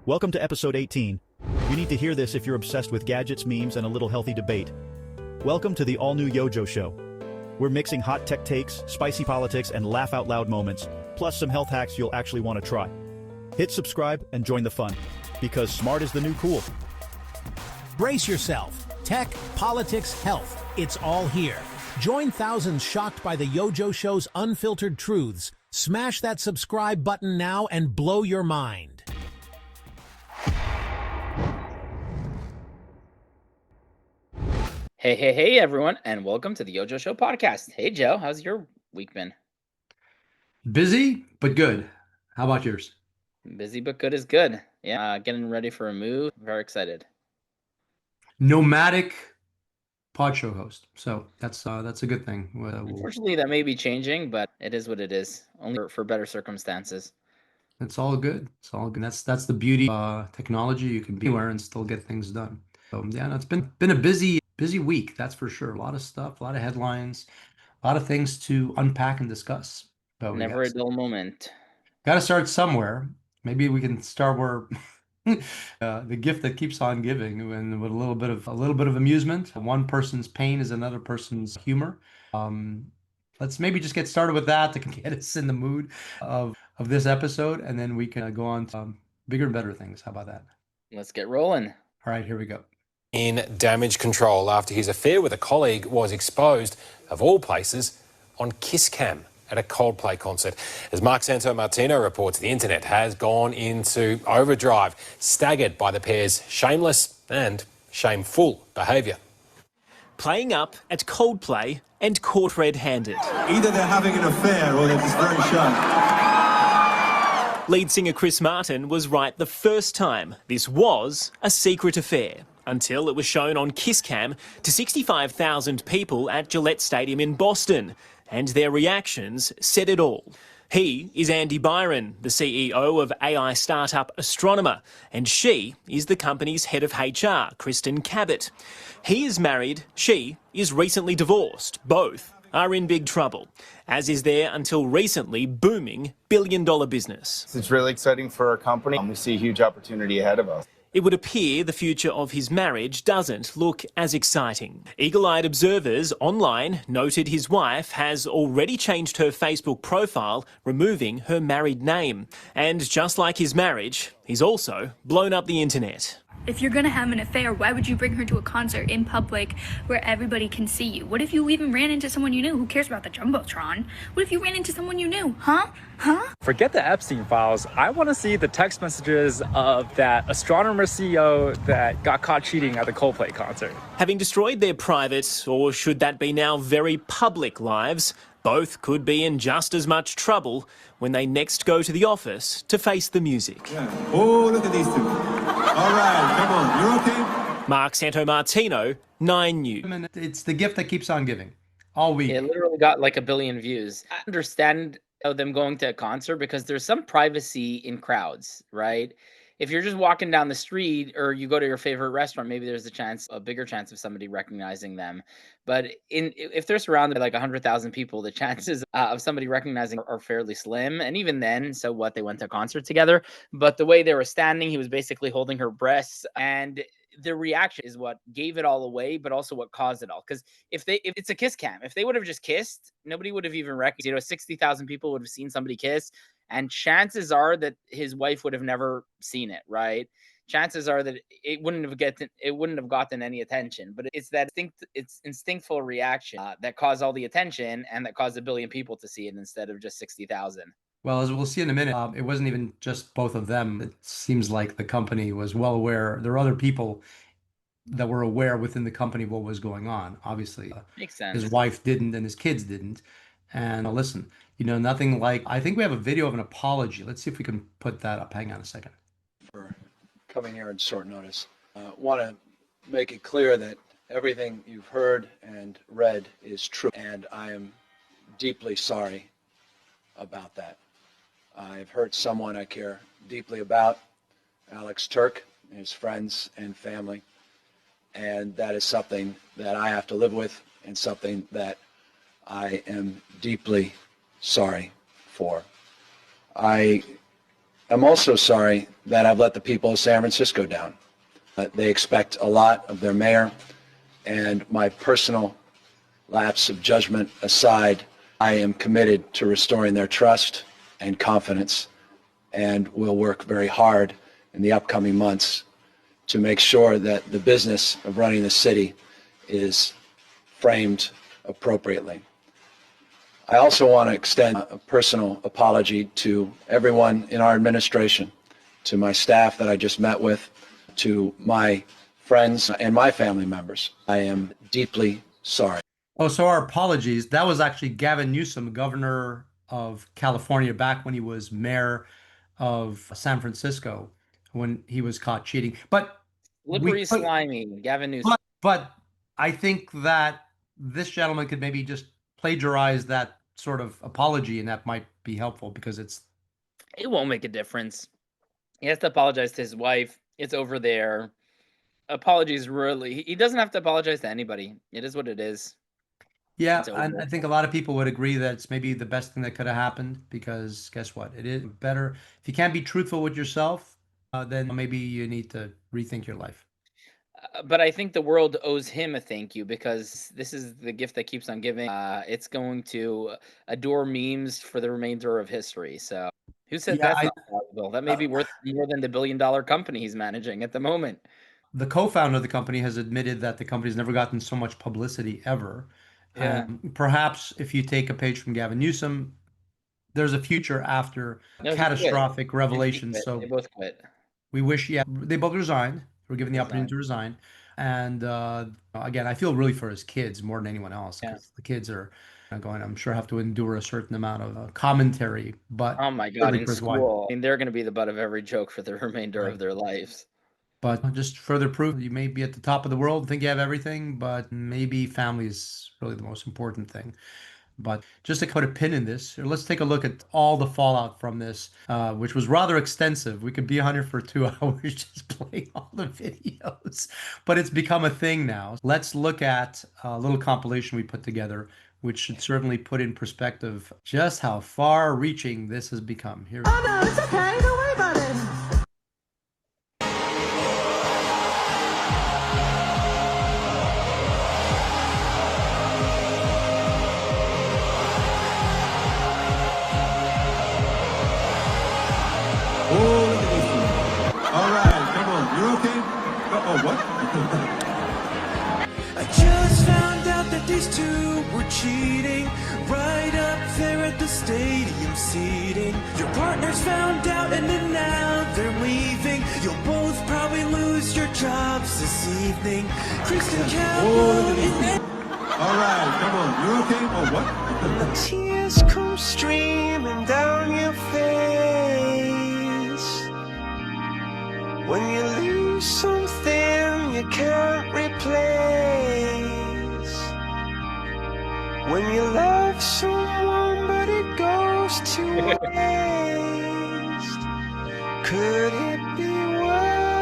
Welcome to episode 18. You need to hear this if you're obsessed with gadgets, memes, and a little healthy debate. Welcome to the all-new YoJoe Show. We're mixing hot tech takes, spicy politics, and laugh-out-loud moments, plus some health hacks you'll actually want to try. Hit subscribe and join the fun, because smart is the new cool. Brace yourself. Tech, politics, health. It's all here. Join thousands shocked by the YoJoe Show's unfiltered truths. Smash that subscribe button now and blow your mind. Hey, everyone, and welcome to the YoJoe Show Podcast. Hey, Joe, how's your week been? Busy, but good. How about yours? Busy, but good is good. Yeah, getting ready for a move. Very excited. Nomadic pod show host. So that's a good thing. Unfortunately, that may be changing, but it is what it is. Only for better circumstances. It's all good. It's all good. That's the beauty of technology. You can be anywhere and still get things done. So yeah, no, it's been a busy week. That's for sure. A lot of stuff, a lot of headlines, a lot of things to unpack and discuss. But never a dull moment. Got to start somewhere. Maybe we can start where the gift that keeps on giving, and with a little bit of amusement. One person's pain is another person's humor. Let's maybe just get started with that to get us in the mood of this episode, and then we can go on to bigger and better things. How about that? Let's get rolling. All right, here we go. In damage control after his affair with a colleague was exposed, of all places, on Kiss Cam at a Coldplay concert. As Mark Santomartino reports, the internet has gone into overdrive, staggered by the pair's shameless and shameful behaviour. Playing up at Coldplay and caught red-handed. Either they're having an affair or they're just very shy. Lead singer Chris Martin was right the first time this was a secret affair, until it was shown on Kiss Cam to 65,000 people at Gillette Stadium in Boston. And their reactions said it all. He is Andy Byron, the CEO of AI startup Astronomer, and she is the company's head of HR, Kristen Cabot. He is married, she is recently divorced. Both are in big trouble, as is their until recently booming billion-dollar business. It's really exciting for our company. We see a huge opportunity ahead of us. It would appear the future of his marriage doesn't look as exciting. Eagle-eyed observers online noted his wife has already changed her Facebook profile, removing her married name. And just like his marriage, he's also blown up the internet. If you're gonna have an affair, why would you bring her to a concert in public where everybody can see you? What if you even ran into someone you knew? Who cares about the Jumbotron? What if you ran into someone you knew? Huh? Forget the Epstein files. I want to see the text messages of that Astronomer CEO that got caught cheating at the Coldplay concert. Having destroyed their private, or should that be now very public lives, both could be in just as much trouble when they next go to the office to face the music. Yeah. Oh, look at these two. All right, come on. You're okay? Mark Santomartino, 9 News. It's the gift that keeps on giving. All week. It literally got like 1 billion views. I understand them going to a concert because there's some privacy in crowds, right? If you're just walking down the street or you go to your favorite restaurant, maybe there's a bigger chance of somebody recognizing them. But if they're surrounded by like 100,000 people, the chances of somebody recognizing are fairly slim. And even then, so what? They went to a concert together. But the way they were standing, he was basically holding her breasts, and the reaction is what gave it all away, but also what caused it all. Because if it's a kiss cam, if they would have just kissed, nobody would have even recognized. 60,000 people would have seen somebody kiss, and chances are that his wife would have never seen it, right? Chances are that it wouldn't have gotten any attention. But it's that instinctful reaction that caused all the attention and that caused 1 billion people to see it instead of just 60,000. Well, as we'll see in a minute, it wasn't even just both of them. It seems like the company was well aware. There were other people that were aware within the company what was going on. Obviously, makes sense. His wife didn't, and his kids didn't. And listen, nothing like. I think we have a video of an apology. Let's see if we can put that up. Hang on a second. For coming here in short notice, want to make it clear that everything you've heard and read is true, and I am deeply sorry about that. I've hurt someone I care deeply about, Alex Turk, and his friends and family, and that is something that I have to live with and something that I am deeply sorry for. I am also sorry that I've let the people of San Francisco down. They expect a lot of their mayor, and my personal lapse of judgment aside, I am committed to restoring their trust and confidence, and will work very hard in the upcoming months to make sure that the business of running the city is framed appropriately. I also want to extend a personal apology to everyone in our administration, to my staff that I just met with, to my friends and my family members. I am deeply sorry. Oh, so our apologies. That was actually Gavin Newsom, governor of California, back when he was mayor of San Francisco, when he was caught cheating. But Slippery, slimy, Gavin Newsom. But I think that this gentleman could maybe just plagiarize that sort of apology, and that might be helpful, because it won't make a difference. He has to apologize to his wife. It's over there. Apologies, really. He doesn't have to apologize to anybody. It is what it is. Yeah, and I think a lot of people would agree that it's maybe the best thing that could have happened, because guess what? It is better. If you can't be truthful with yourself, then maybe you need to rethink your life. But I think the world owes him a thank you, because this is the gift that keeps on giving. It's going to adore memes for the remainder of history. So who said that's not possible? That may be worth more than the billion-dollar company he's managing at the moment. The co-founder of the company has admitted that the company's never gotten so much publicity ever. Yeah. Perhaps if you take a page from Gavin Newsom, there's a future after catastrophic revelations. So they both quit. We wish, they both resigned. They were given the opportunity to resign. And again, I feel really for his kids more than anyone else, because the kids are going, I'm sure, have to endure a certain amount of commentary. But oh my God, in school, I mean, they're going to be the butt of every joke for the remainder of their lives. But just further proof, you may be at the top of the world, think you have everything, but maybe family is really the most important thing. But just to put a pin in this, let's take a look at all the fallout from this, which was rather extensive. We could be on here for 2 hours just playing all the videos, but it's become a thing now. Let's look at a little compilation we put together, which should certainly put in perspective just how far-reaching this has become. Here. Oh no, it's okay. Don't worry about it. I just found out that these two were cheating right up there at the stadium seating. Your partners found out and then now they're leaving. You'll both probably lose your jobs this evening. Kristen Cowboy and Alright, come on, you okay? Oh, what? and the tears come streaming down your face. When you lose something you can't replace. When you love someone but it goes to waste. Could it be worse?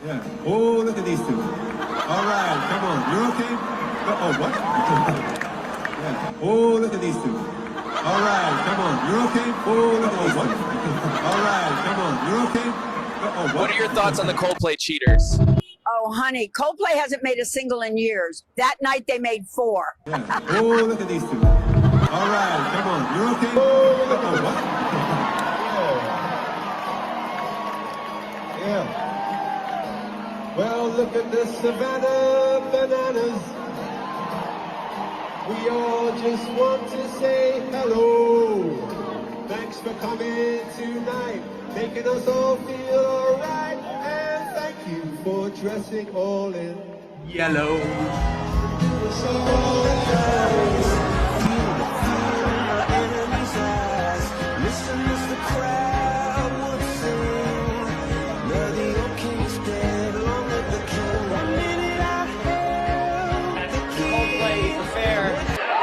Yeah. Oh, look at these two. Alright, come on, you okay? Oh, what? Yeah. Oh, look at these two. Alright, come on, you okay? Oh, look at these two. Alright, come on, you okay? Oh, what are your thoughts on the Coldplay cheaters? Oh, honey, Coldplay hasn't made a single in years. That night they made 4. Yeah. Oh, look at these two. Alright, come on, you okay? Oh, what? Yeah. Well, look at the Savannah bananas. We all just want to say hello. Thanks for coming tonight, making us all feel alright. And thank you for dressing all in yellow. Listen as the crowd would sing. Now the old king is dead, long live the king. 1 minute I held the king. Coldplay affair.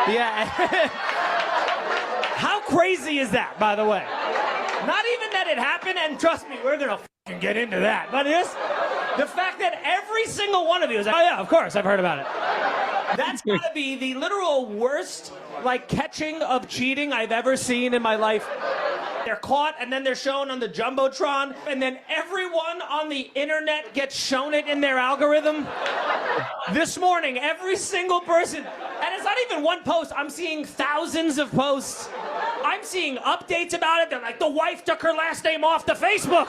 Yeah. How crazy is that, by the way? Not even that it happened, and trust me, we're gonna fucking get into that. But the fact that every single one of you is like, oh yeah, of course, I've heard about it. That's gotta be the literal worst, like, catching of cheating I've ever seen in my life. They're caught, and then they're shown on the Jumbotron, and then everyone on the internet gets shown it in their algorithm. This morning, every single person, and it's not even one post, I'm seeing thousands of posts. I'm seeing updates about it. They're like, the wife took her last name off the Facebook.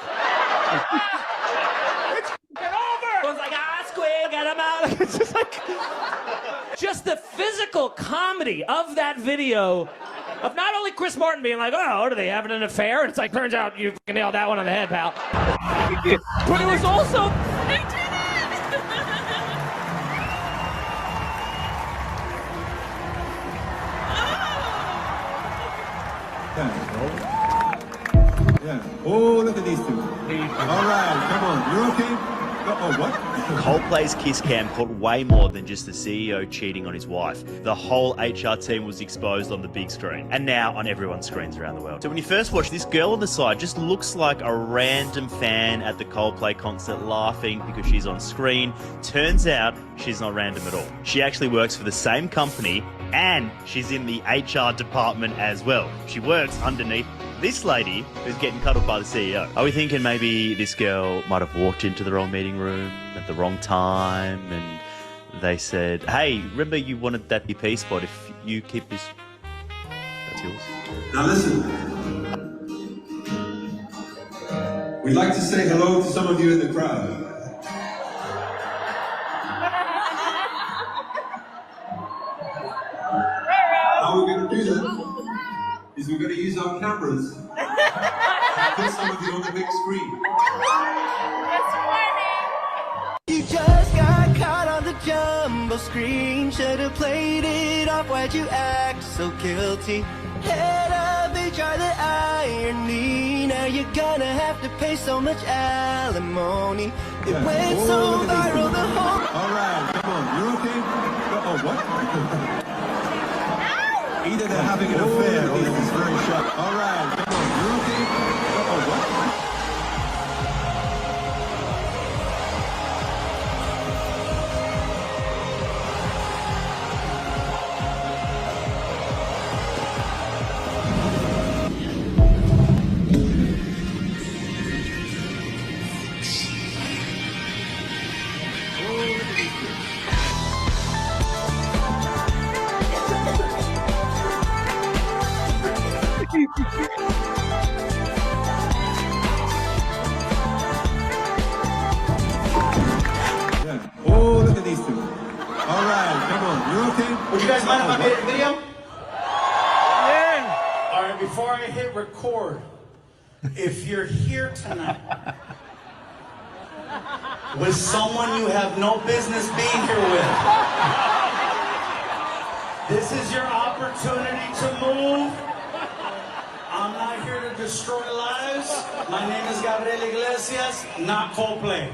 It's over. Everyone's like, squid, get him out. It's just like, just the physical comedy of that video of not only Chris Martin being like, oh, are they having an affair? And it's like, turns out you fucking nailed that one on the head, pal. But it was also... They did Yeah. Oh, look at these two. All right, come on. You're okay? Oh, what? Coldplay's Kiss Cam caught way more than just the CEO cheating on his wife. The whole HR team was exposed on the big screen, and now on everyone's screens around the world. So when you first watch, this girl on the side just looks like a random fan at the Coldplay concert laughing because she's on screen. Turns out she's not random at all. She actually works for the same company, and she's in the HR department as well. She works underneath this lady who's getting cuddled by the CEO. Are we thinking maybe this girl might have walked into the wrong meeting room at the wrong time and they said, hey, remember you wanted that BP spot, if you keep this, that's yours. Now listen. We'd like to say hello to some of you in the crowd. How we're going to do that is we're going to use our cameras and put some of you on the big screen. You just got caught on the jumbo screen. Should've played it off, why'd you act so guilty? Head of HR, the irony. Now you're gonna have to pay so much alimony. It went so viral, the whole... Alright, come on, you okay? Oh, what? Either they're having an affair or this is very sharp. Alright, come on, you okay? Oh, what? Yeah. Oh, look at these two. All right, come on. You're okay? Would you guys mind if I made a video? Yeah. All right, before I hit record, if you're here tonight with someone you have no business being here with, this is your opportunity to move. I'm not here to destroy lives. My name is Gabriel Iglesias, not Coldplay.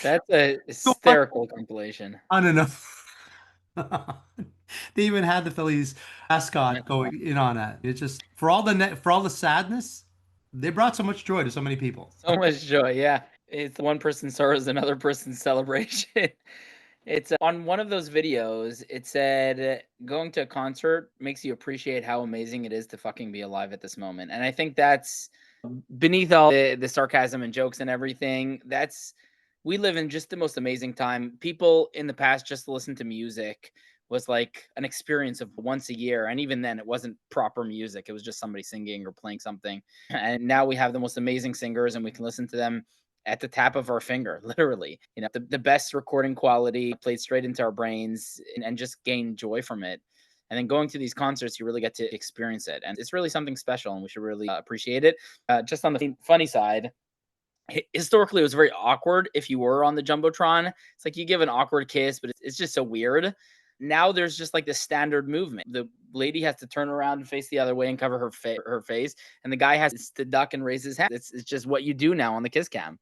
That's a hysterical compilation. I don't know. They even had the Phillies mascot going in on that. It's just for all the sadness, they brought so much joy to so many people. So much joy, yeah. It's one person's sorrow is another person's celebration. It's on one of those videos, it said going to a concert makes you appreciate how amazing it is to fucking be alive at this moment. And I think that's beneath all the sarcasm and jokes and everything. That's We live in just the most amazing time. People in the past just to listen to music was like an experience of once a year. And even then, it wasn't proper music. It was just somebody singing or playing something. And now we have the most amazing singers and we can listen to them at the tap of our finger, literally. You know, the best recording quality played straight into our brains and just gain joy from it. And then going to these concerts, you really get to experience it. And it's really something special and we should really appreciate it. Just on the funny side, historically it was very awkward if you were on the jumbotron. It's like you give an awkward kiss, but it's just so weird. Now there's just like the standard movement. The lady has to turn around and face the other way and cover her face, and the guy has to duck and raise his hand. It's just what you do now on the kiss cam.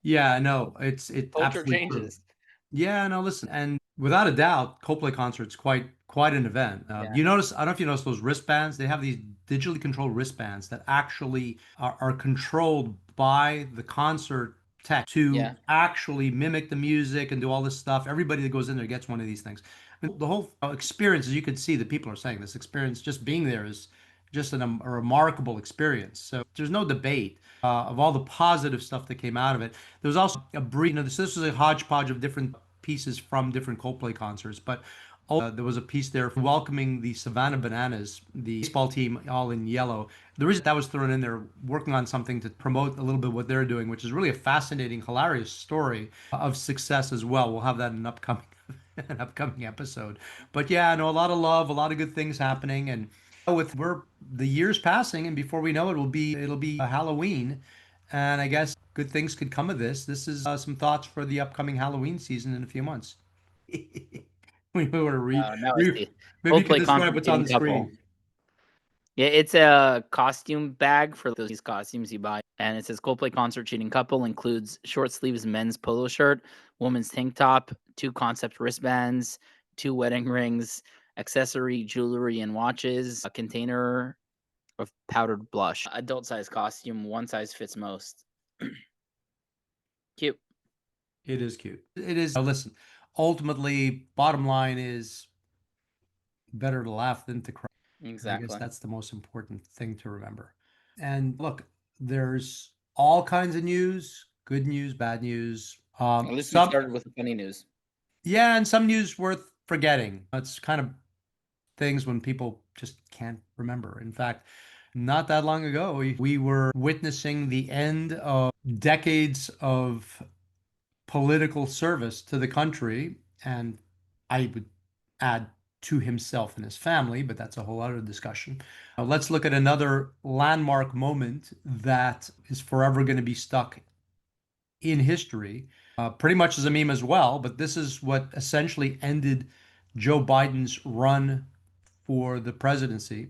Yeah, no, it Culture absolutely changes. true. Yeah, no, listen, and without a doubt, Coldplay concert's quite an event. Yeah. You notice, I don't know if you notice those wristbands. They have these digitally controlled wristbands that actually are controlled by the concert tech to Yeah. actually mimic the music and do all this stuff. Everybody that goes in there gets one of these things. I mean, the whole experience, as you can see, the people are saying this experience, just being there is just a remarkable experience. So there's no debate of all the positive stuff that came out of it. There was also a brief, this was a hodgepodge of different pieces from different Coldplay concerts, but there was a piece there welcoming the Savannah Bananas, the baseball team, all in yellow. The reason that was thrown in there, working on something to promote a little bit what they're doing, which is really a fascinating, hilarious story of success as well. We'll have that in an upcoming episode. But yeah, no, a lot of love, a lot of good things happening, and we're the years passing, and before we know it, it'll be Halloween, and I guess good things could come of this. This is some thoughts for the upcoming Halloween season in a few months. We were to read. Now I see. Maybe you can Coldplay describe what's on the concert screen. couple. Yeah, it's a costume bag for these costumes you buy. And it says Coldplay concert cheating couple includes short sleeves men's polo shirt, woman's tank top, 2 concept wristbands, 2 wedding rings, accessory, jewelry, and watches, a container of powdered blush. Adult size costume, one size fits most. Cute. It is cute. It is. Now listen, ultimately, bottom line is better to laugh than to cry. I Exactly. guess that's the most important thing to remember. And look, there's all kinds of news, good news, bad news. At least we started with the funny news. Yeah, and some news worth forgetting. It's kind of things when people just can't remember. In fact, not that long ago, we were witnessing the end of decades of political service to the country, and I would add to himself and his family, but that's a whole other discussion. Let's look at another landmark moment that is forever going to be stuck in history, pretty much as a meme as well, but this is what essentially ended Joe Biden's run for the presidency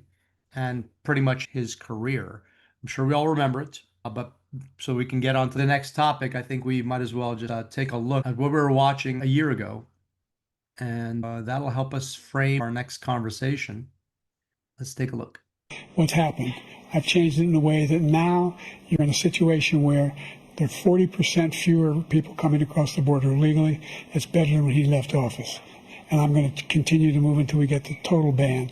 and pretty much his career. I'm sure we all remember it, but so we can get on to the next topic, I think we might as well just take a look at what we were watching a year ago, and that'll help us frame our next conversation. Let's take a look. What's happened? I've changed it in a way that now you're in a situation where there are 40% fewer people coming across the border illegally. It's better than when he left office. And I'm going to continue to move until we get the total ban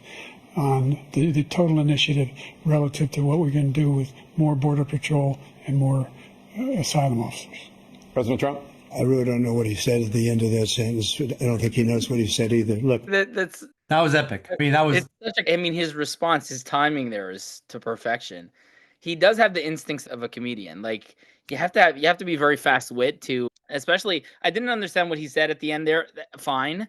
on the total initiative relative to what we're going to do with more border patrol and more asylum officers. President Trump? I really don't know what he said at the end of that sentence. I don't think he knows what he said either. Look, That was epic. I mean, that was. His response, his timing there is to perfection. He does have the instincts of a comedian. Like you have to be very fast wit to, especially. I didn't understand what he said at the end there. Fine.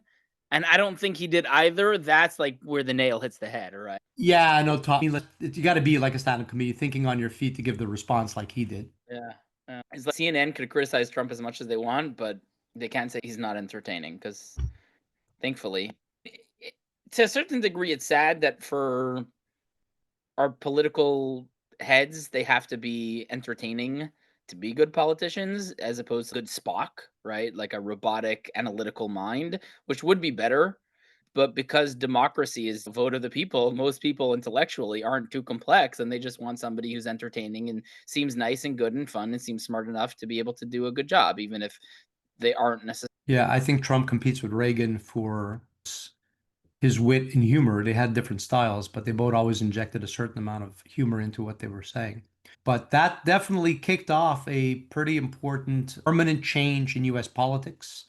And I don't think he did either. That's like where the nail hits the head, right? Yeah, no, Tom. I mean, you got to be like a stand-up comedian, thinking on your feet to give the response like he did. Yeah. It's like CNN could criticize Trump as much as they want, but they can't say he's not entertaining because, thankfully, to a certain degree, it's sad that for our political heads, they have to be entertaining to be good politicians as opposed to good Spock, right? Like a robotic analytical mind, which would be better. But because democracy is the vote of the people, most people intellectually aren't too complex and they just want somebody who's entertaining and seems nice and good and fun and seems smart enough to be able to do a good job, even if they aren't necessarily. Yeah, I think Trump competes with Reagan for his wit and humor. They had different styles, but they both always injected a certain amount of humor into what they were saying. But that definitely kicked off a pretty important permanent change in US politics.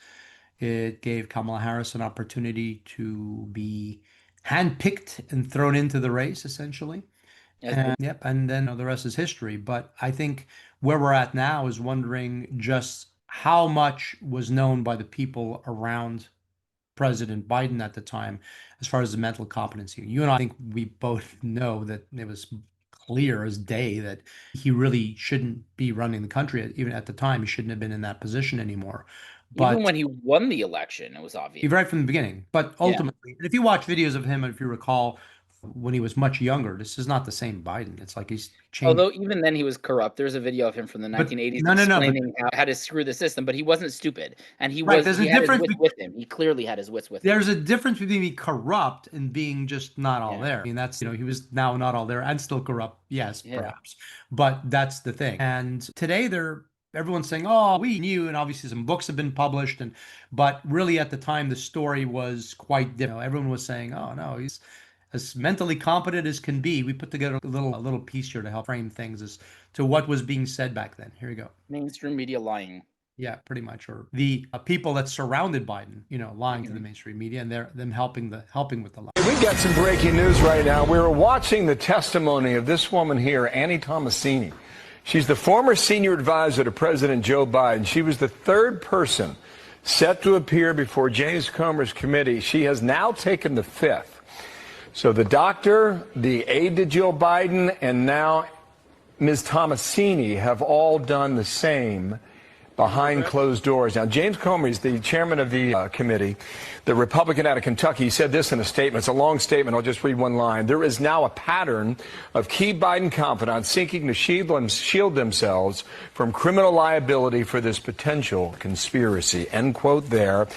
It gave Kamala Harris an opportunity to be handpicked and thrown into the race, essentially. And, yep, and then the rest is history. But I think where we're at now is wondering just how much was known by the people around President Biden at the time as far as the mental competency. You and I think we both know that it was clear as day that he really shouldn't be running the country. Even at the time, he shouldn't have been in that position anymore. But even when he won the election, it was obvious. right from the beginning. But ultimately, and if you watch videos of him, if you recall, when he was much younger, this is not the same Biden. It's like he's changed. Although even then he was corrupt. There's a video of him from the 1980s explaining how to screw the system, but he wasn't stupid. And he was he had his wits with him. He clearly had his wits with him. There's a difference between being corrupt and being just not all there. I mean, that's, he was now not all there and still corrupt. Yes, perhaps. But that's the thing. And today everyone's saying, oh, we knew, and obviously some books have been published, but really at the time the story was quite different. Everyone was saying, oh no, he's as mentally competent as can be. We put together a little piece here to help frame things as to what was being said back then. Here we go. Mainstream media lying. Yeah, pretty much, or the people that surrounded Biden, lying to the mainstream media, and them helping with the lie. We've got some breaking news right now. We were watching the testimony of this woman here, Annie Tomasini. She's the former senior advisor to President Joe Biden. She was the third person set to appear before James Comer's committee. She has now taken the fifth. So the doctor, the aide to Joe Biden, and now Ms. Tomasini have all done the same behind closed doors. Now, James Comer is the chairman of the committee, the Republican out of Kentucky. He said this in a statement. It's a long statement. I'll just read one line. There is now a pattern of key Biden confidants seeking to shield themselves from criminal liability for this potential conspiracy. End quote there.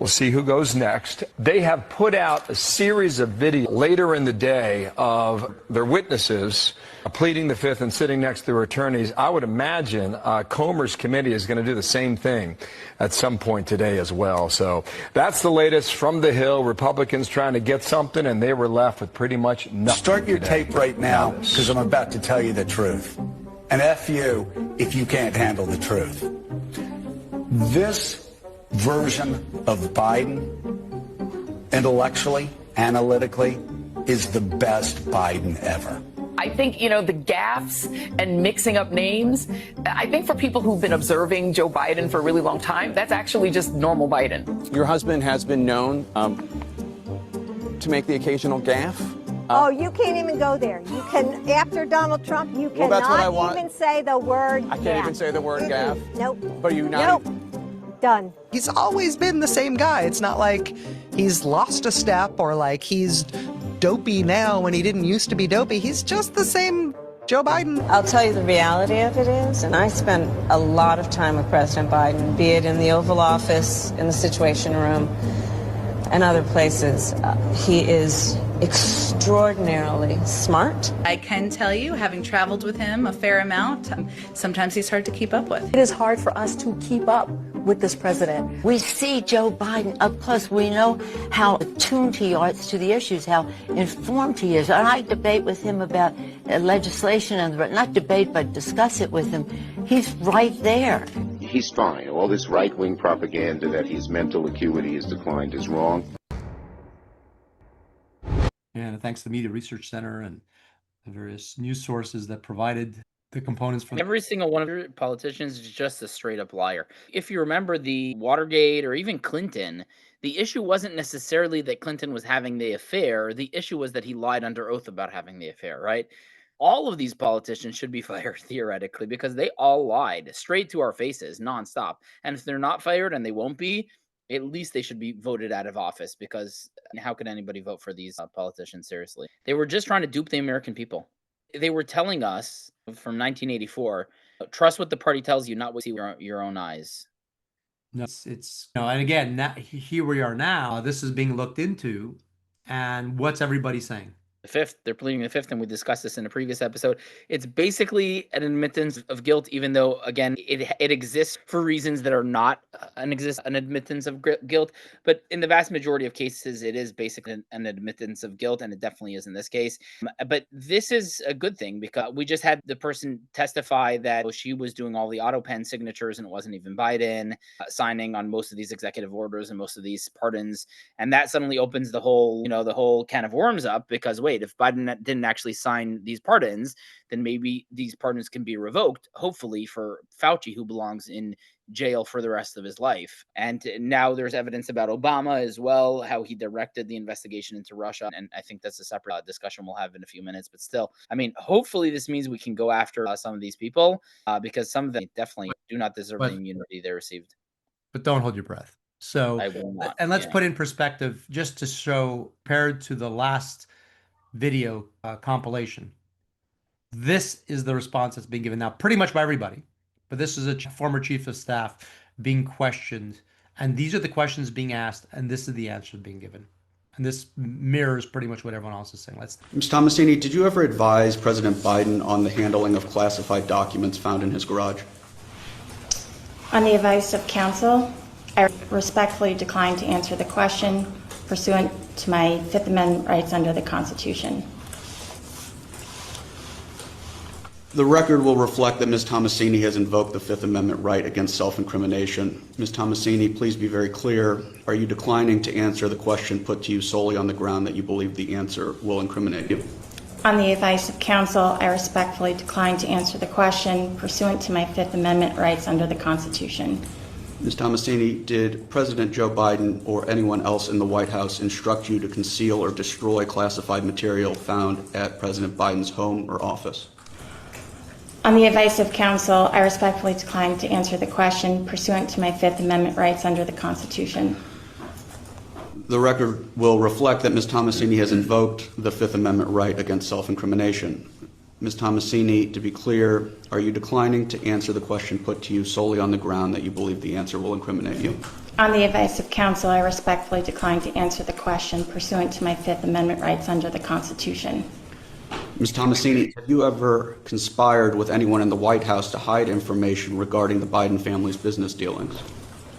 We'll see who goes next. They have put out a series of videos later in the day of their witnesses pleading the fifth and sitting next to their attorneys. I would imagine Comer's committee is going to do the same thing at some point today as well. So that's the latest from the Hill. Republicans trying to get something, and they were left with pretty much nothing. Start your tape right now, because I'm about to tell you the truth. And F you if you can't handle the truth. This version of Biden, intellectually, analytically, is the best Biden ever. I think, the gaffes and mixing up names, I think for people who've been observing Joe Biden for a really long time, that's actually just normal Biden. Your husband has been known to make the occasional gaffe. Oh, you can't even go there. You can, after Donald Trump, you cannot even say the word I can't even say the word gaffe? Nope. But you not Done. He's always been the same guy. It's not like he's lost a step or like he's dopey now when he didn't used to be dopey. He's just the same Joe Biden. I'll tell you the reality of it is, and I spent a lot of time with President Biden, be it in the Oval Office, in the Situation Room, and other places. He is extraordinarily smart. I can tell you, having traveled with him a fair amount, sometimes he's hard to keep up with. It is hard for us to keep up with this president. We see Joe Biden up close. We know how attuned he is to the issues, how informed he is. And I debate with him about legislation, and not debate, but discuss it with him. He's right there. He's fine. All this right-wing propaganda that his mental acuity has declined is wrong. And thanks to the Media Research Center and the various news sources that provided the components for every single one of your politicians is just a straight up liar. If you remember the Watergate or even Clinton, the issue wasn't necessarily that Clinton was having the affair. The issue was that he lied under oath about having the affair, right? All of these politicians should be fired theoretically because they all lied straight to our faces nonstop. And if they're not fired, and they won't be, at least they should be voted out of office, because how could anybody vote for these politicians seriously? They were just trying to dupe the American people. They were telling us from 1984, trust what the party tells you, not what you see with your own eyes. No, it's and again, here we are now. This is being looked into, and what's everybody saying? the fifth. They're pleading the fifth, and we discussed this in a previous episode. It's basically an admittance of guilt, even though, again, it exists for reasons that are not an admittance of guilt. But in the vast majority of cases, it is basically an admittance of guilt, and it definitely is in this case. But this is a good thing because we just had the person testify that she was doing all the auto pen signatures, and it wasn't even Biden signing on most of these executive orders and most of these pardons, and that suddenly opens the whole can of worms up because wait, if Biden didn't actually sign these pardons, then maybe these pardons can be revoked, hopefully for Fauci, who belongs in jail for the rest of his life. And now there's evidence about Obama as well, how he directed the investigation into Russia. And I think that's a separate discussion we'll have in a few minutes. But still, I mean, hopefully this means we can go after some of these people because some of them definitely do not deserve the immunity they received. But don't hold your breath. So, I will not, and let's put in perspective, just to show, compared to the last video compilation, this is the response that's being given now pretty much by everybody. But this is a former chief of staff being questioned, and these are the questions being asked, and this is the answer being given. And this mirrors pretty much what everyone else is saying. Ms. Tomasini, did you ever advise President Biden on the handling of classified documents found in his garage? On the advice of counsel, I respectfully decline to answer the question pursuant to my Fifth Amendment rights under the Constitution. The record will reflect that Ms. Tomasini has invoked the Fifth Amendment right against self-incrimination. Ms. Tomasini, please be very clear. Are you declining to answer the question put to you solely on the ground that you believe the answer will incriminate you? On the advice of counsel, I respectfully decline to answer the question pursuant to my Fifth Amendment rights under the Constitution. Ms. Tomasini, did President Joe Biden or anyone else in the White House instruct you to conceal or destroy classified material found at President Biden's home or office? On the advice of counsel, I respectfully decline to answer the question pursuant to my Fifth Amendment rights under the Constitution. The record will reflect that Ms. Tomasini has invoked the Fifth Amendment right against self-incrimination. Ms. Tomasini, to be clear, are you declining to answer the question put to you solely on the ground that you believe the answer will incriminate you? On the advice of counsel, I respectfully decline to answer the question pursuant to my Fifth Amendment rights under the Constitution. Ms. Tomasini, have you ever conspired with anyone in the White House to hide information regarding the Biden family's business dealings?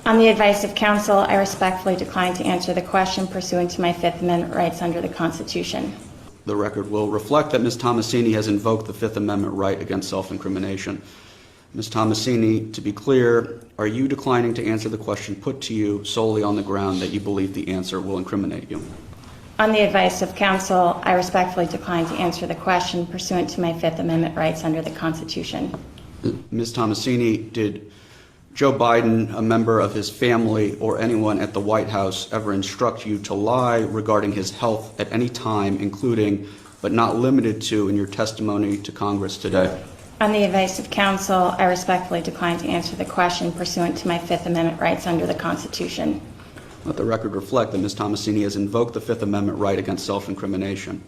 On the advice of counsel, I respectfully decline to answer the question pursuant to my Fifth Amendment rights under the Constitution. The record will reflect that Ms. Tomasini has invoked the Fifth Amendment right against self-incrimination. Ms. Tomasini, to be clear, are you declining to answer the question put to you solely on the ground that you believe the answer will incriminate you? On the advice of counsel, I respectfully decline to answer the question pursuant to my Fifth Amendment rights under the Constitution. Ms. Tomasini, did Joe Biden, a member of his family, or anyone at the White House ever instruct you to lie regarding his health at any time, including but not limited to in your testimony to Congress today? On the advice of counsel, I respectfully decline to answer the question pursuant to my Fifth Amendment rights under the Constitution. Let the record reflect that Ms. Tomasini has invoked the Fifth Amendment right against self-incrimination.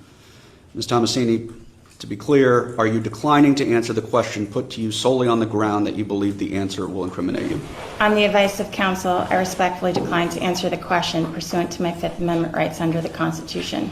Ms. Tomasini, to be clear, are you declining to answer the question put to you solely on the ground that you believe the answer will incriminate you? On the advice of counsel, I respectfully decline to answer the question pursuant to my Fifth Amendment rights under the Constitution.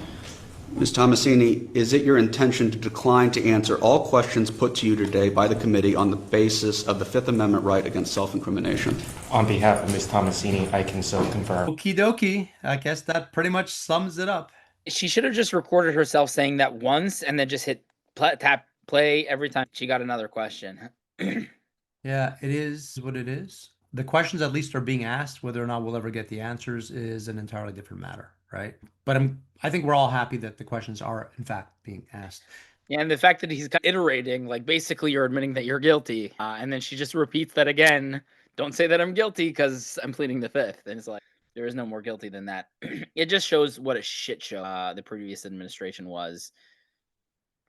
Ms. Tomasini, is it your intention to decline to answer all questions put to you today by the committee on the basis of the Fifth Amendment right against self-incrimination? On behalf of Ms. Tomasini, I can so confirm. Okie dokie. I guess that pretty much sums it up. She should have just recorded herself saying that once and then just hit tap play every time she got another question. Yeah, it is what it is. The questions at least are being asked. Whether or not we'll ever get the answers is an entirely different matter, right? But I think we're all happy that the questions are in fact being asked. Yeah, and the fact that he's iterating, like basically you're admitting that you're guilty, and then she just repeats that again. Don't say that I'm guilty because I'm pleading the fifth. And it's like, there is no more guilty than that. It just shows what a shit show the previous administration was.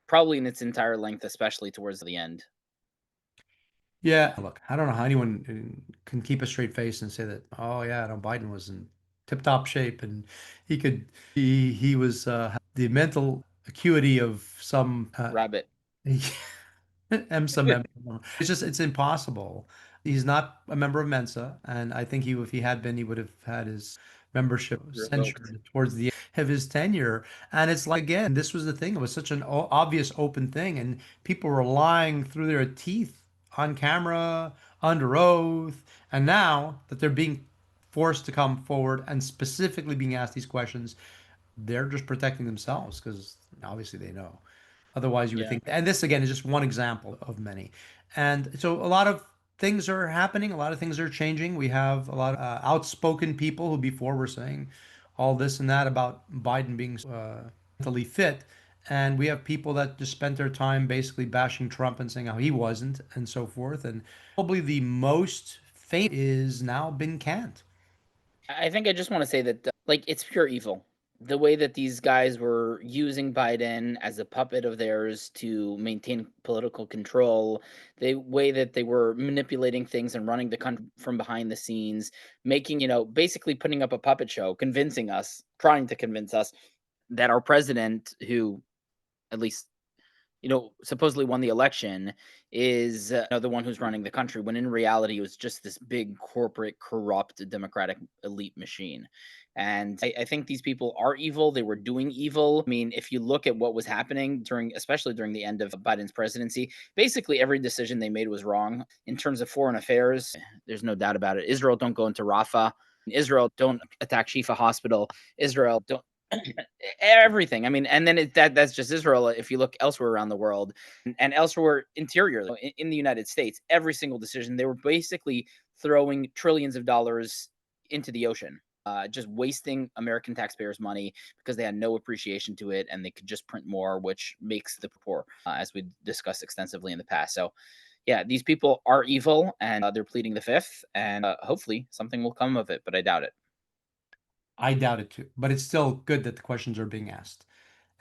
Probably in its entire length, especially towards the end. Yeah, look, I don't know how anyone can keep a straight face and say that, oh yeah, no, Biden was in tip-top shape and he was the mental acuity of some rabbit. It's impossible. He's not a member of Mensa, and I think if he had been, he would have had his membership censured towards the end of his tenure. And it's like, again, this was the thing. It was such an obvious open thing, and people were lying through their teeth on camera, under oath. And now that they're being forced to come forward and specifically being asked these questions, they're just protecting themselves because obviously they know. Otherwise, you would think. And this, again, is just one example of many. And so a lot of things are happening. A lot of things are changing. We have a lot of outspoken people who before were saying all this and that about Biden being mentally fit. And we have people that just spent their time basically bashing Trump and saying how he wasn't and so forth. And probably the most fate is now been canned. I think I just want to say that, like, it's pure evil. The way that these guys were using Biden as a puppet of theirs to maintain political control, the way that they were manipulating things and running the country from behind the scenes, making, basically putting up a puppet show, trying to convince us that our president, who at least, supposedly won the election, is the one who's running the country, when in reality it was just this big corporate, corrupt, democratic elite machine. And I think these people are evil. They were doing evil. I mean, if you look at what was happening especially during the end of Biden's presidency, basically every decision they made was wrong. In terms of foreign affairs, there's no doubt about it. Israel, don't go into Rafah. Israel, don't attack Shifa Hospital. Israel, don't everything. I mean, and then that's just Israel. If you look elsewhere around the world and elsewhere interiorly in the United States, every single decision, they were basically throwing trillions of dollars into the ocean. Just wasting American taxpayers' money because they had no appreciation to it, and they could just print more, which makes the poor, as we discussed extensively in the past. So, yeah, these people are evil, and they're pleading the fifth, and hopefully something will come of it, but I doubt it. I doubt it too, but it's still good that the questions are being asked.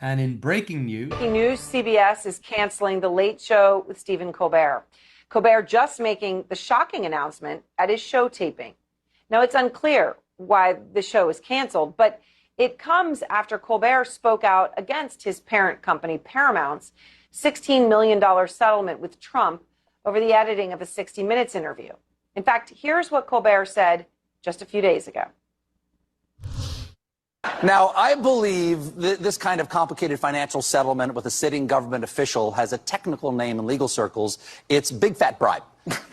And in breaking news, CBS is canceling The Late Show with Stephen Colbert. Colbert just making the shocking announcement at his show taping. Now, it's unclear why the show is canceled, but it comes after Colbert spoke out against his parent company, Paramount's $16 million settlement with Trump over the editing of a 60 Minutes interview. In fact, here's what Colbert said just a few days ago. Now, I believe this kind of complicated financial settlement with a sitting government official has a technical name in legal circles. It's big fat bribe.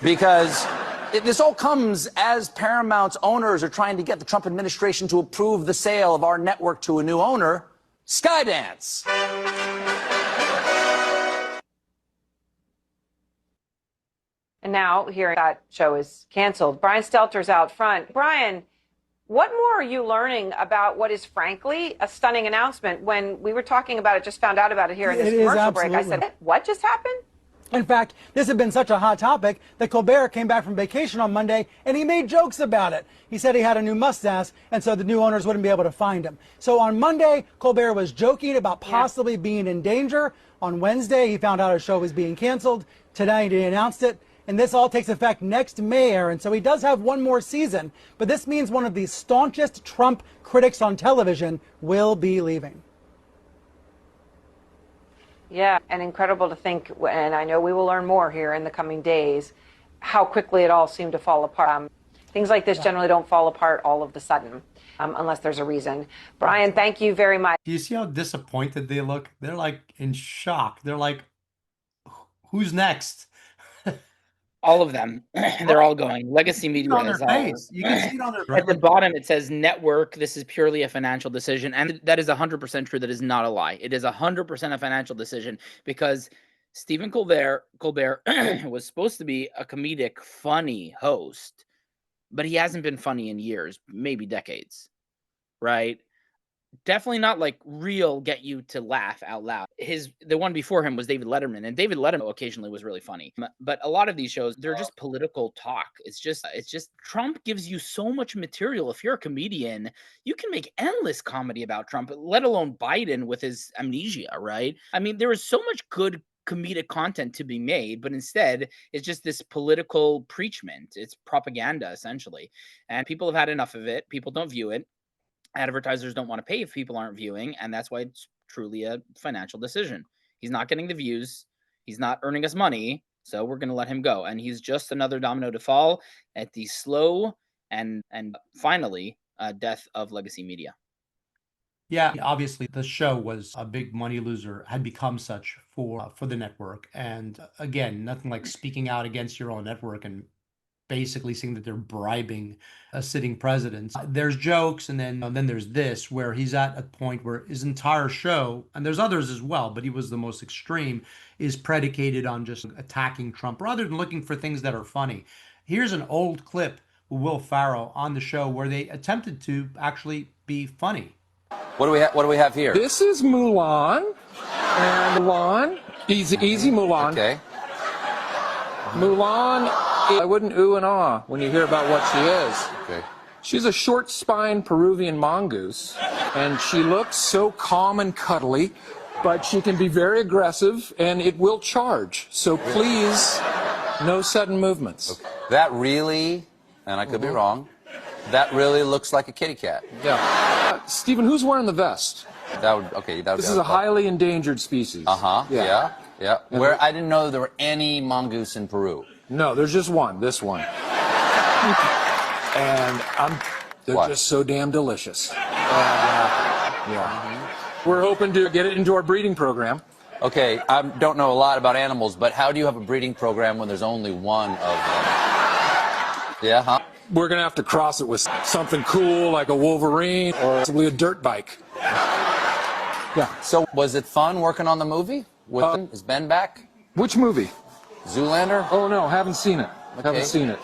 Because this all comes as Paramount's owners are trying to get the Trump administration to approve the sale of our network to a new owner, Skydance. And now, hearing that show is canceled, Brian Stelter's out front. Brian, what more are you learning about what is, frankly, a stunning announcement? When we were talking about it, just found out about it here in this commercial break, I said, what just happened? In fact, this had been such a hot topic that Colbert came back from vacation on Monday and he made jokes about it. He said he had a new mustache and so the new owners wouldn't be able to find him. So on Monday, Colbert was joking about possibly being in danger. On Wednesday, he found out his show was being canceled. Tonight, he announced it. And this all takes effect next May, Aaron. So he does have one more season. But this means one of the staunchest Trump critics on television will be leaving. Yeah, and incredible to think, and I know we will learn more here in the coming days, how quickly it all seemed to fall apart. Things like this generally don't fall apart all of the sudden, unless there's a reason. Brian, thank you very much. Do you see how disappointed they look? They're like in shock. They're like, who's next? All of them. They're all going. Legacy media on their is face. You can see it on their face. At the bottom, it says network. This is purely a financial decision. And that is 100% true. That is not a lie. It is 100% a financial decision because Stephen Colbert was supposed to be a comedic, funny host, but he hasn't been funny in years, maybe decades, right? Definitely not like real get you to laugh out loud. The one before him was David Letterman, and David Letterman occasionally was really funny. But a lot of these shows, they're just political talk. It's just Trump gives you so much material. If you're a comedian, you can make endless comedy about Trump, let alone Biden with his amnesia, right? I mean, there is so much good comedic content to be made, but instead it's just this political preachment. It's propaganda essentially. And people have had enough of it. People don't view it. Advertisers don't want to pay if people aren't viewing, and that's why it's truly a financial decision. He's not getting the views. He's not earning us money, so we're going to let him go. And he's just another domino to fall at the slow and finally death of legacy media. Yeah, obviously the show was a big money loser, had become such for the network. And again, nothing like speaking out against your own network and basically saying that they're bribing a sitting president. There's jokes, and then there's this, where he's at a point where his entire show, and there's others as well, but he was the most extreme, is predicated on just attacking Trump rather than looking for things that are funny. Here's an old clip with Will Ferrell on the show where they attempted to actually be funny. What do we have here? This is Mulan, and Mulan, easy Mulan. Okay. Mulan, I wouldn't ooh and ah when you hear about what she is. Okay. She's a short-spined Peruvian mongoose, and she looks so calm and cuddly, but she can be very aggressive, and it will charge. So please, no sudden movements. Okay. That really, and I could be wrong, that really looks like a kitty cat. Yeah. Stephen, who's wearing the vest? This is a highly endangered species. Yeah. Where I didn't know there were any mongoose in Peru. No, there's just one. This one. And they're just so damn delicious. We're hoping to get it into our breeding program. Okay, I don't know a lot about animals, but how do you have a breeding program when there's only one of them? Yeah, huh? We're going to have to cross it with something cool like a Wolverine or possibly a dirt bike. Yeah. So was it fun working on the movie? Is Ben back? Which movie? Zoolander? Oh, no, haven't seen it. Haven't seen it.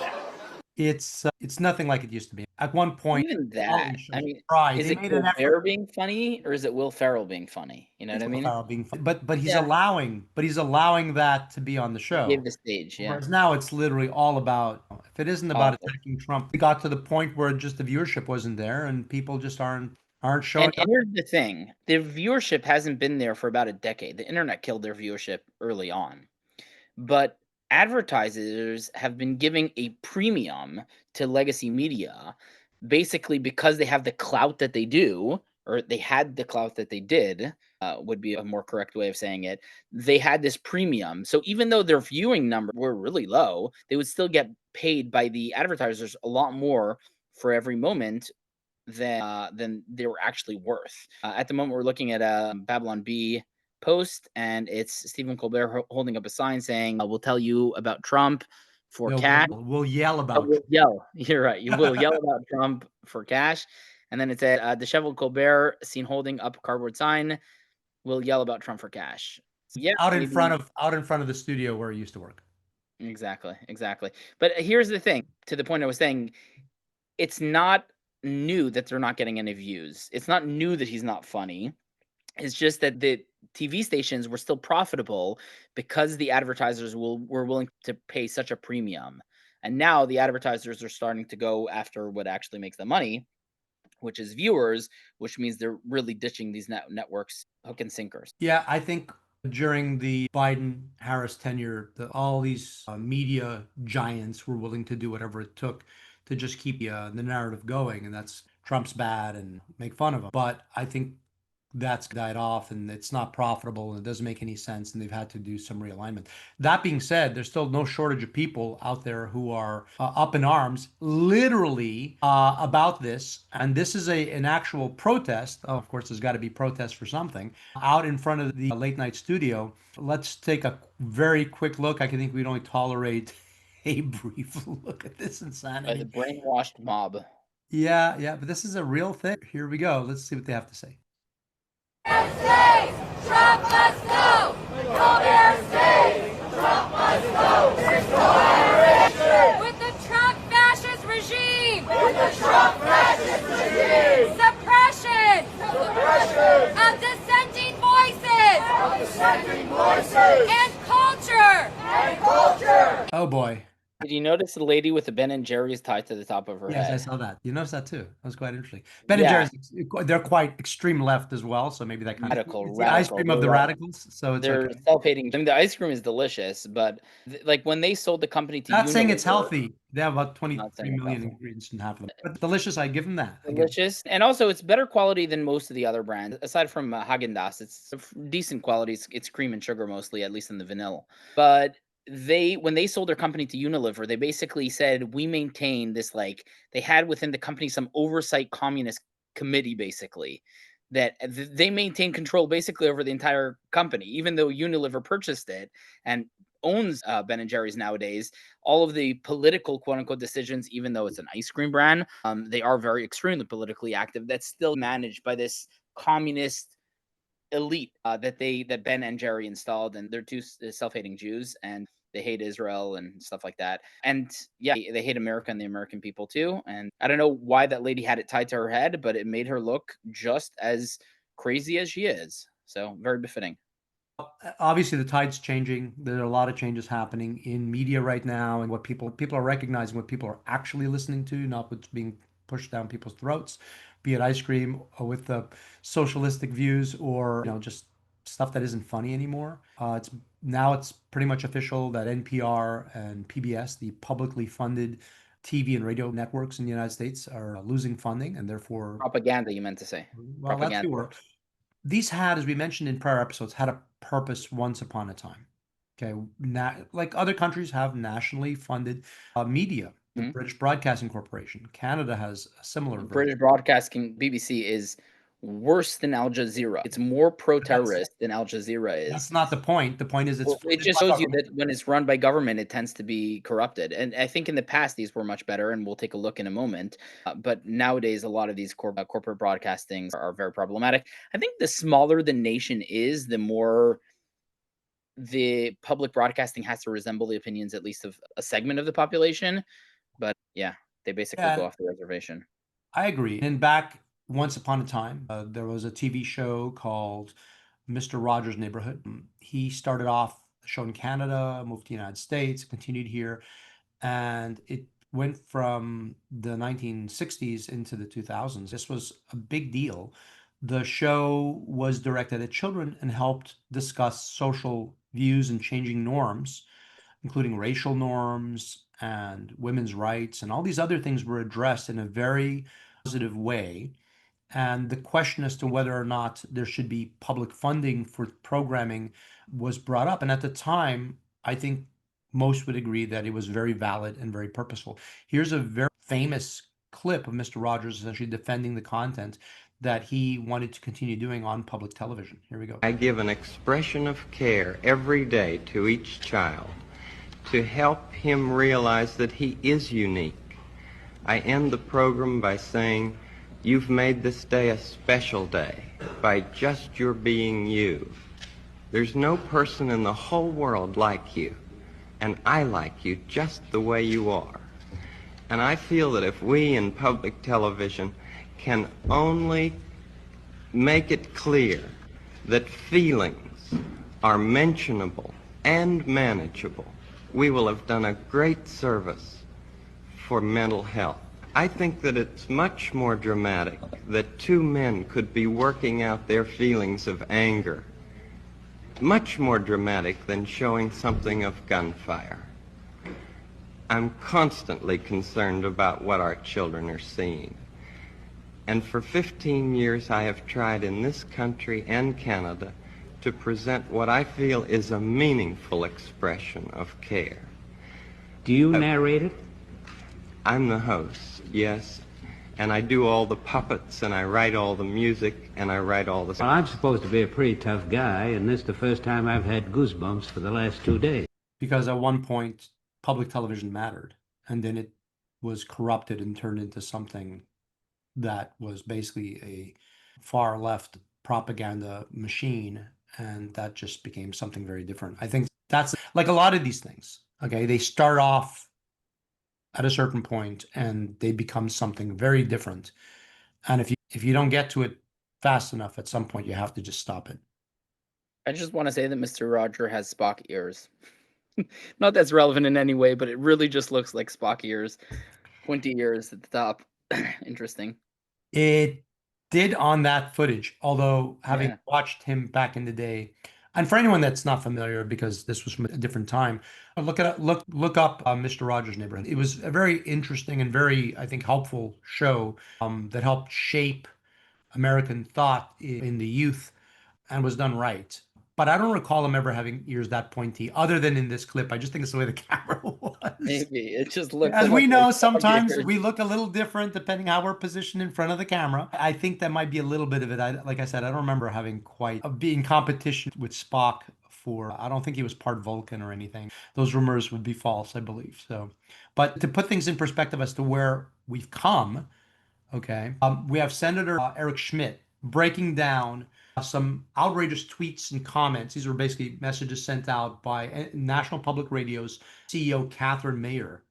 It's nothing like it used to be. At one point, Even that, I mean, is it They made an Colbert effort. being funny, or is it Will Ferrell being funny? You know what I mean? Ferrell being funny. But he's allowing that to be on the show. Give the stage, yeah. Whereas now it's literally all about, if it isn't about attacking Trump, it got to the point where just the viewership wasn't there and people just aren't showing And here's the thing: the viewership hasn't been there for about a decade. The internet killed their viewership early on, but advertisers have been giving a premium to legacy media, basically because they have the clout that they do, or they had the clout that they did, would be a more correct way of saying it. They had this premium. So even though their viewing numbers were really low, they would still get paid by the advertisers a lot more for every moment than they were actually worth. At the moment, we're looking at a Babylon Bee post, and it's Stephen Colbert holding up a sign saying, "We'll tell you about Trump for cash." We'll yell about. We'll yell. You're right. You will yell about Trump for cash. And then it said, disheveled Colbert seen holding up a cardboard sign. We'll yell about Trump for cash. So, yeah, out in front of the studio where he used to work. Exactly. But here's the thing. To the point I was saying, it's not new that they're not getting any views. It's not new that he's not funny. It's just that the TV stations were still profitable because the advertisers were willing to pay such a premium. And now the advertisers are starting to go after what actually makes them money, which is viewers, which means they're really ditching these networks hook and sinkers. Yeah, I think during the Biden-Harris tenure, all these media giants were willing to do whatever it took to just keep the narrative going, and that's Trump's bad and make fun of him. But I think that's died off, and it's not profitable, and it doesn't make any sense, and they've had to do some realignment. That being said, there's still no shortage of people out there who are up in arms, literally, about this. And this is an actual protest. Of course, there's got to be protest for something out in front of the late night studio. Let's take a very quick look. I think we'd only tolerate a brief look at this insanity. The brainwashed mob. Yeah, but this is a real thing. Here we go. Let's see what they have to say. Trump must go! Colbert stays! Trump must go! With the Trump fascist regime! With the Trump fascist regime! Suppression! Of dissenting voices! And culture! Oh boy. Did you notice the lady with the Ben and Jerry's tied to the top of her head? Yes, I saw that. You noticed that too. That was quite interesting. Ben and Jerry's, they're quite extreme left as well, so maybe that kind radical, of the ice cream of the radicals. So it's they're self-hating. I mean, the ice cream is delicious, but like when they sold the company to not saying it's healthy. They have about 23 million ingredients in half of them. But delicious, I give them that. Delicious, and also it's better quality than most of the other brands. Aside from Haagen-Dazs, it's decent quality. It's cream and sugar mostly, at least in the vanilla. But when they sold their company to Unilever, they basically said, we maintain this, like, they had within the company some oversight communist committee, basically, that they maintain control basically over the entire company, even though Unilever purchased it and owns Ben and Jerry's nowadays. All of the political quote unquote decisions, even though it's an ice cream brand, they are very extremely politically active. That's still managed by this communist elite that Ben and Jerry installed, and they're two self-hating Jews, and they hate Israel and stuff like that. And yeah, they hate America and the American people too. And I don't know why that lady had it tied to her head, but it made her look just as crazy as she is. So very befitting. Obviously, the tide's changing. There are a lot of changes happening in media right now, and what people are recognizing, what people are actually listening to, not what's being pushed down people's throats, be it ice cream or with the socialistic views, or just stuff that isn't funny anymore. It's pretty much official that NPR and PBS, the publicly funded TV and radio networks in the United States, are losing funding, and therefore propaganda. You meant to say? Well, propaganda. That's these had, as we mentioned in prior episodes, had a purpose once upon a time. Okay, like other countries have nationally funded media. The British Broadcasting Corporation, Canada has a similar. British Broadcasting, BBC, is worse than Al Jazeera. It's more pro-terrorist than Al Jazeera is. That's not the point. The point is it just shows you that when it's run by government, it tends to be corrupted. And I think in the past, these were much better, and we'll take a look in a moment. But nowadays, a lot of these corporate broadcastings are very problematic. I think the smaller the nation is, the more the public broadcasting has to resemble the opinions, at least of a segment of the population. But yeah, they basically go off the reservation. I agree. And back once upon a time, there was a TV show called Mr. Rogers' Neighborhood. He started off the show in Canada, moved to the United States, continued here, and it went from the 1960s into the 2000s. This was a big deal. The show was directed at children and helped discuss social views and changing norms, including racial norms and women's rights, and all these other things were addressed in a very positive way. And the question as to whether or not there should be public funding for programming was brought up. And at the time, I think most would agree that it was very valid and very purposeful. Here's a very famous clip of Mr. Rogers essentially defending the content that he wanted to continue doing on public television. Here we go. I give an expression of care every day to each child to help him realize that he is unique. I end the program by saying, you've made this day a special day by just your being you. There's no person in the whole world like you, and I like you just the way you are. And I feel that if we in public television can only make it clear that feelings are mentionable and manageable, we will have done a great service for mental health. I think that it's much more dramatic that two men could be working out their feelings of anger. Much more dramatic than showing something of gunfire. I'm constantly concerned about what our children are seeing. And for 15 years I have tried in this country and Canada to present what I feel is a meaningful expression of care. Do you narrate it? I'm the host, yes. And I do all the puppets, and I write all the music, and I write all the... Well, I'm supposed to be a pretty tough guy, and this is the first time I've had goosebumps for the last 2 days. Because at one point, public television mattered, and then it was corrupted and turned into something that was basically a far-left propaganda machine, and that just became something very different. I think that's like a lot of these things, okay? They start off at a certain point and they become something very different. And if you don't get to it fast enough, at some point you have to just stop it. I just want to say that Mr. Roger has Spock ears. Not that's relevant in any way, but it really just looks like Spock ears. Pointy ears at the top. Interesting. It did on that footage, although having watched him back in the day, and for anyone that's not familiar, because this was from a different time, look up Mr. Rogers' Neighborhood. It was a very interesting and very, I think, helpful show that helped shape American thought in the youth and was done right. but I don't recall him ever having ears that pointy, other than in this clip. I just think it's the way the camera was. Maybe it just looks. As we like know, dog sometimes ears. we look a little different depending how we're positioned in front of the camera. I think that might be a little bit of it. Like I said, I don't remember having quite being competition with Spock for. I don't think he was part Vulcan or anything. Those rumors would be false, I believe. So, but to put things in perspective as to where we've come, okay, we have Senator Eric Schmidt breaking down some outrageous tweets and comments. These were basically messages sent out by National Public Radio's CEO, Catherine Mayer.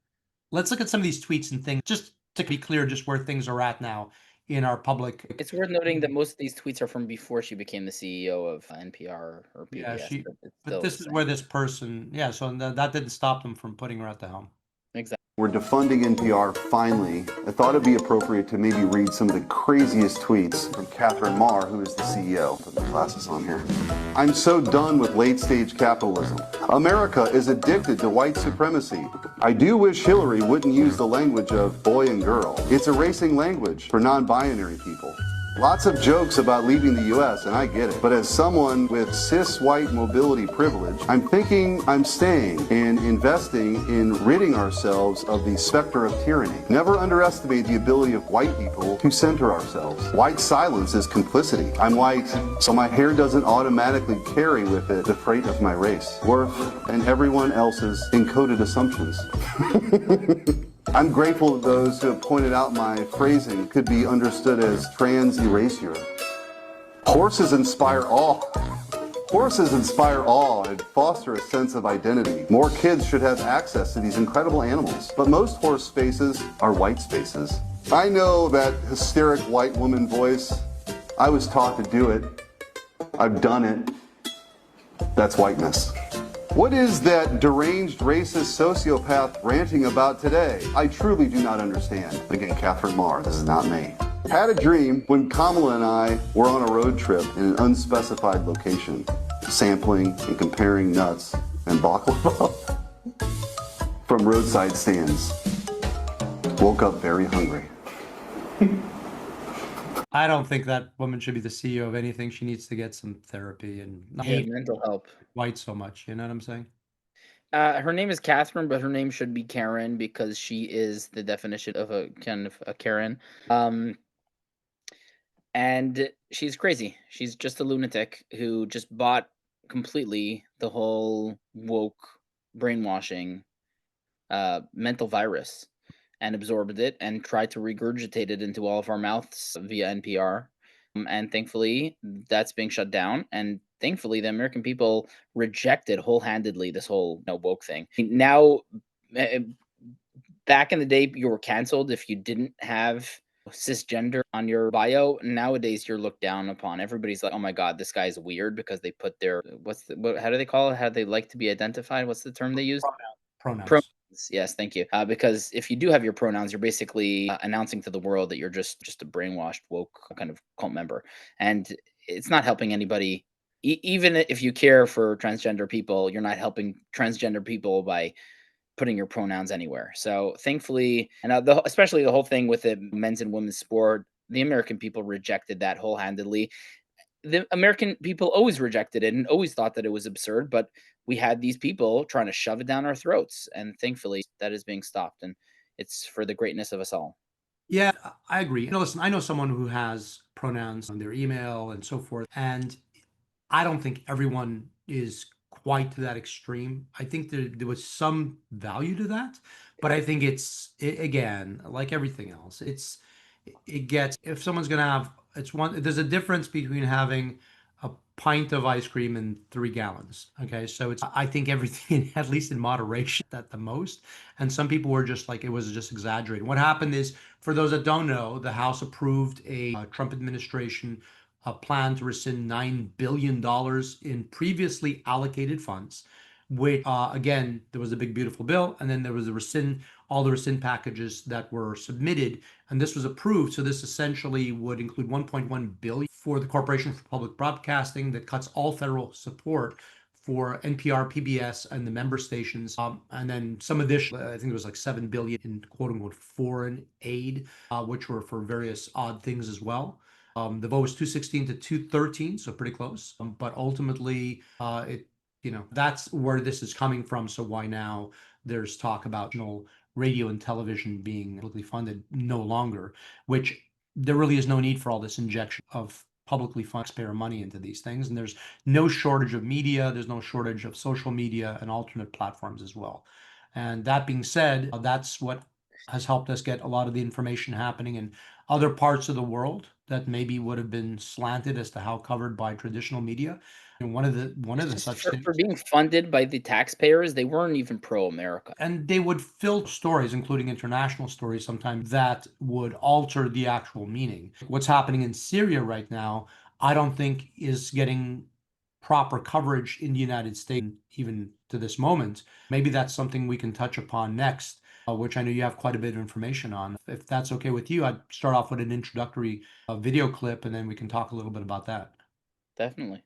Let's look at some of these tweets and things, just to be clear, just where things are at now in our public. It's worth noting that most of these tweets are from before she became the CEO of NPR or PBS. Yeah, but it's but still this the is same. where this person, so that didn't stop them from putting her at the helm. Exactly. We're defunding NPR finally. I thought it'd be appropriate to maybe read some of the craziest tweets from Catherine Marr, who is the CEO. Put my glasses on here. I'm so done with late-stage capitalism. America is addicted to white supremacy. I do wish Hillary wouldn't use the language of boy and girl. It's erasing language for non-binary people. Lots of jokes about leaving the U.S., and I get it. But as someone with cis white mobility privilege, I'm thinking I'm staying and investing in ridding ourselves of the specter of tyranny. Never underestimate the ability of white people to center ourselves. White silence is complicity. I'm white, so my hair doesn't automatically carry with it the freight of my race, worth, and everyone else's encoded assumptions. I'm grateful to those who have pointed out my phrasing could be understood as trans erasure. Horses inspire awe. Horses inspire awe and foster a sense of identity. More kids should have access to these incredible animals, but most horse spaces are white spaces. I know that hysteric white woman voice. I was taught to do it. I've done it. That's whiteness. What is that deranged racist sociopath ranting about today? I truly do not understand. Again, Catherine Marr, this is not me. Had a dream when Kamala and I were on a road trip in an unspecified location, sampling and comparing nuts and baklava from roadside stands. Woke up very hungry. I don't think that woman should be the CEO of anything. She needs to get some therapy and not hate mental help. white so much. You know what I'm saying? Her name is Catherine, but her name should be Karen because she is the definition of a kind of a Karen. And she's crazy. She's just a lunatic who just bought completely the whole woke brainwashing mental virus and absorbed it and tried to regurgitate it into all of our mouths via NPR. And thankfully, that's being shut down. And thankfully, the American people rejected wholehandedly this whole woke thing. Now, back in the day, you were canceled if you didn't have cisgender on your bio. Nowadays, you're looked down upon. Everybody's like, "Oh my God, this guy's weird," because they put their how do they call it? How they like to be identified? What's the term they use? Pronouns. Yes, thank you. Because if you do have your pronouns, you're basically announcing to the world that you're just a brainwashed, woke kind of cult member, and it's not helping anybody. Even if you care for transgender people, you're not helping transgender people by putting your pronouns anywhere. So thankfully, and especially the whole thing with the men's and women's sport, the American people rejected that wholehandedly. The American people always rejected it and always thought that it was absurd, but we had these people trying to shove it down our throats, and thankfully that is being stopped, and it's for the greatness of us all. Yeah, I agree. Listen, I know someone who has pronouns on their email and so forth, and I don't think everyone is quite to that extreme. I think there was some value to that, but I think again, like everything else, if someone's going to have, there's a difference between having a pint of ice cream and 3 gallons. Okay. So I think everything, at least in moderation at the most. And some people were just like, it was just exaggerated. What happened is, for those that don't know, the House approved a Trump administration plan to rescind $9 billion in previously allocated funds, which again, there was a big, beautiful bill. And then there was all the rescind packages that were submitted, and this was approved. So this essentially would include $1.1 billion for the Corporation for Public Broadcasting that cuts all federal support for NPR, PBS, and the member stations. And then some additional, I think it was like $7 billion in quote unquote foreign aid, which were for various odd things as well. The vote was 216 to 213, so pretty close. But ultimately, that's where this is coming from. So why now there's talk about radio and television being publicly funded no longer, which there really is no need for all this injection of publicly funded taxpayer money into these things. And there's no shortage of media. There's no shortage of social media and alternate platforms as well. And that being said, that's what has helped us get a lot of the information happening in other parts of the world that maybe would have been slanted as to how covered by traditional media. And one of the such things for being funded by the taxpayers, they weren't even pro-America. And they would fill stories, including international stories, sometimes that would alter the actual meaning. What's happening in Syria right now, I don't think is getting proper coverage in the United States, even to this moment. Maybe that's something we can touch upon next, which I know you have quite a bit of information on. If that's okay with you, I'd start off with an introductory video clip, and then we can talk a little bit about that. Definitely.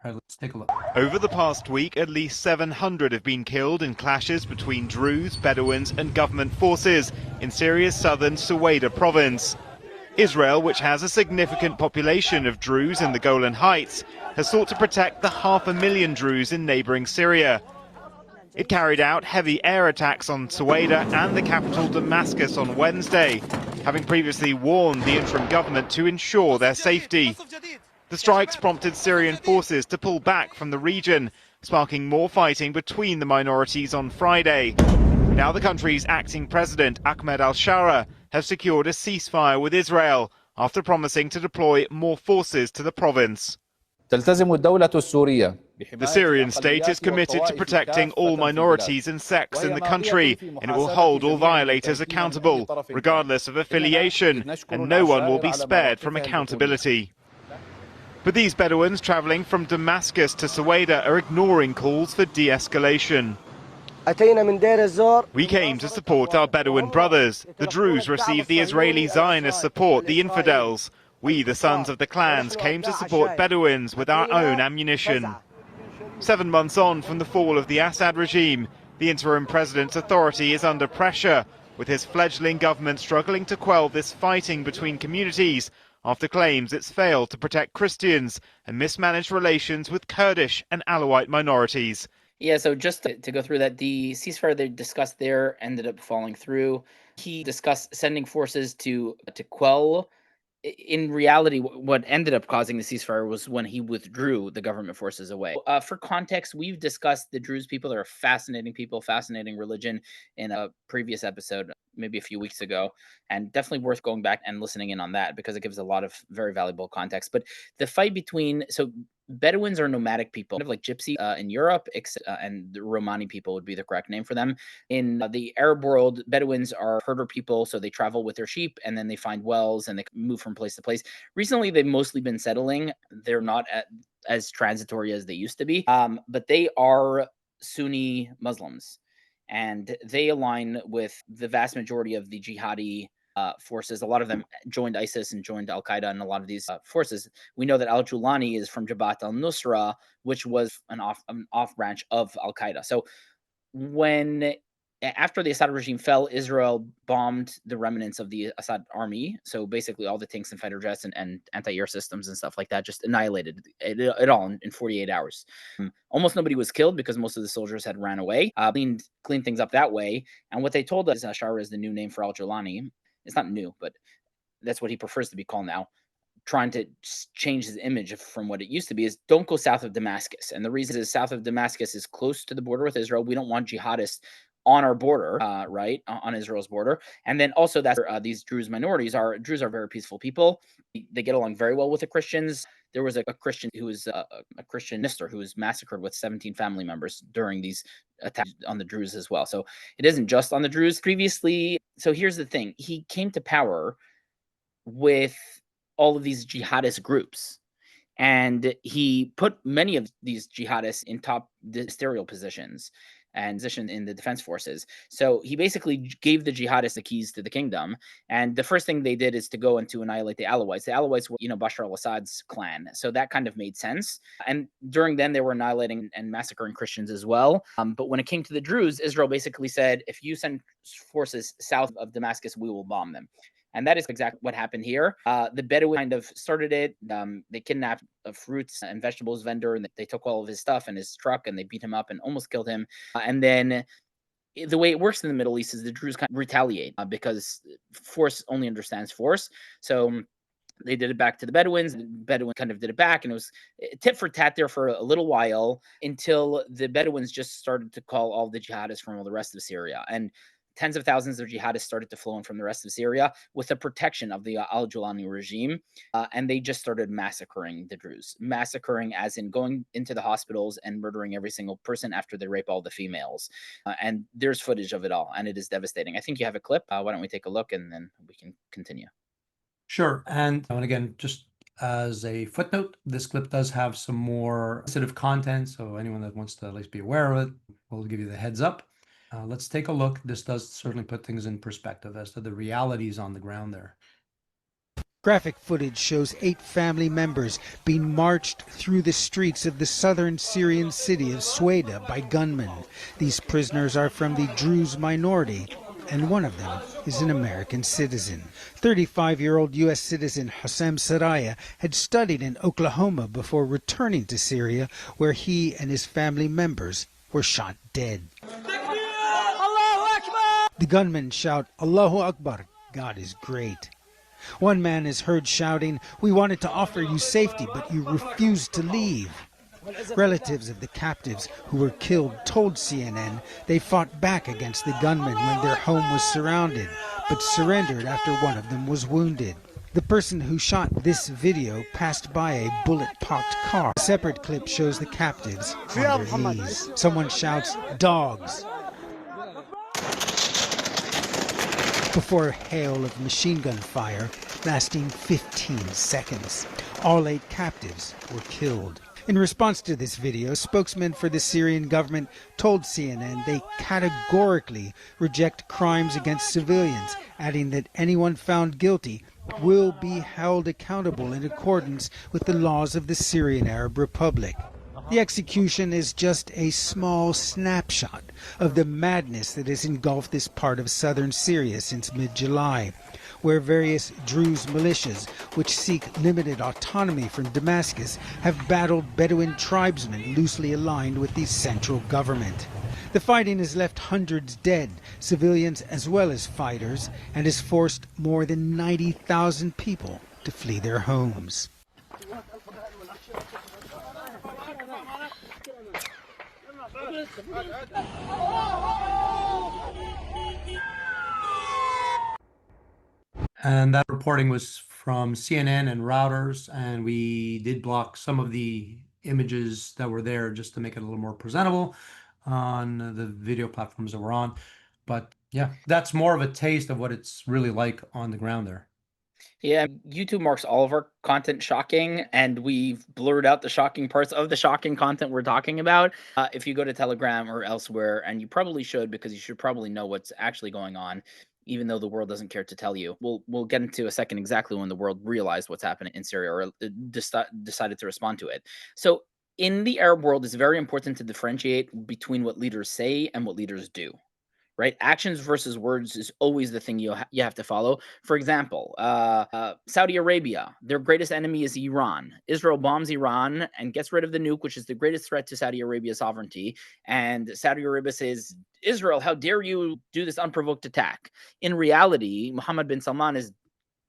All right, let's take a look. Over the past week, at least 700 have been killed in clashes between Druze, Bedouins and government forces in Syria's southern Suwaida province. Israel, which has a significant population of Druze in the Golan Heights, has sought to protect the 500,000 Druze in neighbouring Syria. It carried out heavy air attacks on Suwaida and the capital Damascus on Wednesday, having previously warned the interim government to ensure their safety. The strikes prompted Syrian forces to pull back from the region, sparking more fighting between the minorities on Friday. Now the country's acting president, Ahmed al-Shara, has secured a ceasefire with Israel after promising to deploy more forces to the province. The Syrian state is committed to protecting all minorities and sects in the country, and it will hold all violators accountable, regardless of affiliation, and no one will be spared from accountability. But these Bedouins travelling from Damascus to Suwaida are ignoring calls for de-escalation. We came to support our Bedouin brothers. The Druze received the Israeli Zionist support, the infidels. We, the sons of the clans, came to support Bedouins with our own ammunition. 7 months on from the fall of the Assad regime, the interim president's authority is under pressure, with his fledgling government struggling to quell this fighting between communities after claims it's failed to protect Christians and mismanaged relations with Kurdish and Alawite minorities. Yeah, so just to go through that, the ceasefire they discussed there ended up falling through. He discussed sending forces to quell. In reality, what ended up causing the ceasefire was when he withdrew the government forces away. For context, we've discussed the Druze people. They're fascinating people, fascinating religion in a previous episode, maybe a few weeks ago, and definitely worth going back and listening in on that because it gives a lot of very valuable context. But the fight between, Bedouins are nomadic people, kind of like Gypsy in Europe, and the Romani people would be the correct name for them. In the Arab world, Bedouins are herder people, so they travel with their sheep and then they find wells and they move from place to place. Recently, they've mostly been settling. They're not as transitory as they used to be, but they are Sunni Muslims, and they align with the vast majority of the jihadi forces. A lot of them joined ISIS and joined Al-Qaeda and a lot of these forces. We know that al-Julani is from Jabhat al-Nusra, which was an off branch of Al-Qaeda. So after the Assad regime fell, Israel bombed the remnants of the Assad army. So basically all the tanks and fighter jets and anti-air systems and stuff like that just annihilated it all in 48 hours. Almost nobody was killed because most of the soldiers had ran away, cleaned things up that way. And what they told us, Shara is the new name for al-Julani. It's not new, but that's what he prefers to be called now. Trying to change his image from what it used to be is don't go south of Damascus. And the reason is south of Damascus is close to the border with Israel. We don't want jihadists on our border, right, on Israel's border. And then also that's these Druze minorities Druze are very peaceful people. They get along very well with the Christians. There was a Christian who was a Christian minister who was massacred with 17 family members during these attacks on the Druze as well. So it isn't just on the Druze. Previously, so here's the thing. He came to power with all of these jihadist groups. And he put many of these jihadists in top ministerial positions and position in the defense forces. So he basically gave the jihadists the keys to the kingdom. And the first thing they did is to go and to annihilate the Alawites. The Alawites were, Bashar al-Assad's clan. So that kind of made sense. And during then they were annihilating and massacring Christians as well. But when it came to the Druze, Israel basically said, if you send forces south of Damascus, we will bomb them. And that is exactly what happened here. The Bedouin kind of started it. They kidnapped a fruits and vegetables vendor, and they took all of his stuff and his truck, and they beat him up and almost killed him. And then the way it works in the Middle East is the Druze kind of retaliate because force only understands force. So they did it back to the Bedouins. The Bedouin kind of did it back, and it was tit for tat there for a little while until the Bedouins just started to call all the jihadists from all the rest of Syria. And tens of thousands of jihadists started to flow in from the rest of Syria with the protection of the al-Julani regime. And they just started massacring the Druze. Massacring as in going into the hospitals and murdering every single person after they rape all the females. And there's footage of it all, and it is devastating. I think you have a clip. Why don't we take a look, and then we can continue. Sure. And again, just as a footnote, this clip does have some more sensitive content. So anyone that wants to at least be aware of it, we'll give you the heads up. Let's take a look. This does certainly put things in perspective as to the realities on the ground there. Graphic footage shows 8 family members being marched through the streets of the southern Syrian city of Sueda by gunmen. These prisoners are from the Druze minority, and one of them is an American citizen. 35-year-old U.S. citizen Hassam Saraya had studied in Oklahoma before returning to Syria, where he and his family members were shot dead. The gunmen shout, "Allahu Akbar, God is great." One man is heard shouting, "We wanted to offer you safety, but you refused to leave." Relatives of the captives who were killed told CNN they fought back against the gunmen when their home was surrounded, but surrendered after one of them was wounded. The person who shot this video passed by a bullet-pocked car. A separate clip shows the captives on their knees. Someone shouts, "Dogs," before a hail of machine gun fire lasting 15 seconds. All 8 captives were killed. In response to this video, spokesmen for the Syrian government told CNN they categorically reject crimes against civilians, adding that anyone found guilty will be held accountable in accordance with the laws of the Syrian Arab Republic. The execution is just a small snapshot of the madness that has engulfed this part of southern Syria since mid-July, where various Druze militias, which seek limited autonomy from Damascus, have battled Bedouin tribesmen loosely aligned with the central government. The fighting has left hundreds dead, civilians as well as fighters, and has forced more than 90,000 people to flee their homes. And that reporting was from CNN and Routers, and we did block some of the images that were there just to make it a little more presentable on the video platforms that we're on. But yeah, that's more of a taste of what it's really like on the ground there. Yeah, YouTube marks all of our content shocking, and we've blurred out the shocking parts of the shocking content we're talking about. If you go to Telegram or elsewhere, and you probably should, because you should probably know what's actually going on, even though the world doesn't care to tell you. We'll get into a second exactly when the world realized what's happening in Syria, or decided to respond to it. So in the Arab world, it's very important to differentiate between what leaders say and what leaders do. Right? Actions versus words is always the thing you have to follow. For example, Saudi Arabia, their greatest enemy is Iran. Israel bombs Iran and gets rid of the nuke, which is the greatest threat to Saudi Arabia's sovereignty. And Saudi Arabia says, "Israel, how dare you do this unprovoked attack?" In reality, Mohammed bin Salman is,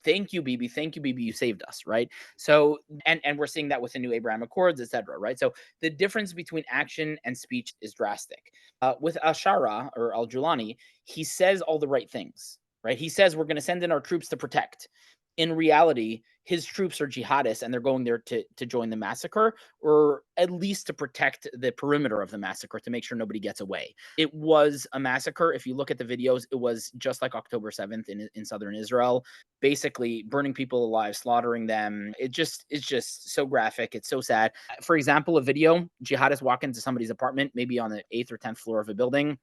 "Thank you, Bibi. Thank you, Bibi. You saved us," right? So, and we're seeing that with the new Abraham Accords, etc., right? So the difference between action and speech is drastic. With Al-Shara or Al-Julani, he says all the right things, right? He says we're going to send in our troops to protect. In reality, his troops are jihadists, and they're going there to join the massacre, or at least to protect the perimeter of the massacre to make sure nobody gets away. It was a massacre. If you look at the videos, it was just like October 7th in southern Israel, basically burning people alive, slaughtering them. It's just so graphic. It's so sad. For example, a video, jihadists walk into somebody's apartment, maybe on the 8th or 10th floor of a building,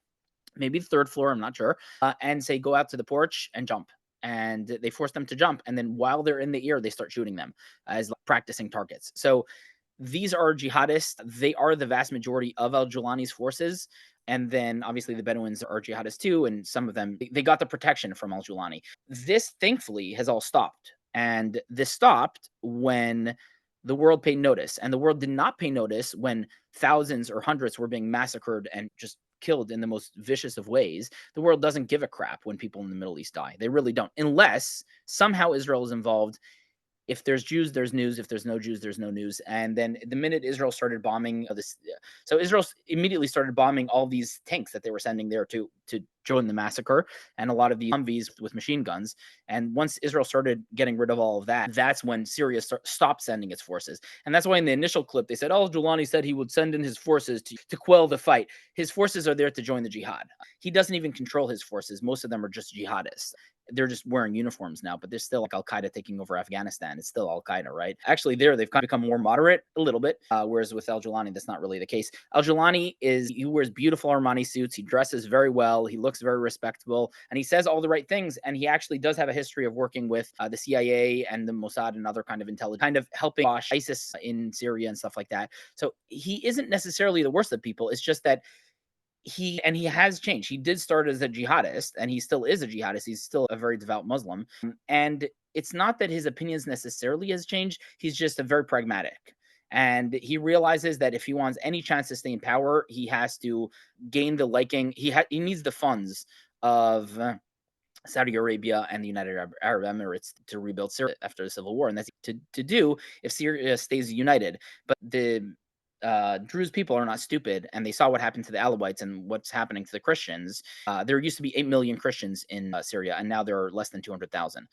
maybe the 3rd floor, I'm not sure, and say, "Go out to the porch and jump." And they force them to jump. And then while they're in the air, they start shooting them as practicing targets. So these are jihadists. They are the vast majority of Al-Julani's forces. And then obviously the Bedouins are jihadists too, and some of them they got the protection from al-Julani. This thankfully has all stopped, and this stopped when the world paid notice, and the world did not pay notice when thousands or hundreds were being massacred and just killed in the most vicious of ways. The world doesn't give a crap when people in the Middle East die. They really don't, unless somehow Israel is involved. If there's Jews, there's news. If there's no Jews, there's no news. And then the minute Israel started bombing this, so Israel immediately started bombing all these tanks that they were sending there to join the massacre, and a lot of the Humvees with machine guns. And once Israel started getting rid of all of that, that's when Syria stopped sending its forces. And that's why in the initial clip they said, "Oh, Julani said he would send in his forces to quell the fight." His forces are there to join the jihad. He doesn't even control his forces. Most of them are just jihadists. They're just wearing uniforms now, but there's still like Al-Qaeda taking over Afghanistan. It's still Al-Qaeda, right? Actually, they've kind of become more moderate a little bit, whereas with al-Julani, that's not really the case. Al-Julani he wears beautiful Armani suits. He dresses very well. He looks very respectable, and he says all the right things. And he actually does have a history of working with the CIA and the Mossad and other kind of intelligence, kind of helping squash ISIS in Syria and stuff like that. So he isn't necessarily the worst of people. It's just that he has changed. He did start as a jihadist, and he still is a jihadist. He's still a very devout Muslim. And it's not that his opinions necessarily has changed. He's just a very pragmatic. And he realizes that if he wants any chance to stay in power, he has to gain the liking. He needs the funds of Saudi Arabia and the United Arab Emirates to rebuild Syria after the civil war. And that's to do if Syria stays united. But the Druze people are not stupid, and they saw what happened to the Alawites and what's happening to the Christians. There used to be 8 million Christians in Syria, and now there are less than 200,000.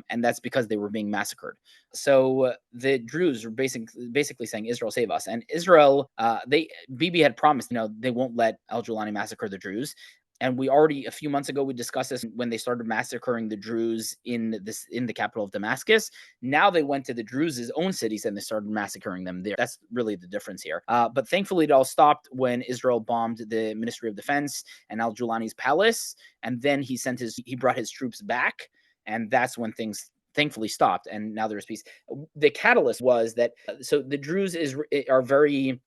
And that's because they were being massacred. So the Druze are basically saying, Israel, save us. And Israel, Bibi had promised, they won't let al-Julani massacre the Druze. And we already, a few months ago, we discussed this when they started massacring the Druze in the capital of Damascus. Now they went to the Druze's own cities and they started massacring them there. That's really the difference here. But thankfully, it all stopped when Israel bombed the Ministry of Defense and al-Julani's palace. And then he brought his troops back. And that's when things thankfully stopped. And now there's peace. The catalyst was that, so the Druze are very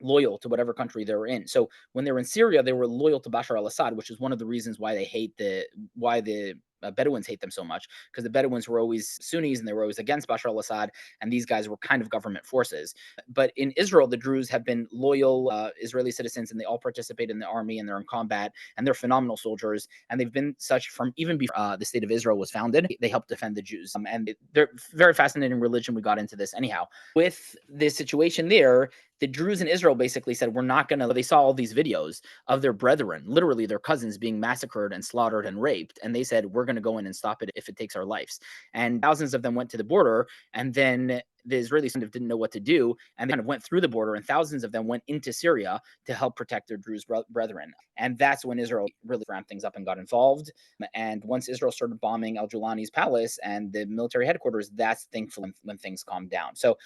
loyal to whatever country they were in. So when they were in Syria, they were loyal to Bashar al-Assad, which is one of the reasons why the Bedouins hate them so much, because the Bedouins were always Sunnis and they were always against Bashar al-Assad, and these guys were kind of government forces. But in Israel, the Druze have been loyal Israeli citizens, and they all participate in the army, and they're in combat, and they're phenomenal soldiers, and they've been such from even before the state of Israel was founded. They helped defend the Jews, and they're very fascinating religion. We got into this anyhow. With the situation there, the Druze in Israel basically said, we're not going to, they saw all these videos of their brethren, literally their cousins being massacred and slaughtered and raped. And they said, we're going to go in and stop it if it takes our lives. And thousands of them went to the border, and then the Israelis kind of didn't know what to do. And they kind of went through the border, and thousands of them went into Syria to help protect their Druze brethren. And that's when Israel really ramped things up and got involved. And once Israel started bombing al-Julani's palace and the military headquarters, that's thankfully when things calmed down. So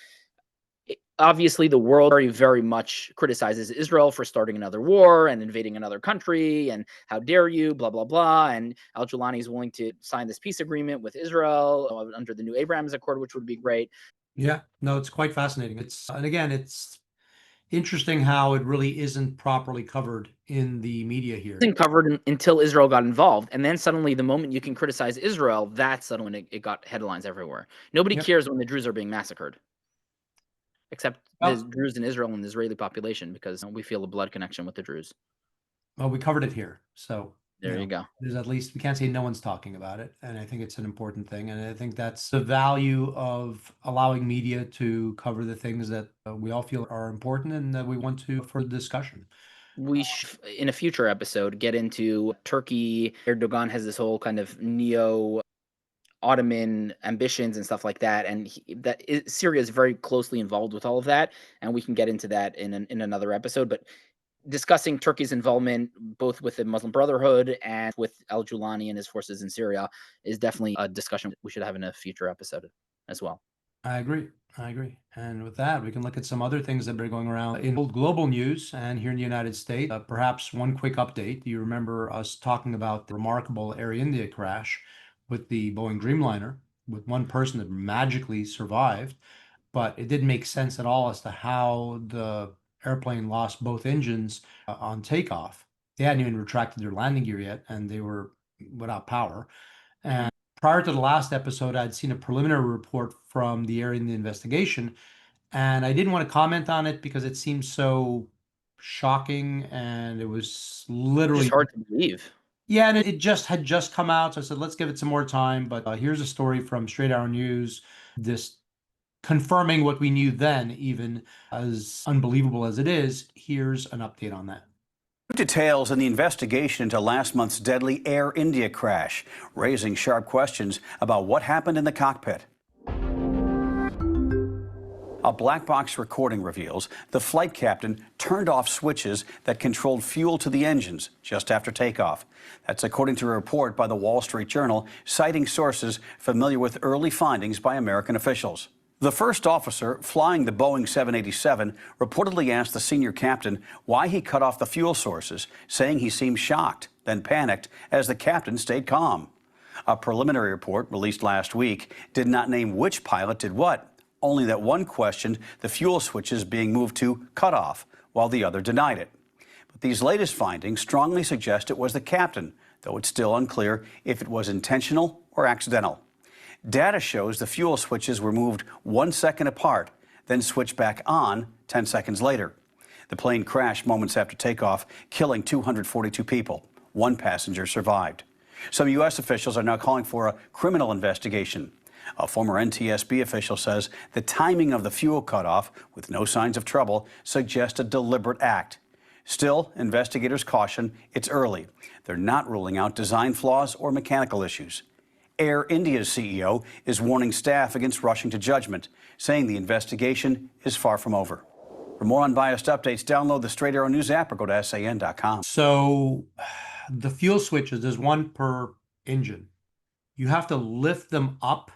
obviously, the world very, very much criticizes Israel for starting another war and invading another country, and how dare you, blah, blah, blah. And al-Julani is willing to sign this peace agreement with Israel under the new Abraham's Accord, which would be great. Yeah, no, it's quite fascinating. And again, it's interesting how it really isn't properly covered in the media here. It wasn't covered until Israel got involved. And then suddenly, the moment you can criticize Israel, that's suddenly when it got headlines everywhere. Nobody cares when the Druze are being massacred, except the Druze in Israel and the Israeli population, because we feel a blood connection with the Druze. Well, we covered it here. So there you go. There's at least, we can't say no one's talking about it. And I think it's an important thing. And I think that's the value of allowing media to cover the things that we all feel are important and that we want to for discussion. We should, in a future episode, get into Turkey. Erdogan has this whole kind of Ottoman ambitions and stuff like that, and Syria is very closely involved with all of that, and we can get into that in another episode. But discussing Turkey's involvement both with the Muslim Brotherhood and with al-Julani and his forces in Syria is definitely a discussion we should have in a future episode as well. I agree. And with that, we can look at some other things that have been going around in global news and here in the United States. Perhaps one quick update. You remember us talking about the remarkable Air India crash with the Boeing Dreamliner, with one person that magically survived, but it didn't make sense at all as to how the airplane lost both engines on takeoff. They hadn't even retracted their landing gear yet, and they were without power. And prior to the last episode, I'd seen a preliminary report from the Air India investigation, and I didn't want to comment on it because it seemed so shocking, and it was literally It's hard to believe. Yeah, and it just had just come out, so I said, let's give it some more time. But here's a story from Straight Arrow News, this confirming what we knew then, even as unbelievable as it is. Here's an update on that. Details in the investigation into last month's deadly Air India crash, raising sharp questions about what happened in the cockpit. A black box recording reveals the flight captain turned off switches that controlled fuel to the engines just after takeoff. That's according to a report by the Wall Street Journal, citing sources familiar with early findings by American officials. The first officer flying the Boeing 787 reportedly asked the senior captain why he cut off the fuel sources, saying he seemed shocked, then panicked as the captain stayed calm. A preliminary report released last week did not name which pilot did what, only that one questioned the fuel switches being moved to cut off, while the other denied it. But these latest findings strongly suggest it was the captain, though it's still unclear if it was intentional or accidental. Data shows the fuel switches were moved 1 second apart, then switched back on 10 seconds later. The plane crashed moments after takeoff, killing 242 people. One passenger survived. Some U.S. officials are now calling for a criminal investigation. A former NTSB official says the timing of the fuel cutoff, with no signs of trouble, suggests a deliberate act. Still, investigators caution it's early. They're not ruling out design flaws or mechanical issues. Air India's CEO is warning staff against rushing to judgment, saying the investigation is far from over. For more unbiased updates, download the Straight Arrow News app or go to san.com. So the fuel switches, there's one per engine. You have to lift them up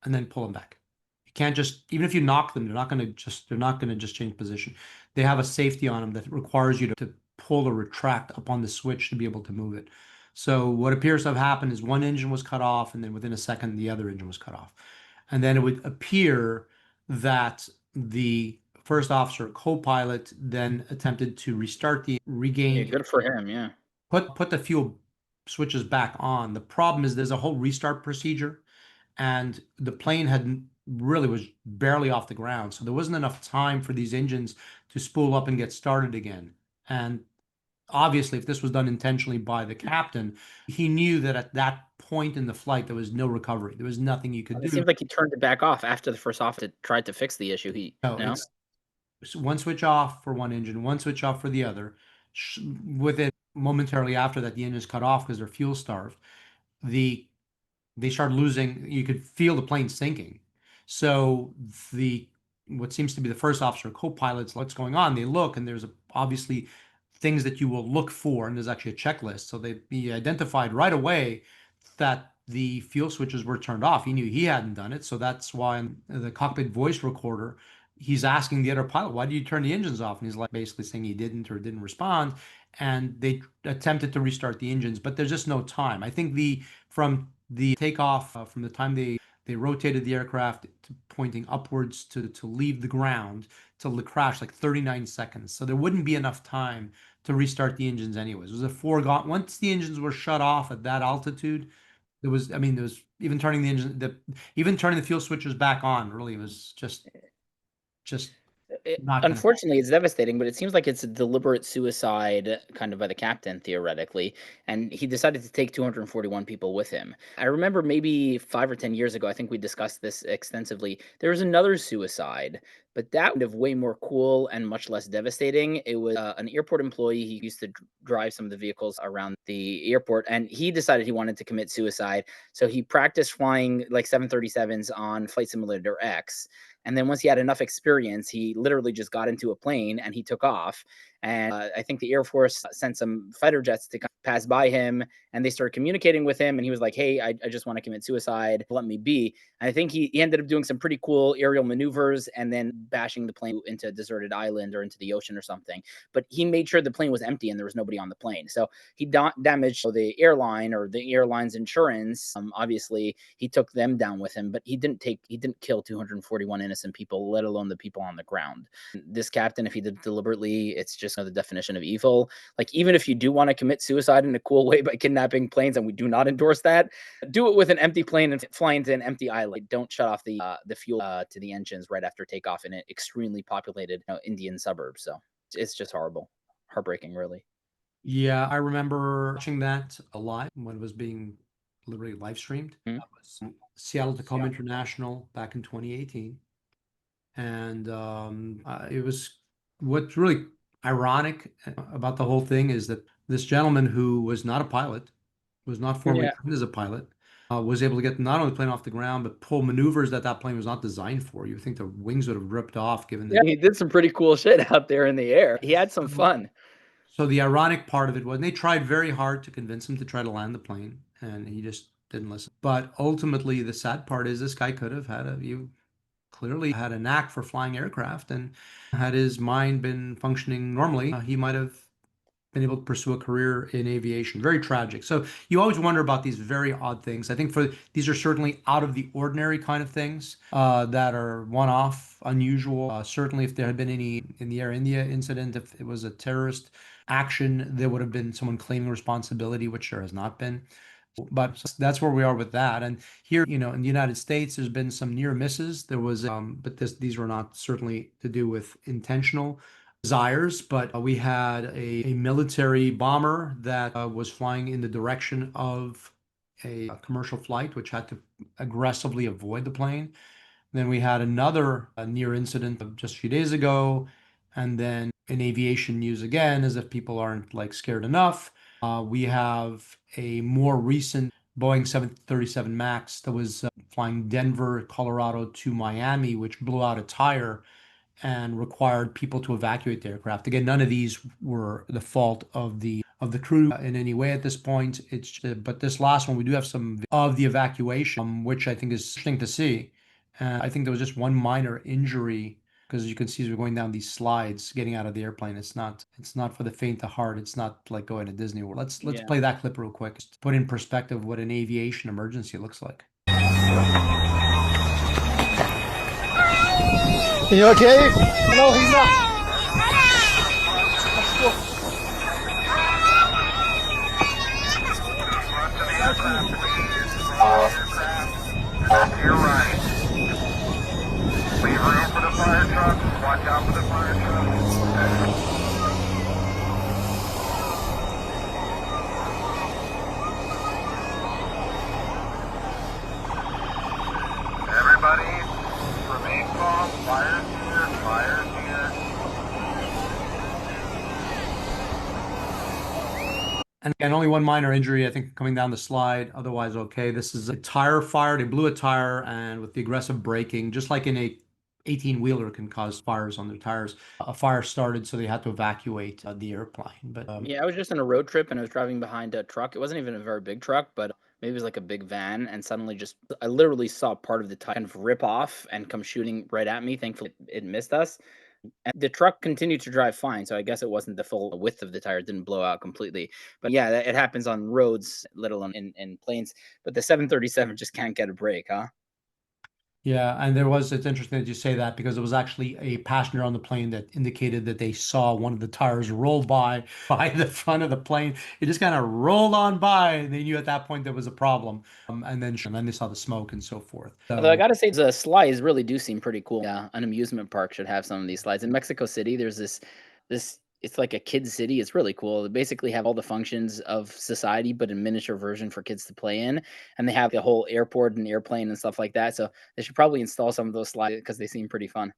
and then pull them back. You can't just, even if you knock them, they're not going to just change position. They have a safety on them that requires you to pull or retract up on the switch to be able to move it. So what appears to have happened is one engine was cut off, and then within a second, the other engine was cut off. And then it would appear that the first officer, co-pilot, then attempted to restart regain. Yeah, good for him, yeah. Put the fuel switches back on. The problem is there's a whole restart procedure, and the plane was barely off the ground. So there wasn't enough time for these engines to spool up and get started again. And obviously, if this was done intentionally by the captain, he knew that at that point in the flight, there was no recovery. There was nothing you could do. It seems like he turned it back off after the first officer tried to fix the issue. It's one switch off for one engine, one switch off for the other. With it momentarily after that, the engine's cut off because they're fuel starved. They started losing, you could feel the plane sinking. So what seems to be the first officer, co-pilots, what's going on? They look, and there's obviously things that you will look for, and there's actually a checklist. So he identified right away that the fuel switches were turned off. He knew he hadn't done it, so that's why in the cockpit voice recorder, he's asking the other pilot, why did you turn the engines off? And he's like basically saying he didn't or didn't respond, and they attempted to restart the engines, but there's just no time. I think from the takeoff, from the time they rotated the aircraft to pointing upwards to leave the ground till the crash, like 39 seconds. So there wouldn't be enough time to restart the engines anyways. It was a foregone. Once the engines were shut off at that altitude, there was even turning the fuel switches back on, really was just not gonna. Unfortunately, it's devastating, but it seems like it's a deliberate suicide kind of by the captain, theoretically. And he decided to take 241 people with him. I remember maybe 5 or 10 years ago, I think we discussed this extensively. There was another suicide, but that would have way more cool and much less devastating. It was an airport employee. He used to drive some of the vehicles around the airport, and he decided he wanted to commit suicide. So he practiced flying like 737s on Flight Simulator X. And then once he had enough experience, he literally just got into a plane and he took off. And I think the Air Force sent some fighter jets to pass by him, and they started communicating with him. And he was like, hey, I just want to commit suicide. Let me be. And I think he ended up doing some pretty cool aerial maneuvers and then bashing the plane into a deserted island or into the ocean or something. But he made sure the plane was empty and there was nobody on the plane. So he damaged the airline or the airline's insurance. Obviously, he took them down with him, but he didn't kill 241 innocent people, let alone the people on the ground. This captain, if he did it deliberately, it's just the definition of evil. Like, even if you do want to commit suicide in a cool way by kidnapping planes, and we do not endorse that, do it with an empty plane and fly into an empty island. Don't shut off the fuel to the engines right after takeoff in an extremely populated Indian suburb. So it's just horrible, heartbreaking, really. Yeah, I remember watching that live when it was being literally live streamed. That was Seattle Tacoma International back in 2018. And it was, what's really ironic about the whole thing is that this gentleman who was not a pilot, was not formally trained as a pilot, was able to get not only the plane off the ground, but pull maneuvers that plane was not designed for. You would think the wings would have ripped off given that. He did some pretty cool shit out there in the air. He had some fun. So the ironic part of it was they tried very hard to convince him to try to land the plane, and he just didn't listen. But ultimately, the sad part is this guy could have clearly had a knack for flying aircraft, and had his mind been functioning normally, he might have been able to pursue a career in aviation. Very tragic. So you always wonder about these very odd things. I think these are certainly out of the ordinary kind of things that are one-off, unusual. Certainly if there had been any in the Air India incident, if it was a terrorist action, there would have been someone claiming responsibility, which there has not been. But that's where we are with that. And here, in the United States, there's been some near misses. There was, but these were not certainly to do with intentional desires. But we had a military bomber that was flying in the direction of a commercial flight, which had to aggressively avoid the plane. Then we had another near incident of just a few days ago. And then in aviation news again, as if people aren't scared enough. We have a more recent Boeing 737 MAX that was flying Denver, Colorado to Miami, which blew out a tire and required people to evacuate the aircraft. Again, none of these were the fault of the crew in any way at this point. But this last one, we do have some of the evacuation, which I think is interesting to see. I think there was just one minor injury, because you can see as we're going down these slides, getting out of the airplane, it's not for the faint of heart. It's not like going to Disney World. Let's play that clip real quick, just to put in perspective what an aviation emergency looks like. You okay? No, he's not. You're right. Leave room for the fire truck. Watch out for the fire truck. Everybody, remain calm. Fire's here. Fire's here. And again, only one minor injury, I think, coming down the slide. Otherwise, okay. This is a tire fire. They blew a tire, and with the aggressive braking, just like in a 18-wheeler can cause fires on their tires, a fire started, so they had to evacuate the airplane. But I was just on a road trip and I was driving behind a truck. It wasn't even a very big truck, but maybe it was like a big van, and suddenly I literally saw part of the tire kind of rip off and come shooting right at me. Thankfully, it missed us. And the truck continued to drive fine, so I guess it wasn't the full width of the tire. It didn't blow out completely. But yeah, it happens on roads, let alone in planes. But the 737 just can't get a break, huh? yeah, and it's interesting that you say that, because it was actually a passenger on the plane that indicated that they saw one of the tires roll by the front of the plane. It just kind of rolled on by, and they knew at that point there was a problem. And then they saw the smoke and so forth. Although I gotta say, the slides really do seem pretty cool. Yeah, an amusement park should have some of these slides. In Mexico City, there's this it's like a kid's city. It's really cool. They basically have all the functions of society, but a miniature version for kids to play in. And they have the whole airport and airplane and stuff like that. So they should probably install some of those slides because they seem pretty fun.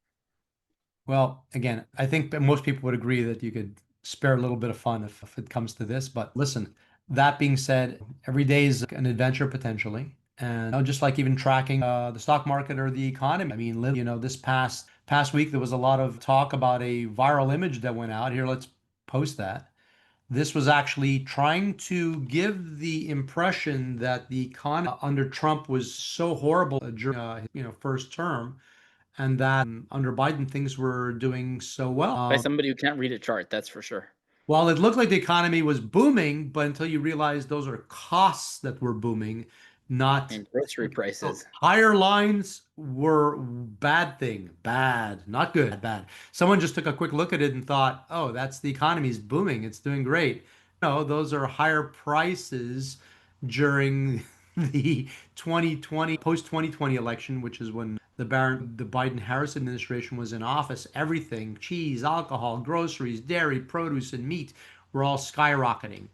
Well, again, I think most people would agree that you could spare a little bit of fun if it comes to this. But listen, that being said, every day is an adventure potentially. And just like even tracking the stock market or the economy. I mean, this past week, there was a lot of talk about a viral image that went out. Here, let's post that. This was actually trying to give the impression that the economy under Trump was so horrible during first term, and that under Biden things were doing so well. By somebody who can't read a chart, that's for sure. Well, it looked like the economy was booming, but until you realize those are costs that were booming, not And grocery prices. higher lines were bad thing, bad, not good, bad. Someone just took a quick look at it and thought, oh, that's the economy's booming. It's doing great. No, those are higher prices during the 2020, post-2020 election, which is when the Biden-Harris administration was in office. Everything, cheese, alcohol, groceries, dairy, produce, and meat were all skyrocketing.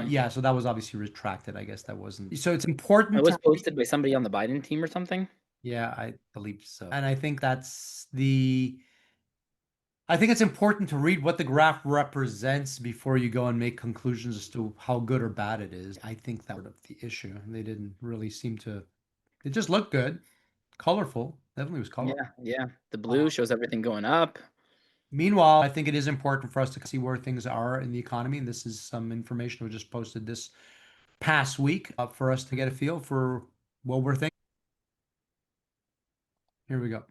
Yeah, so that was obviously retracted. I guess that wasn't. So it's important. It was posted by somebody on the Biden team or something? Yeah, I believe so. And I think I think it's important to read what the graph represents before you go and make conclusions as to how good or bad it is. I think that was the issue. They didn't really seem to, it just looked good, colorful. Definitely was colorful. Yeah. The blue shows everything going up. Meanwhile, I think it is important for us to see where things are in the economy. And this is some information we just posted this past week for us to get a feel for what we're thinking. Here we go.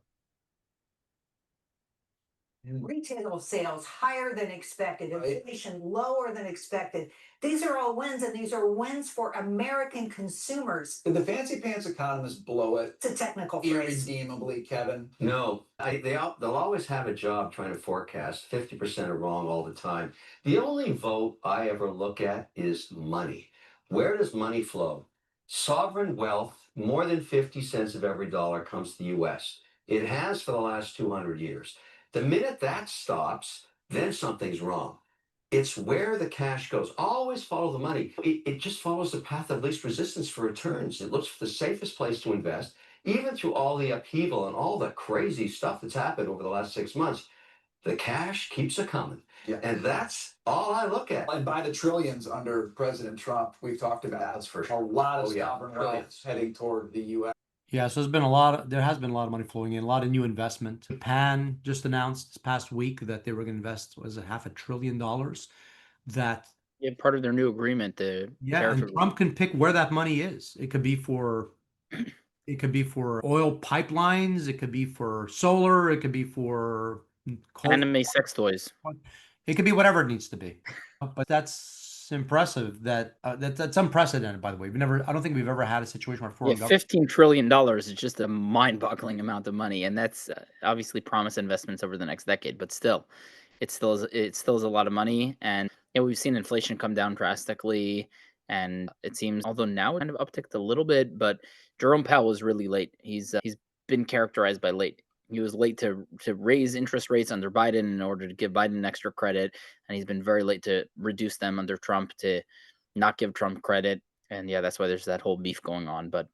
Retail sales higher than expected, inflation lower than expected. These are all wins, and these are wins for American consumers. Did the fancy pants economists blow it? It's a technical phrase. Irredeemably, Kevin. No, they'll always have a job trying to forecast. 50% are wrong all the time. The only vote I ever look at is money. Where does money flow? Sovereign wealth, more than 50 cents of every dollar comes to the U.S. It has for the last 200 years. The minute that stops, then something's wrong. It's where the cash goes. Always follow the money. It just follows the path of least resistance for returns. It looks for the safest place to invest. Even through all the upheaval and all the crazy stuff that's happened over the last 6 months, the cash keeps a-coming. Yeah. And that's all I look at. And by the trillions under President Trump, we've talked about That's for sure. a lot of Oh, yeah. sovereign wealth heading toward the U.S. Yeah, so there has been a lot of money flowing in, a lot of new investment. Japan just announced this past week that they were going to invest, was it $500 billion? That part of their new agreement. And Trump can pick where that money is. It could be for oil pipelines, it could be for solar, it could be for anime sex toys. It could be whatever it needs to be. But that's impressive. That's unprecedented, by the way. I don't think we've ever had a situation where $15 trillion is just a mind-boggling amount of money, and that's obviously promised investments over the next decade. But still, it still is a lot of money, and we've seen inflation come down drastically, and it seems, although now it kind of upticked a little bit, but Jerome Powell was really late. He's been characterized by late. He was late to raise interest rates under Biden in order to give Biden extra credit, and he's been very late to reduce them under Trump to not give Trump credit. And yeah, that's why there's that whole beef going on. But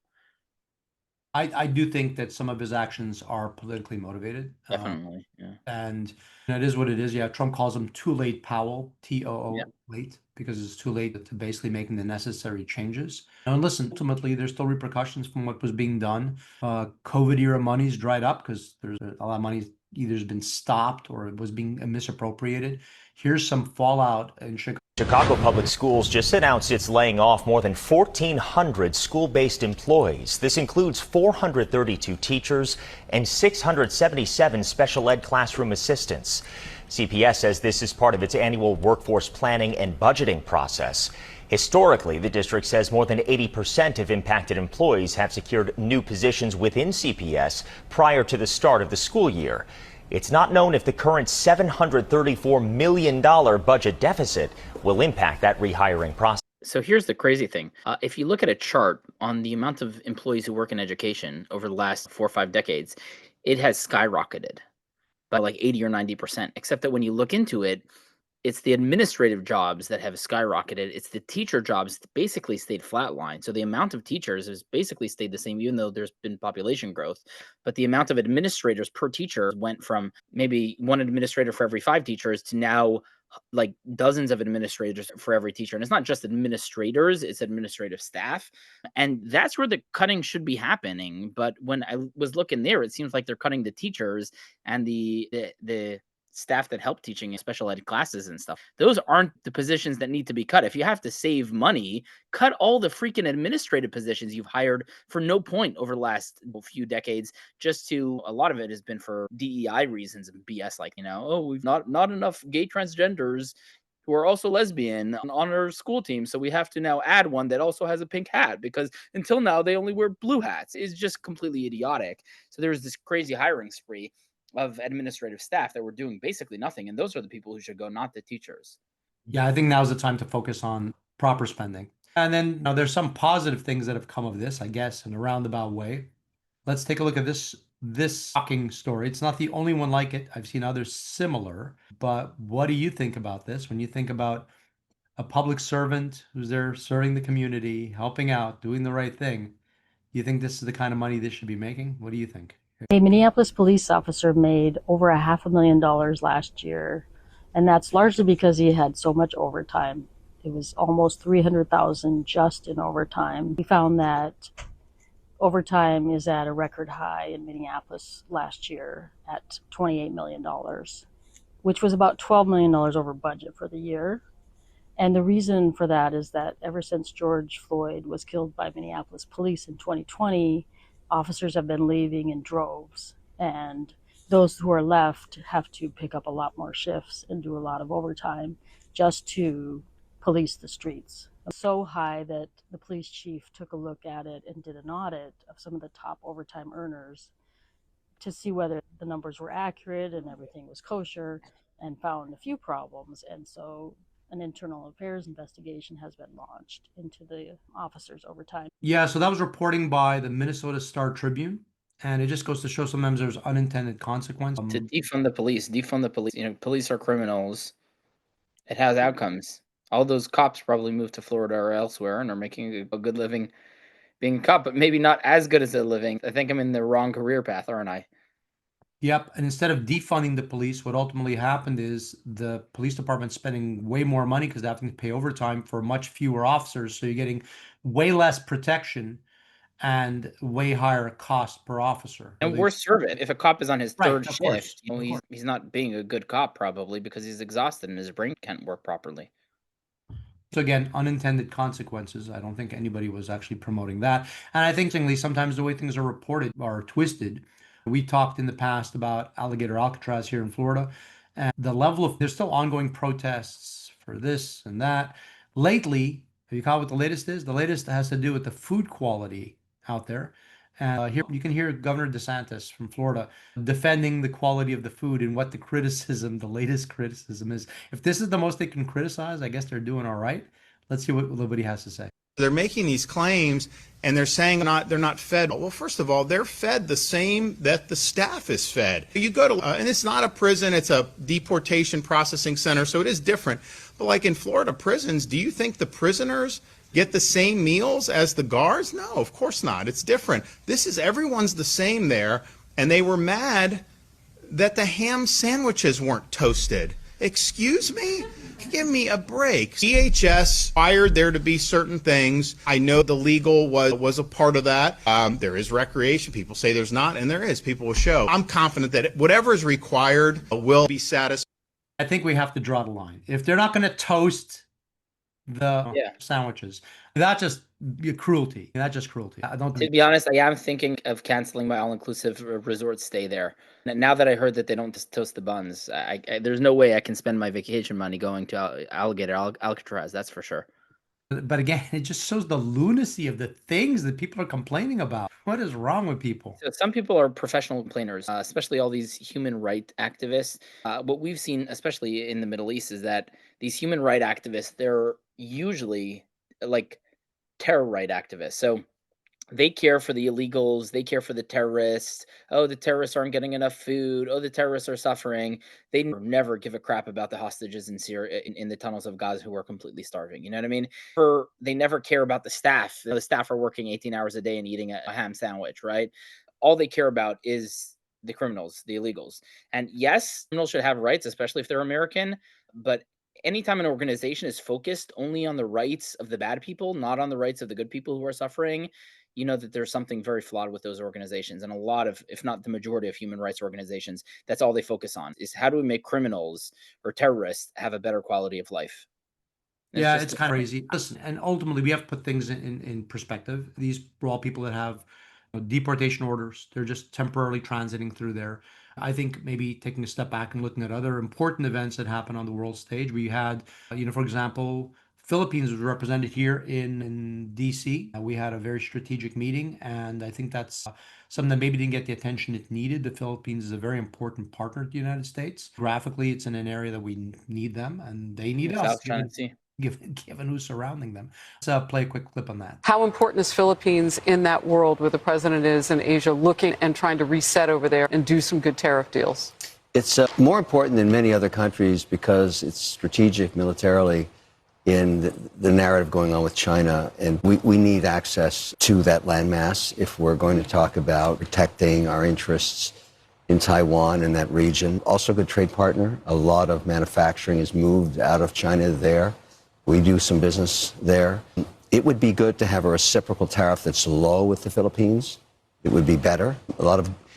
I do think that some of his actions are politically motivated. Definitely, yeah. And it is what it is. Yeah, Trump calls him too late Powell, TOO, late, because it's too late to basically making the necessary changes. And listen, ultimately, there's still repercussions from what was being done. COVID era money's dried up because there's a lot of money either has been stopped or it was being misappropriated. Here's some fallout in Chicago. Chicago Public Schools just announced it's laying off more than 1,400 school-based employees. This includes 432 teachers and 677 special ed classroom assistants. CPS says this is part of its annual workforce planning and budgeting process. Historically, the district says more than 80% of impacted employees have secured new positions within CPS prior to the start of the school year. It's not known if the current $734 million budget deficit will impact that rehiring process. So here's the crazy thing. If you look at a chart on the amount of employees who work in education over the last 4 or 5 decades, it has skyrocketed by like 80 or 90%, except that when you look into it, it's the administrative jobs that have skyrocketed. It's the teacher jobs that basically stayed flatline. So the amount of teachers has basically stayed the same, even though there's been population growth. But the amount of administrators per teacher went from maybe one administrator for every 5 teachers to now like dozens of administrators for every teacher. And it's not just administrators, it's administrative staff. And that's where the cutting should be happening. But when I was looking there, it seems like they're cutting the teachers and the staff that help teaching in special ed classes and stuff. Those aren't the positions that need to be cut. If you have to save money, cut all the freaking administrative positions you've hired for no point over the last few decades. Just to, a lot of it has been for DEI reasons and BS, like, oh, we've not enough gay transgenders who are also lesbian on our school team, so we have to now add one that also has a pink hat, because until now they only wear blue hats. It's just completely idiotic. So there's this crazy hiring spree of administrative staff that were doing basically nothing, and those are the people who should go, not the teachers. Yeah, I think now's the time to focus on proper spending. And then now there's some positive things that have come of this, I guess, in a roundabout way. Let's take a look at this shocking story. It's not the only one like it. I've seen others similar. But what do you think about this when you think about a public servant who's there serving the community, helping out, doing the right thing? You think this is the kind of money they should be making? What do you think? A Minneapolis police officer made over $500,000 last year, and that's largely because he had so much overtime. It was almost $300,000 just in overtime. We found that overtime is at a record high in Minneapolis last year at $28 million, which was about $12 million over budget for the year. And the reason for that is that ever since George Floyd was killed by Minneapolis police in 2020, officers have been leaving in droves, and those who are left have to pick up a lot more shifts and do a lot of overtime just to police the streets. So high that the police chief took a look at it and did an audit of some of the top overtime earners to see whether the numbers were accurate and everything was kosher, and found a few problems. And so an internal affairs investigation has been launched into the officers' overtime. Yeah, so that was reporting by the Minnesota Star Tribune, and it just goes to show sometimes there's unintended consequence. To defund the police. Police are criminals. It has outcomes. All those cops probably moved to Florida or elsewhere and are making a good living being a cop, but maybe not as good as a living. I think I'm in the wrong career path, aren't I? Yep, and instead of defunding the police, what ultimately happened is the police department spending way more money because they have to pay overtime for much fewer officers. So you're getting way less protection and way higher cost per officer. And worse service. If a cop is on his third of course, shift, he's not being a good cop probably because he's exhausted and his brain can't work properly. So again, unintended consequences. I don't think anybody was actually promoting that. And I think sometimes the way things are reported are twisted. We talked in the past about Alligator Alcatraz here in Florida, and the level of, there's still ongoing protests for this and that. Lately, have you caught what the latest is? The latest has to do with the food quality out there. Here you can hear Governor DeSantis from Florida defending the quality of the food and what the latest criticism is. If this is the most they can criticize, I guess they're doing all right. Let's see what Liberty has to say. They're making these claims and they're saying they're not fed. Well, first of all, they're fed the same that the staff is fed. You go to, and it's not a prison, it's a deportation processing center, so it is different. But like in Florida prisons, do you think the prisoners get the same meals as the guards? No, of course not. It's different. Everyone's the same there, and they were mad that the ham sandwiches weren't toasted. Excuse me? Give me a break. DHS fired there to be certain things. I know the legal was a part of that. There is recreation. People say there's not, and there is. People will show. I'm confident that whatever is required will be satisfied. I think we have to draw the line. If they're not going to toast the sandwiches, that's just cruelty. That's just cruelty. To be honest, I am thinking of canceling my all-inclusive resort stay there. Now that I heard that they don't toast the buns, there's no way I can spend my vacation money going to Alligator Alcatraz, that's for sure. But again, it just shows the lunacy of the things that people are complaining about. What is wrong with people? So some people are professional complainers, especially all these human rights activists. What we've seen, especially in the Middle East, is that these human rights activists, they're usually like terror right activists. So they care for the illegals. They care for the terrorists. Oh, the terrorists aren't getting enough food. Oh, the terrorists are suffering. They never give a crap about the hostages in Syria, in the tunnels of Gaza who are completely starving. You know what I mean? They never care about the staff. The staff are working 18 hours a day and eating a ham sandwich, right? All they care about is the criminals, the illegals. And yes, criminals should have rights, especially if they're American. But anytime an organization is focused only on the rights of the bad people, not on the rights of the good people who are suffering, you know that there's something very flawed with those organizations. And a lot of, if not the majority of human rights organizations, that's all they focus on is how do we make criminals or terrorists have a better quality of life. Yeah, it's kind of crazy. Listen, and ultimately, we have to put things in perspective. These were all people that have deportation orders. They're just temporarily transiting through there. I think maybe taking a step back and looking at other important events that happen on the world stage. We had, for example, Philippines was represented here in DC. We had a very strategic meeting, and I think that's something that maybe didn't get the attention it needed. The Philippines is a very important partner to the United States. Graphically, it's in an area that we need them, and they need us. South China Sea. Given who's surrounding them. Let's play a quick clip on that. How important is Philippines in that world where the president is in Asia looking and trying to reset over there and do some good tariff deals? It's more important than many other countries because it's strategic militarily in the narrative going on with China. And we need access to that landmass if we're going to talk about protecting our interests in Taiwan and that region. Also a good trade partner. A lot of manufacturing is moved out of China there. We do some business there. It would be good to have a reciprocal tariff that's low with the Philippines. It would be better.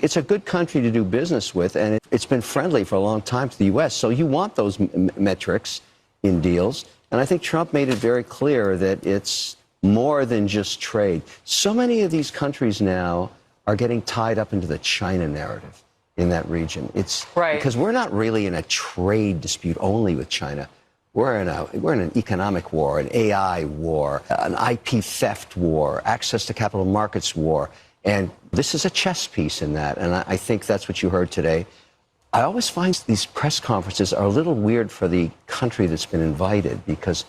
It's a good country to do business with, and it's been friendly for a long time to the U.S. So you want those metrics in deals. And I think Trump made it very clear that it's more than just trade. So many of these countries now are getting tied up into the China narrative in that region. It's right. Because we're not really in a trade dispute only with China. We're in an economic war, an AI war, an IP theft war, access to capital markets war. And this is a chess piece in that. And I think that's what you heard today. I always find these press conferences are a little weird for the country that's been invited because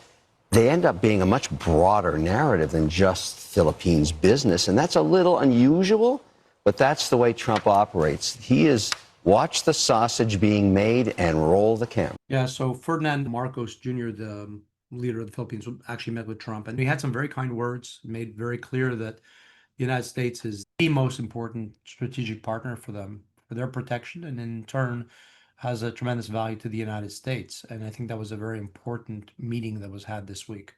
they end up being a much broader narrative than just Philippines business. And that's a little unusual, but that's the way Trump operates. He is watch the sausage being made and roll the camera. Yeah, so Ferdinand Marcos Jr., the leader of the Philippines, actually met with Trump, and he had some very kind words, made very clear that the United States is the most important strategic partner for them, for their protection, and in turn has a tremendous value to the United States. And I think that was a very important meeting that was had this week.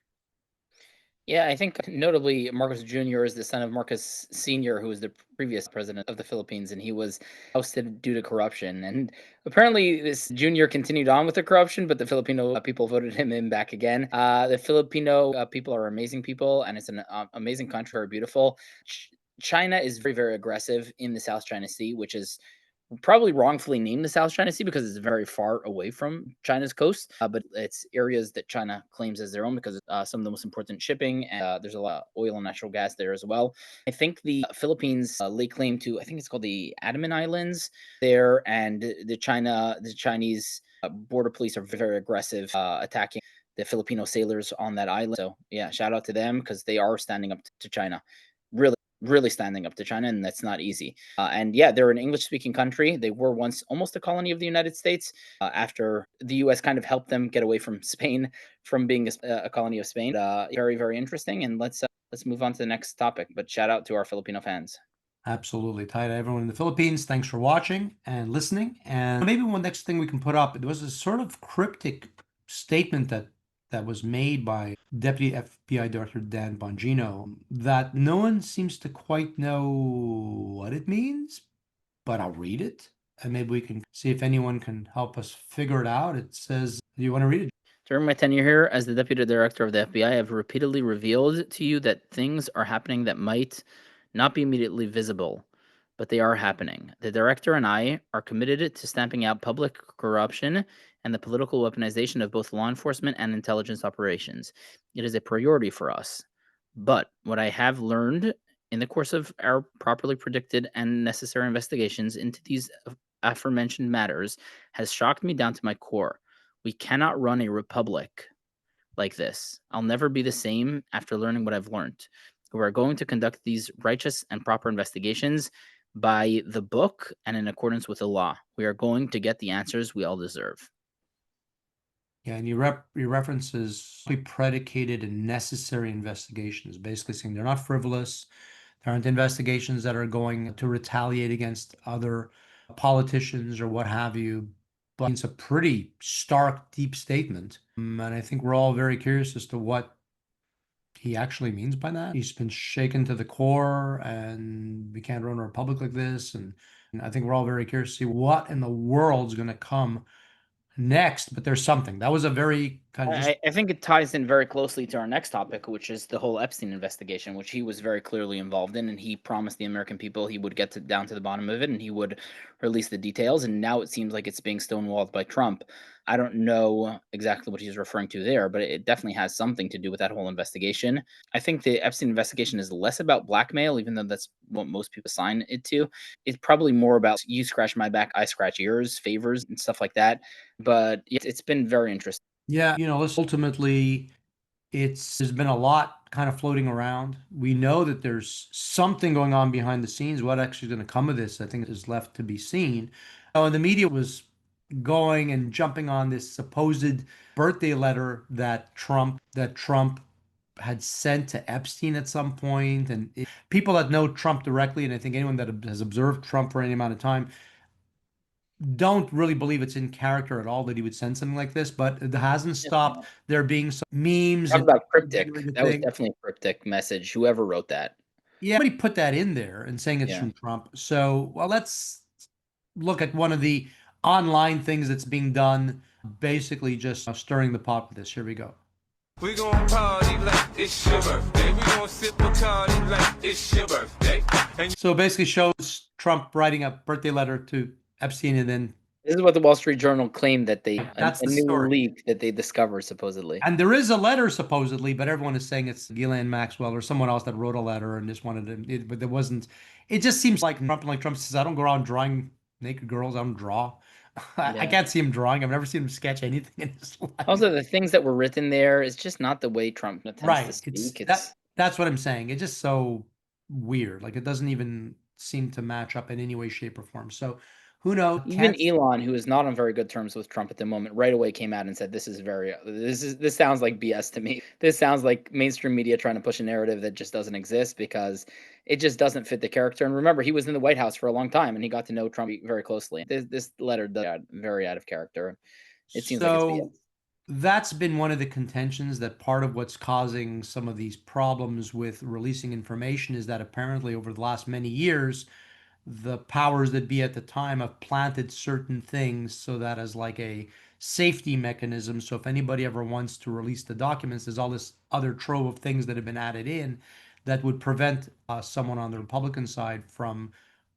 Yeah, I think notably Marcos Jr. is the son of Marcos Sr., who was the previous president of the Philippines, and he was ousted due to corruption. And apparently this Jr. continued on with the corruption, but the Filipino people voted him in back again. The Filipino people are amazing people, and it's an amazing country, very beautiful. China is very, very aggressive in the South China Sea, which is probably wrongfully named the South China Sea because it's very far away from China's coast, but it's areas that China claims as their own because some of the most important shipping, and there's a lot of oil and natural gas there as well. I think the Philippines lay claim to, I think it's called the Andaman Islands there, and the Chinese border police are very aggressive, attacking the Filipino sailors on that island. So yeah, shout out to them because they are standing up to China. Really standing up to China, and that's not easy. And yeah, they're an English-speaking country. They were once almost a colony of the United States after the U.S. kind of helped them get away from Spain, from being a colony of Spain. Very, very interesting. And let's move on to the next topic. But shout out to our Filipino fans. Absolutely. Hi to everyone in the Philippines. Thanks for watching and listening. And maybe one next thing we can put up, there was a sort of cryptic statement that was made by Deputy FBI Director Dan Bongino that no one seems to quite know what it means, but I'll read it and maybe we can see if anyone can help us figure it out. It says, do you want to read it? During my tenure here as the Deputy Director of the FBI, I have repeatedly revealed to you that things are happening that might not be immediately visible, but they are happening. The Director and I are committed to stamping out public corruption and the political weaponization of both law enforcement and intelligence operations. It is a priority for us. But what I have learned in the course of our properly predicted and necessary investigations into these aforementioned matters has shocked me down to my core. We cannot run a republic like this. I'll never be the same after learning what I've learned. We are going to conduct these righteous and proper investigations by the book and in accordance with the law. We are going to get the answers we all deserve. Yeah, and your references predicated in necessary investigations, basically saying they're not frivolous. There aren't investigations that are going to retaliate against other politicians or what have you. But it's a pretty stark, deep statement. And I think we're all very curious as to what he actually means by that. He's been shaken to the core, and we can't run a republic like this. And I think we're all very curious to see what in the world's going to come next. But there's something. That was a very kind of just I think it ties in very closely to our next topic, which is the whole Epstein investigation, which he was very clearly involved in, and he promised the American people he would get down to the bottom of it, and he would release the details. And now it seems like it's being stonewalled by Trump. I don't know exactly what he's referring to there, but it definitely has something to do with that whole investigation. I think the Epstein investigation is less about blackmail, even though that's what most people assign it to. It's probably more about you scratch my back, I scratch yours, favors, and stuff like that. But it's been very interesting. Yeah, listen, ultimately, there's been a lot kind of floating around. We know that there's something going on behind the scenes. What actually is going to come of this, I think, is left to be seen. And the media was going and jumping on this supposed birthday letter that Trump had sent to Epstein at some point. And people that know Trump directly, and I think anyone that has observed Trump for any amount of time, don't really believe it's in character at all that he would send something like this, but it hasn't stopped there being some memes. Talk about cryptic. and That was thing. definitely a cryptic message. Whoever wrote that. Yeah, somebody put that in there and saying it's from Trump. So, well, let's look at one of the online things that's being done, basically just stirring the pot with this. Here we go. We gon' party like it's your birthday. We gon' sip Bacardi like it's your birthday. So it basically shows Trump writing a birthday letter to Epstein, and then this is what the Wall Street Journal claimed that that's a the new story. leak that they discovered supposedly. And there is a letter supposedly, but everyone is saying it's Ghislaine Maxwell or someone else that wrote a letter and just wanted to, but there wasn't. It just seems like Trump says, I don't go around drawing naked girls, I don't draw. I can't see him drawing. I've never seen him sketch anything in his life. Also, the things that were written there is just not the way Trump tends to speak. That's what I'm saying. It's just so weird. Like, it doesn't even seem to match up in any way, shape, or form. So who knows? Even Elon, who is not on very good terms with Trump at the moment, right away came out and said, this sounds like BS to me. This sounds like mainstream media trying to push a narrative that just doesn't exist because it just doesn't fit the character. And remember, he was in the White House for a long time and he got to know Trump very closely. This letter does very out of character. It seems like it's BS. That's been one of the contentions, that part of what's causing some of these problems with releasing information is that apparently over the last many years, the powers that be at the time have planted certain things so that as like a safety mechanism. So if anybody ever wants to release the documents, there's all this other trove of things that have been added in that would prevent someone on the Republican side from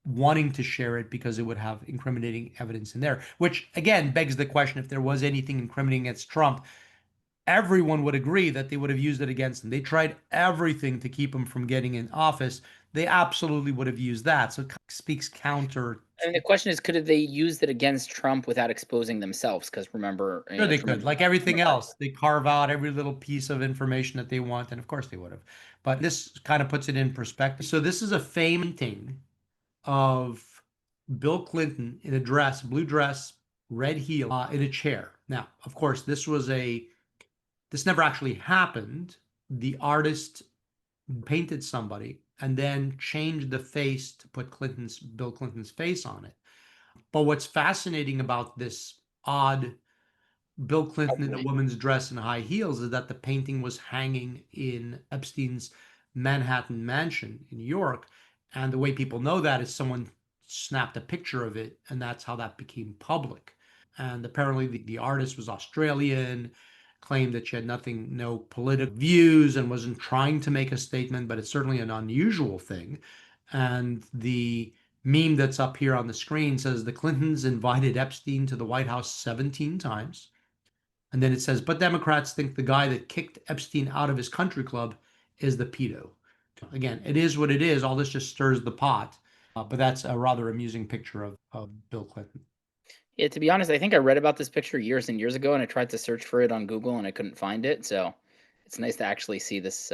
wanting to share it because it would have incriminating evidence in there, which again begs the question, if there was anything incriminating against Trump, everyone would agree that they would have used it against him. They tried everything to keep him from getting in office. They absolutely would have used that. So it speaks counter. And the question is, could they use it against Trump without exposing themselves? Because remember, Sure, they could. Like everything else, they carve out every little piece of information that they want, and of course they would have. But this kind of puts it in perspective. So this is a painting of Bill Clinton in a dress, blue dress, red heel, in a chair. Now, of course, this never actually happened. The artist painted somebody and then changed the face to put Bill Clinton's face on it. But what's fascinating about this odd Bill Clinton in a woman's dress and high heels is that the painting was hanging in Epstein's Manhattan mansion in New York. And the way people know that is someone snapped a picture of it, and that's how that became public. And apparently the artist was Australian, claimed that she had no political views and wasn't trying to make a statement, but it's certainly an unusual thing. And the meme that's up here on the screen says the Clintons invited Epstein to the White House 17 times. And then it says, but Democrats think the guy that kicked Epstein out of his country club is the pedo. Again, it is what it is. All this just stirs the pot. But that's a rather amusing picture of Bill Clinton. Yeah, to be honest, I think I read about this picture years and years ago, and I tried to search for it on Google, and I couldn't find it. So it's nice to actually see this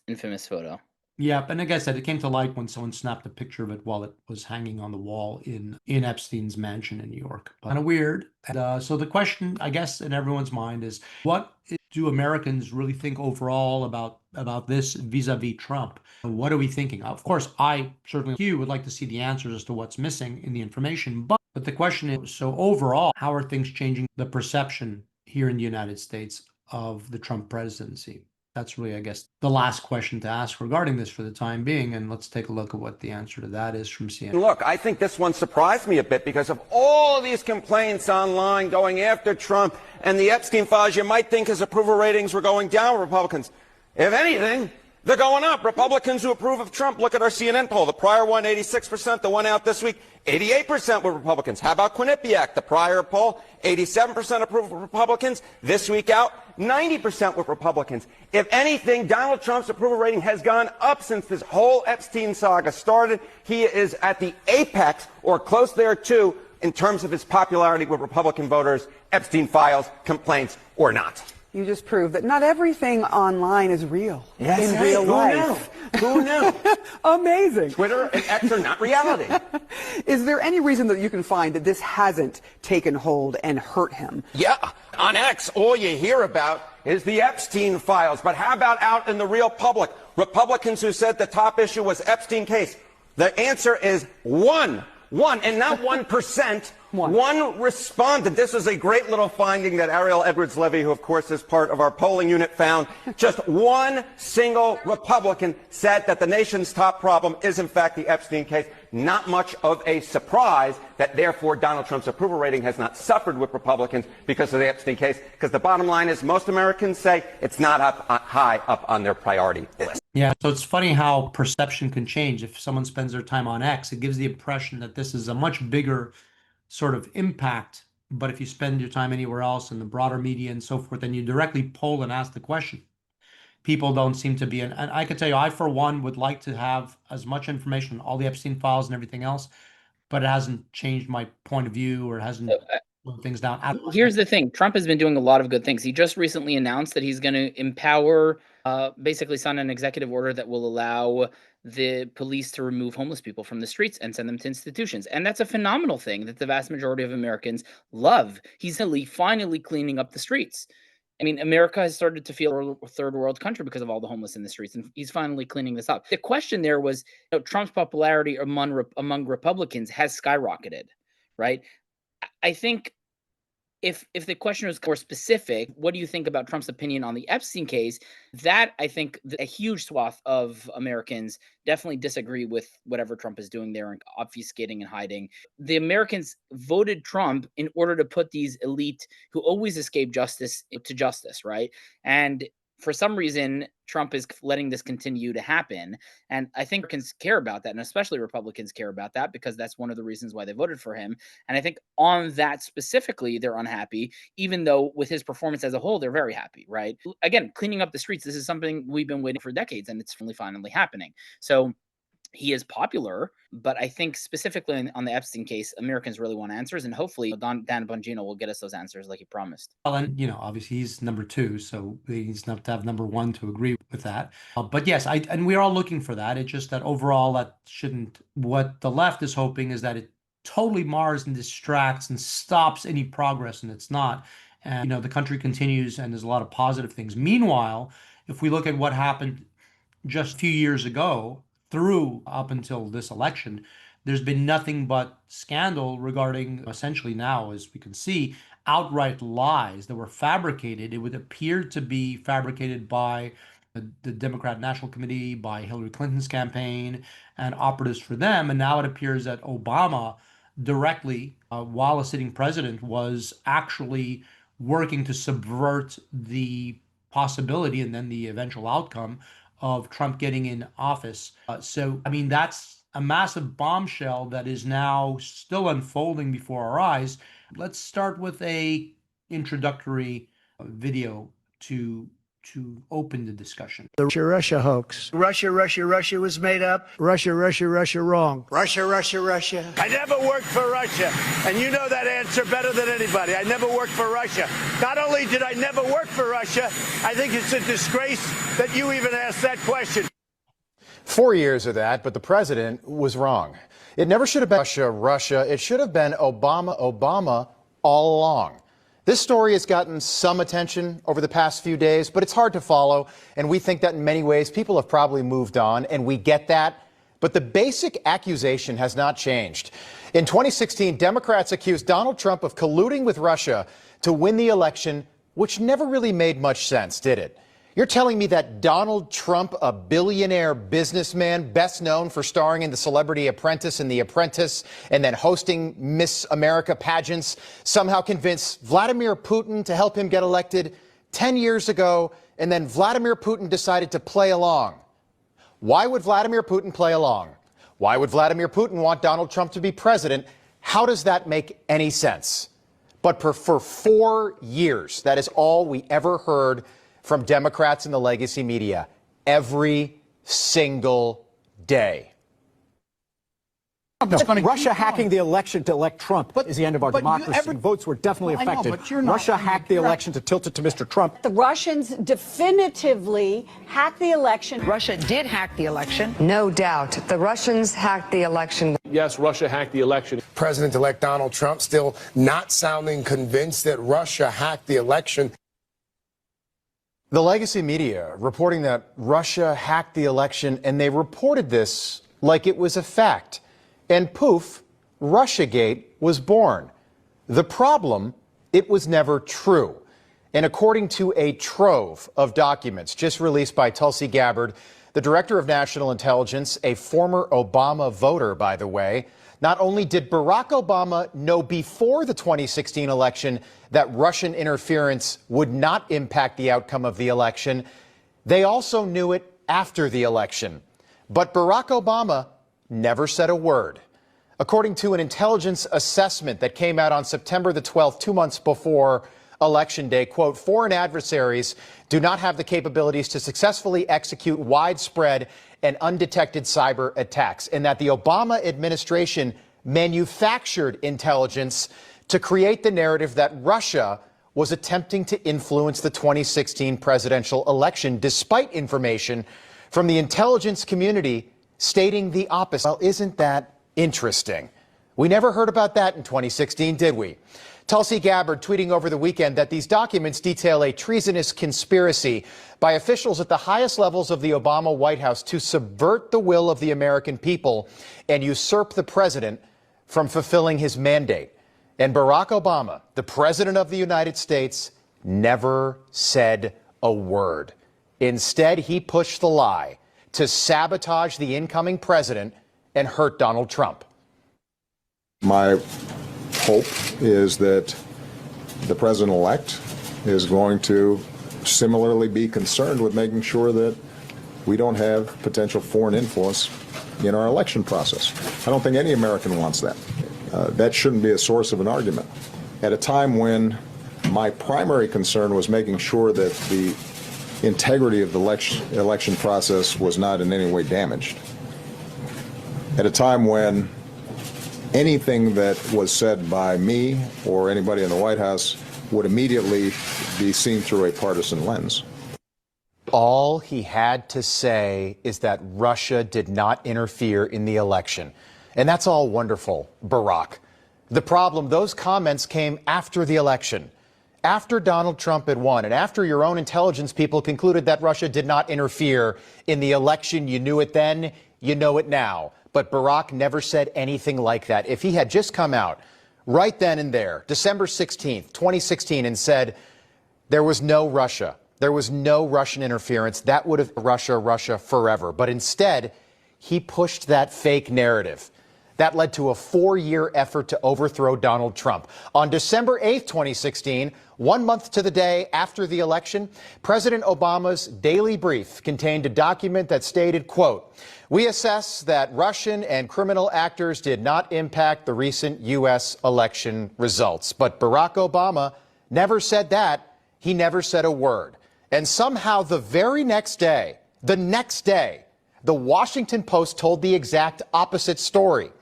infamous photo. Yeah, and like I said, it came to light when someone snapped a picture of it while it was hanging on the wall in Epstein's mansion in New York. Kind of weird. And, so the question, I guess, in everyone's mind is, what do Americans really think overall about this vis-a-vis Trump? What are we thinking? Of course, I certainly, you would like to see the answers as to what's missing in the information. But the question is, so overall, how are things changing the perception here in the United States of the Trump presidency? That's really, I guess, the last question to ask regarding this for the time being. And let's take a look at what the answer to that is from CNN. Look, I think this one surprised me a bit because of all these complaints online going after Trump and the Epstein files. You might think his approval ratings were going down, Republicans. If anything, they're going up. Republicans who approve of Trump, look at our CNN poll. The prior one, 86%. The one out this week, 88% were Republicans. How about Quinnipiac? The prior poll, 87% approve of Republicans. This week out, 90% were Republicans. If anything, Donald Trump's approval rating has gone up since this whole Epstein saga started. He is at the apex, or close there too, in terms of his popularity with Republican voters, Epstein files, complaints, or not. You just proved that not everything online is real Yes, in real life. Who knew? Amazing. Twitter and X are not reality. Is there any reason that you can find that this hasn't taken hold and hurt him? Yeah, on X, all you hear about is the Epstein files. But how about out in the real public? Republicans who said the top issue was Epstein case. The answer is one, and not 1%. One responded. This is a great little finding that Ariel Edwards-Levy, who of course is part of our polling unit, found. Just one single Republican said that the nation's top problem is in fact the Epstein case. Not much of a surprise that therefore Donald Trump's approval rating has not suffered with Republicans because of the Epstein case. Because the bottom line is most Americans say it's not high up on their priority list. Yeah, so it's funny how perception can change. If someone spends their time on X, it gives the impression that this is a much bigger sort of impact. But if you spend your time anywhere else in the broader media and so forth, and you directly poll and ask the question, people don't seem to be. And I can tell you, I, for one, would like to have as much information on all the Epstein files and everything else, but it hasn't changed my point of view or hasn't slowed things down. Here's the thing. Trump has been doing a lot of good things. He just recently announced that he's going to empower, basically sign an executive order that will allow the police to remove homeless people from the streets and send them to institutions. And that's a phenomenal thing that the vast majority of Americans love. He's finally cleaning up the streets. I mean, America has started to feel a third world country because of all the homeless in the streets, and he's finally cleaning this up. The question there was, Trump's popularity among Republicans has skyrocketed, right? I think if the question was more specific, what do you think about Trump's opinion on the Epstein case? That, I think, a huge swath of Americans definitely disagree with whatever Trump is doing there and obfuscating and hiding. The Americans voted Trump in order to put these elite who always escape justice to justice, right? And for some reason, Trump is letting this continue to happen. And I think Americans care about that, and especially Republicans care about that, because that's one of the reasons why they voted for him. And I think on that specifically, they're unhappy, even though with his performance as a whole, they're very happy, right? Again, cleaning up the streets, this is something we've been waiting for decades, and it's finally happening. So he is popular, but I think specifically on the Epstein case, Americans really want answers, and hopefully Dan Bongino will get us those answers like he promised. Well, and obviously he's number 2, so he needs to have number 1 to agree with that. But yes, and we're all looking for that. It's just that overall, that shouldn't. What the left is hoping is that it totally mars and distracts and stops any progress, and it's not. And the country continues, and there's a lot of positive things. Meanwhile, if we look at what happened just a few years ago, through up until this election, there's been nothing but scandal regarding, essentially now, as we can see, outright lies that were fabricated. It would appear to be fabricated by the Democrat National Committee, by Hillary Clinton's campaign and operatives for them. And now it appears that Obama directly, while a sitting president, was actually working to subvert the possibility and then the eventual outcome of Trump getting in office. So, I mean, that's a massive bombshell that is now still unfolding before our eyes. Let's start with a introductory video to open the discussion. The Russia-Russia hoax. Russia was made up. Russia wrong. Russia. I never worked for Russia, and you know that answer better than anybody. I never worked for Russia. Not only did I never work for Russia, I think it's a disgrace that you even asked that question. 4 years of that, but the president was wrong. It never should have been Russia. It should have been Obama all along. This story has gotten some attention over the past few days, but it's hard to follow, and we think that in many ways people have probably moved on, and we get that. But the basic accusation has not changed. In 2016, Democrats accused Donald Trump of colluding with Russia to win the election, which never really made much sense, did it? You're telling me that Donald Trump, a billionaire businessman, best known for starring in The Celebrity Apprentice and The Apprentice, and then hosting Miss America pageants, somehow convinced Vladimir Putin to help him get elected 10 years ago, and then Vladimir Putin decided to play along? Why would Vladimir Putin play along? Why would Vladimir Putin want Donald Trump to be president? How does that make any sense? But for 4 years, that is all we ever heard from Democrats in the legacy media, every single day. Russia hacking the election to elect Trump is the end of our democracy. Votes were definitely affected. Russia hacked the election to tilt it to Mr. Trump. The Russians definitively hacked the election. Russia did hack the election. No doubt. The Russians hacked the election. Yes, Russia hacked the election. President-elect Donald Trump still not sounding convinced that Russia hacked the election. The legacy media reporting that Russia hacked the election, and they reported this like it was a fact. And poof, Russiagate was born. The problem, it was never true. And according to a trove of documents just released by Tulsi Gabbard, the director of national intelligence, a former Obama voter, by the way, not only did Barack Obama know before the 2016 election that Russian interference would not impact the outcome of the election, they also knew it after the election. But Barack Obama never said a word. According to an intelligence assessment that came out on September the 12th, 2 months before Election Day, quote, foreign adversaries do not have the capabilities to successfully execute widespread and undetected cyber attacks, and that the Obama administration manufactured intelligence to create the narrative that Russia was attempting to influence the 2016 presidential election, despite information from the intelligence community stating the opposite. Well, isn't that interesting? We never heard about that in 2016, did we? Tulsi Gabbard tweeting over the weekend that these documents detail a treasonous conspiracy by officials at the highest levels of the Obama White House to subvert the will of the American people and usurp the president from fulfilling his mandate. And Barack Obama, the president of the United States, never said a word. Instead, he pushed the lie to sabotage the incoming president and hurt Donald Trump. My hope is that the president-elect is going to similarly be concerned with making sure that we don't have potential foreign influence in our election process. I don't think any American wants that. That shouldn't be a source of an argument. At a time when my primary concern was making sure that the integrity of the election process was not in any way damaged. At a time when anything that was said by me or anybody in the White House would immediately be seen through a partisan lens. All he had to say is that Russia did not interfere in the election. And that's all wonderful, Barack. The problem, those comments came after the election, after Donald Trump had won, and after your own intelligence people concluded that Russia did not interfere in the election. You knew it then, you know it now. But Barack never said anything like that. If he had just come out right then and there, December 16th, 2016, and said there was no Russia, there was no Russian interference, that would have Russia forever. But instead, he pushed that fake narrative. That led to a 4-year effort to overthrow Donald Trump. On December 8th, 2016, 1 month to the day after the election, President Obama's daily brief contained a document that stated, quote, "We assess that Russian and criminal actors did not impact the recent U.S. election results." But Barack Obama never said that. He never said a word. And somehow the very next day, the Washington Post told the exact opposite story.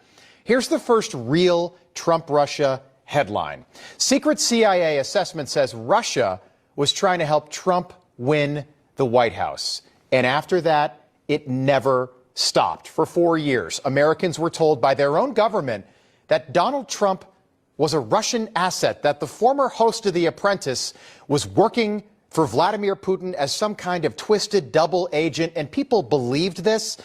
Here's the first real Trump-Russia headline. Secret CIA assessment says Russia was trying to help Trump win the White House. And after that, it never stopped. For 4 years, Americans were told by their own government that Donald Trump was a Russian asset, that the former host of The Apprentice was working for Vladimir Putin as some kind of twisted double agent, and people believed this.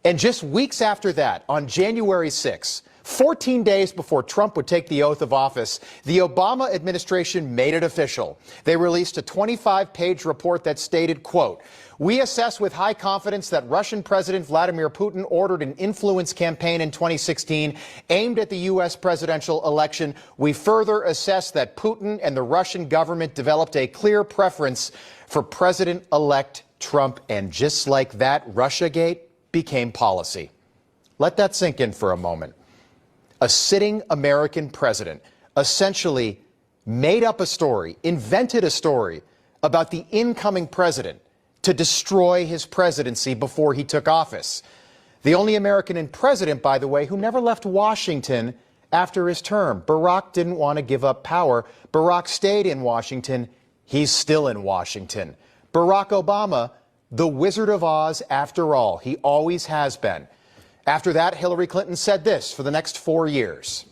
And just weeks after that, on January 6th, 14 days before Trump would take the oath of office, the Obama administration made it official. They released a 25-page report that stated, quote, "We assess with high confidence that Russian President Vladimir Putin ordered an influence campaign in 2016 aimed at the U.S. presidential election. We further assess that Putin and the Russian government developed a clear preference for President-elect Trump." And just like that, Russiagate became policy. Let that sink in for a moment. A sitting American president essentially made up a story, invented a story about the incoming president to destroy his presidency before he took office. The only American president, by the way, who never left Washington after his term. Barack didn't want to give up power. Barack stayed in Washington. He's still in Washington. Barack Obama, the Wizard of Oz after all. He always has been. After that, Hillary Clinton said this for the next 4 years.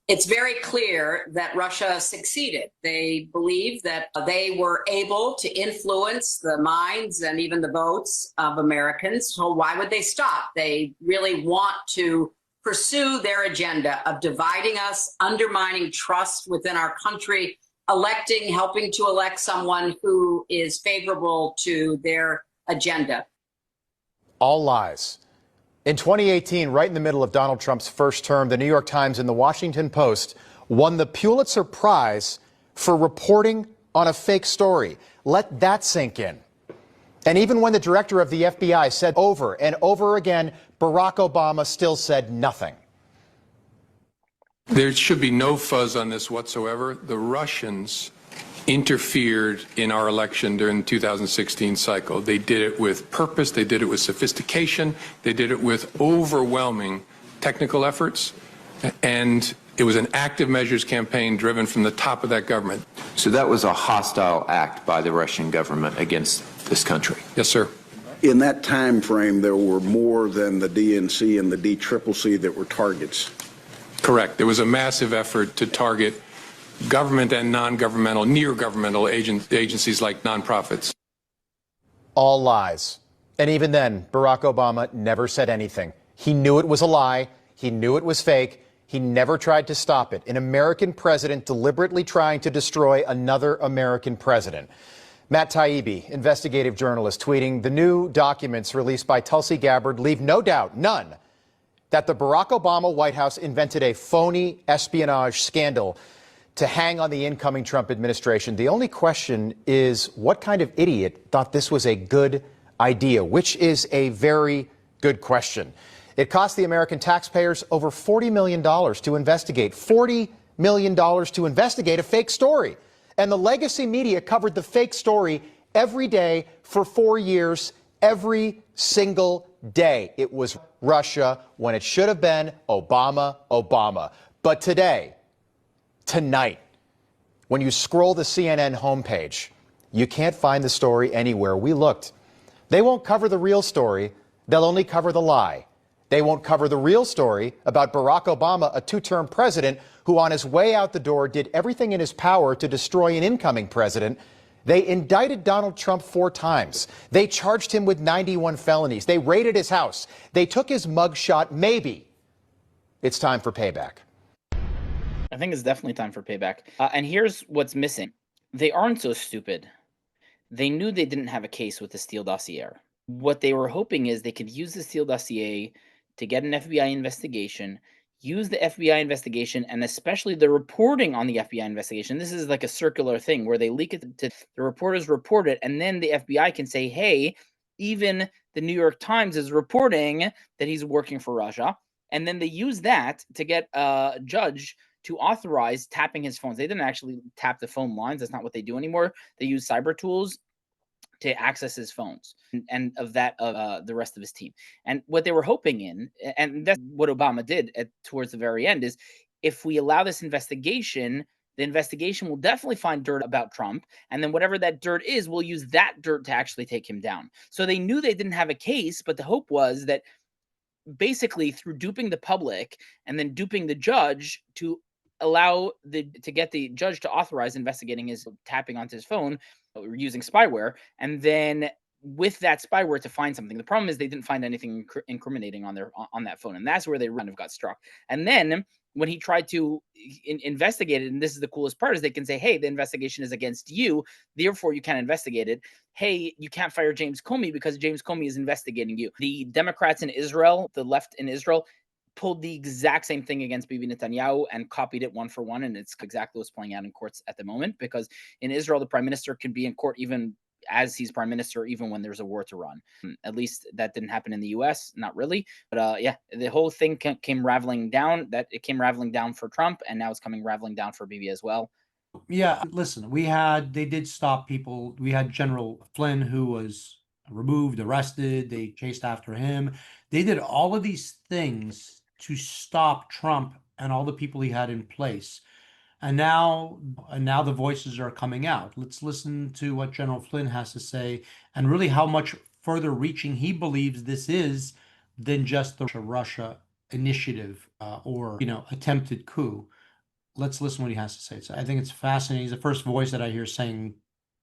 It's very clear that Russia succeeded. They believe that they were able to influence the minds and even the votes of Americans. So why would they stop? They really want to pursue their agenda of dividing us, undermining trust within our country, helping to elect someone who is favorable to their agenda. All lies. In 2018, right in the middle of Donald Trump's first term, the New York Times and the Washington Post won the Pulitzer Prize for reporting on a fake story. Let that sink in. And even when the director of the FBI said over and over again, Barack Obama still said nothing. There should be no fuzz on this whatsoever. The Russians interfered in our election during the 2016 cycle. They did it with purpose. They did it with sophistication. They did it with overwhelming technical efforts. And it was an active measures campaign driven from the top of that government. So that was a hostile act by the Russian government against this country? Yes, sir. In that time frame, there were more than the DNC and the DCCC that were targets. Correct. There was a massive effort to target government and non-governmental, near-governmental agencies like nonprofits. All lies. And even then, Barack Obama never said anything. He knew it was a lie. He knew it was fake. He never tried to stop it. An American president deliberately trying to destroy another American president. Matt Taibbi, investigative journalist, tweeting, "The new documents released by Tulsi Gabbard leave no doubt, none, that the Barack Obama White House invented a phony espionage scandal to hang on the incoming Trump administration. The only question is, what kind of idiot thought this was a good idea?" Which is a very good question. It cost the American taxpayers over $40 million to investigate. $40 million to investigate a fake story. And the legacy media covered the fake story every day for 4 years, every single day. It was Russia when it should have been Obama, Obama. But today, tonight, when you scroll the CNN homepage, you can't find the story anywhere. We looked. They won't cover the real story. They'll only cover the lie. They won't cover the real story about Barack Obama, a two-term president who on his way out the door did everything in his power to destroy an incoming president. They indicted Donald Trump 4 times. They charged him with 91 felonies. They raided his house. They took his mugshot. Maybe it's time for payback. I think it's definitely time for payback. And here's what's missing. They aren't so stupid. They knew they didn't have a case with the Steele dossier. What they were hoping is they could use the Steele dossier to get an FBI investigation, use the FBI investigation, and especially the reporting on the FBI investigation. This is like a circular thing where they leak it to the reporters report it, and then the FBI can say, hey, even the New York Times is reporting that he's working for Russia. And then they use that to get a judge to authorize tapping his phones. They didn't actually tap the phone lines. That's not what they do anymore. They use cyber tools to access his phones and of the rest of his team. And what they were hoping in, and that's what Obama did towards the very end, is if we allow this investigation, the investigation will definitely find dirt about Trump. And then whatever that dirt is, we'll use that dirt to actually take him down. So they knew they didn't have a case, but the hope was that basically through duping the public and then duping the judge to get the judge to authorize investigating his tapping onto his phone or using spyware, and then with that spyware to find something. The problem is they didn't find anything incriminating on that phone, and that's where they kind of got struck. And then when he tried to investigate it, and this is the coolest part, is they can say, hey, the investigation is against you, therefore you can't investigate it. Hey, you can't fire James Comey because James Comey is investigating you. The Democrats in Israel, the left in Israel, pulled the exact same thing against Bibi Netanyahu and copied it one for one, and it's exactly what's playing out in courts at the moment, because in Israel, the prime minister can be in court even as he's prime minister, even when there's a war to run. At least that didn't happen in the US, not really. But yeah, the whole thing came raveling down. It came raveling down for Trump, and now it's coming raveling down for Bibi as well. Yeah, listen, they did stop people. We had General Flynn, who was removed, arrested. They chased after him. They did all of these things to stop Trump and all the people he had in place. And now the voices are coming out. Let's listen to what General Flynn has to say, and really how much further reaching he believes this is than just the Russia initiative or attempted coup. Let's listen to what he has to say. So I think it's fascinating. He's the first voice that I hear saying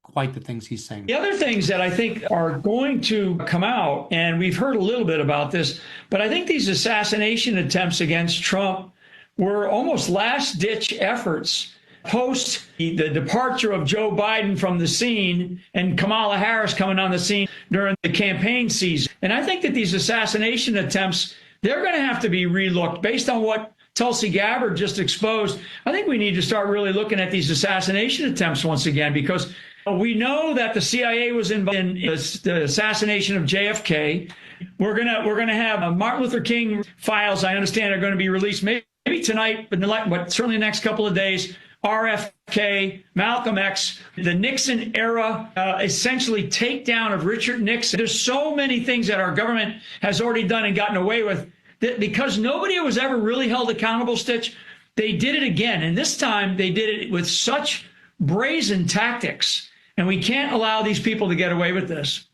quite the things he's saying. The other things that I think are going to come out, and we've heard a little bit about this, but I think these assassination attempts against Trump were almost last-ditch efforts post the departure of Joe Biden from the scene and Kamala Harris coming on the scene during the campaign season. And I think that these assassination attempts, they're going to have to be relooked based on what Tulsi Gabbard just exposed. I think we need to start really looking at these assassination attempts once again, because we know that the CIA was involved in the assassination of JFK. We're gonna have Martin Luther King files, I understand, are going to be released maybe tonight, but certainly the next couple of days. RFK, Malcolm X, the Nixon era, essentially takedown of Richard Nixon. There's so many things that our government has already done and gotten away with that because nobody was ever really held accountable, Stitch. They did it again. And this time they did it with such brazen tactics. And we can't allow these people to get away with this.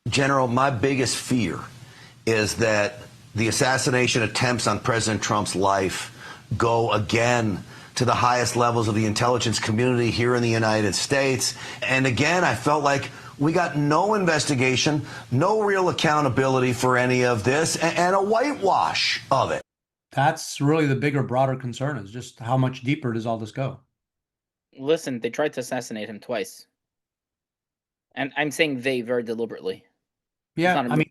General, my biggest fear is that the assassination attempts on President Trump's life go again to the highest levels of the intelligence community here in the United States. And again, I felt like we got no investigation, no real accountability for any of this, and a whitewash of it. That's really the bigger, broader concern, is just how much deeper does all this go? Listen, they tried to assassinate him twice. And I'm saying they very deliberately. Yeah, I mean,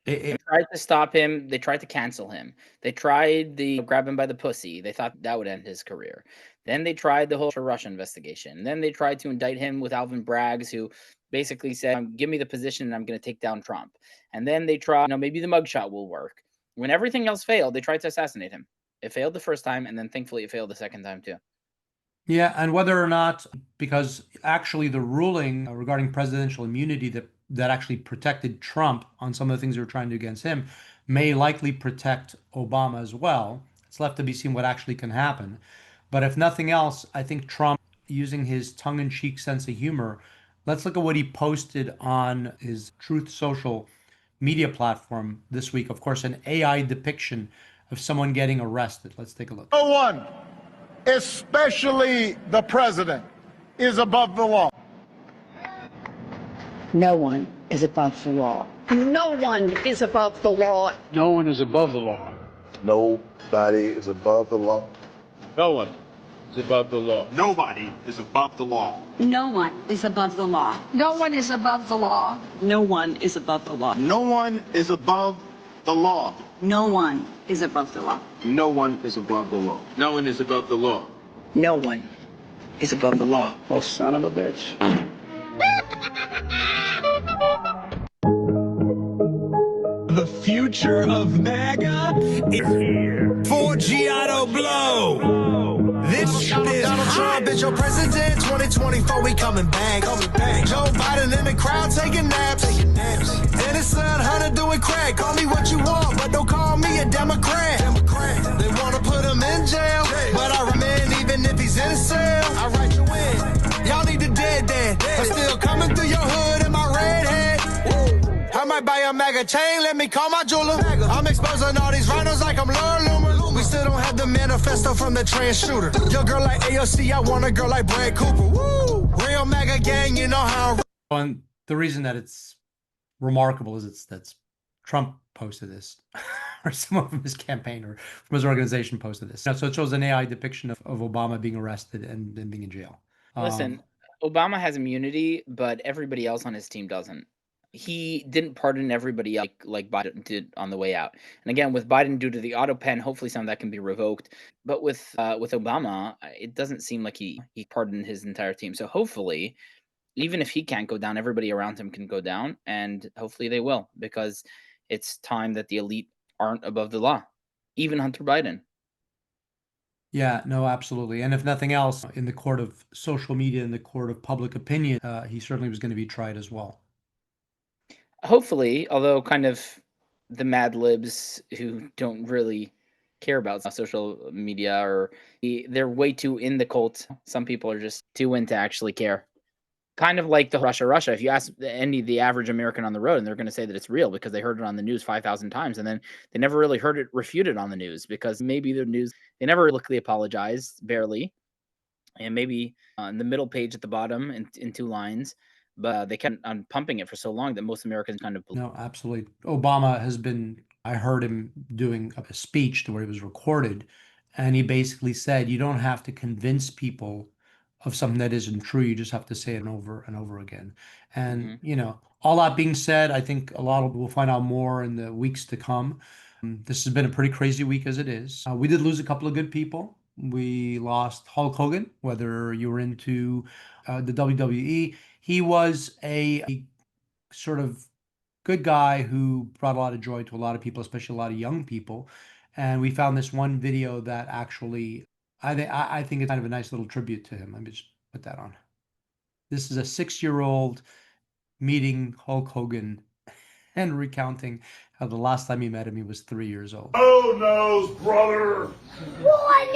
they tried to stop him. They tried to cancel him. They tried to grab him by the pussy. They thought that would end his career. Then they tried the whole Russia investigation. Then they tried to indict him with Alvin Braggs, who basically said, give me the position and I'm going to take down Trump. And then they tried, maybe the mugshot will work. When everything else failed, they tried to assassinate him. It failed the first time, and then thankfully it failed the second time too. Yeah, and whether or not, because actually the ruling regarding presidential immunity that actually protected Trump on some of the things they were trying to do against him may likely protect Obama as well. It's left to be seen what actually can happen. But if nothing else, I think Trump, using his tongue-in-cheek sense of humor, let's look at what he posted on his Truth Social media platform this week. Of course, an AI depiction of someone getting arrested. Let's take a look. No one, especially the president, is above the law. No one is above the law. No one is above the law. No one is above the law. Nobody is above the law. No one is above the law. Nobody is above the law. No one is above the law. No one is above the law. No one is above the law. No one is above the law. No one is above the law. No one is above the law. No one is above the law. No one is above the law. Oh, son of a bitch. The future of MAGA is here. 4G auto blow. This shit is Donald Trump is your president. 2024, we coming back. Joe Biden in the crowd taking naps. And his son Hunter doing crack. Call me what you want, but don't call me a Democrat. They want to put him in jail, but I remain even if he's in a cell. I write you in. Y'all need the dead. I'm still coming through your hood in my red hat. I might buy a MAGA chain, let me call my jeweler. I'm exposing all these rhinos like I'm Laura Loomer. We still don't have the manifesto from the trans shooter. Your girl like AOC, I want a girl like Brad Cooper. Woo! Real MAGA gang, you know how. And The reason that it's remarkable is that's Trump posted this, or someone from his campaign or from his organization posted this. So it shows an AI depiction of Obama being arrested and being in jail. Listen, Obama has immunity, but everybody else on his team doesn't. He didn't pardon everybody like Biden did on the way out. And again, with Biden, due to the auto pen, hopefully some of that can be revoked. But with Obama, it doesn't seem like he pardoned his entire team. So hopefully, even if he can't go down, everybody around him can go down, and hopefully they will, because it's time that the elite aren't above the law, even Hunter Biden. Yeah, no, absolutely. And if nothing else, in the court of social media, in the court of public opinion, he certainly was going to be tried as well. Hopefully, although kind of the Mad Libs who don't really care about social media, or they're way too in the cult. Some people are just too in to actually care. Kind of like the Russia-Russia. If you ask the average American on the road, and they're going to say that it's real because they heard it on the news 5,000 times, and then they never really heard it refuted on the news, because maybe the news, they never publicly apologized, barely, and maybe in the middle page at the bottom in 2 lines. But they kept on pumping it for so long that most Americans kind of believe. No, absolutely. Obama has been, I heard him doing a speech to where he was recorded, and he basically said, you don't have to convince people of something that isn't true. You just have to say it over and over again. And, you know, all that being said, I think a lot of we'll find out more in the weeks to come. This has been a pretty crazy week as it is. We did lose a couple of good people. We lost Hulk Hogan, whether you were into the WWE. He was a sort of good guy who brought a lot of joy to a lot of people, especially a lot of young people. And we found this one video that actually, I think it's kind of a nice little tribute to him. Let me just put that on. This is a 6-year-old meeting Hulk Hogan and recounting how the last time he met him, he was 3 years old. Oh, no, brother. Well, let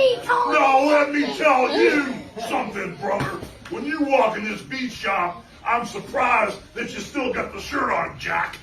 me tell you something, brother. When you walk in this beat shop, I'm surprised that you still got the shirt on, Jack.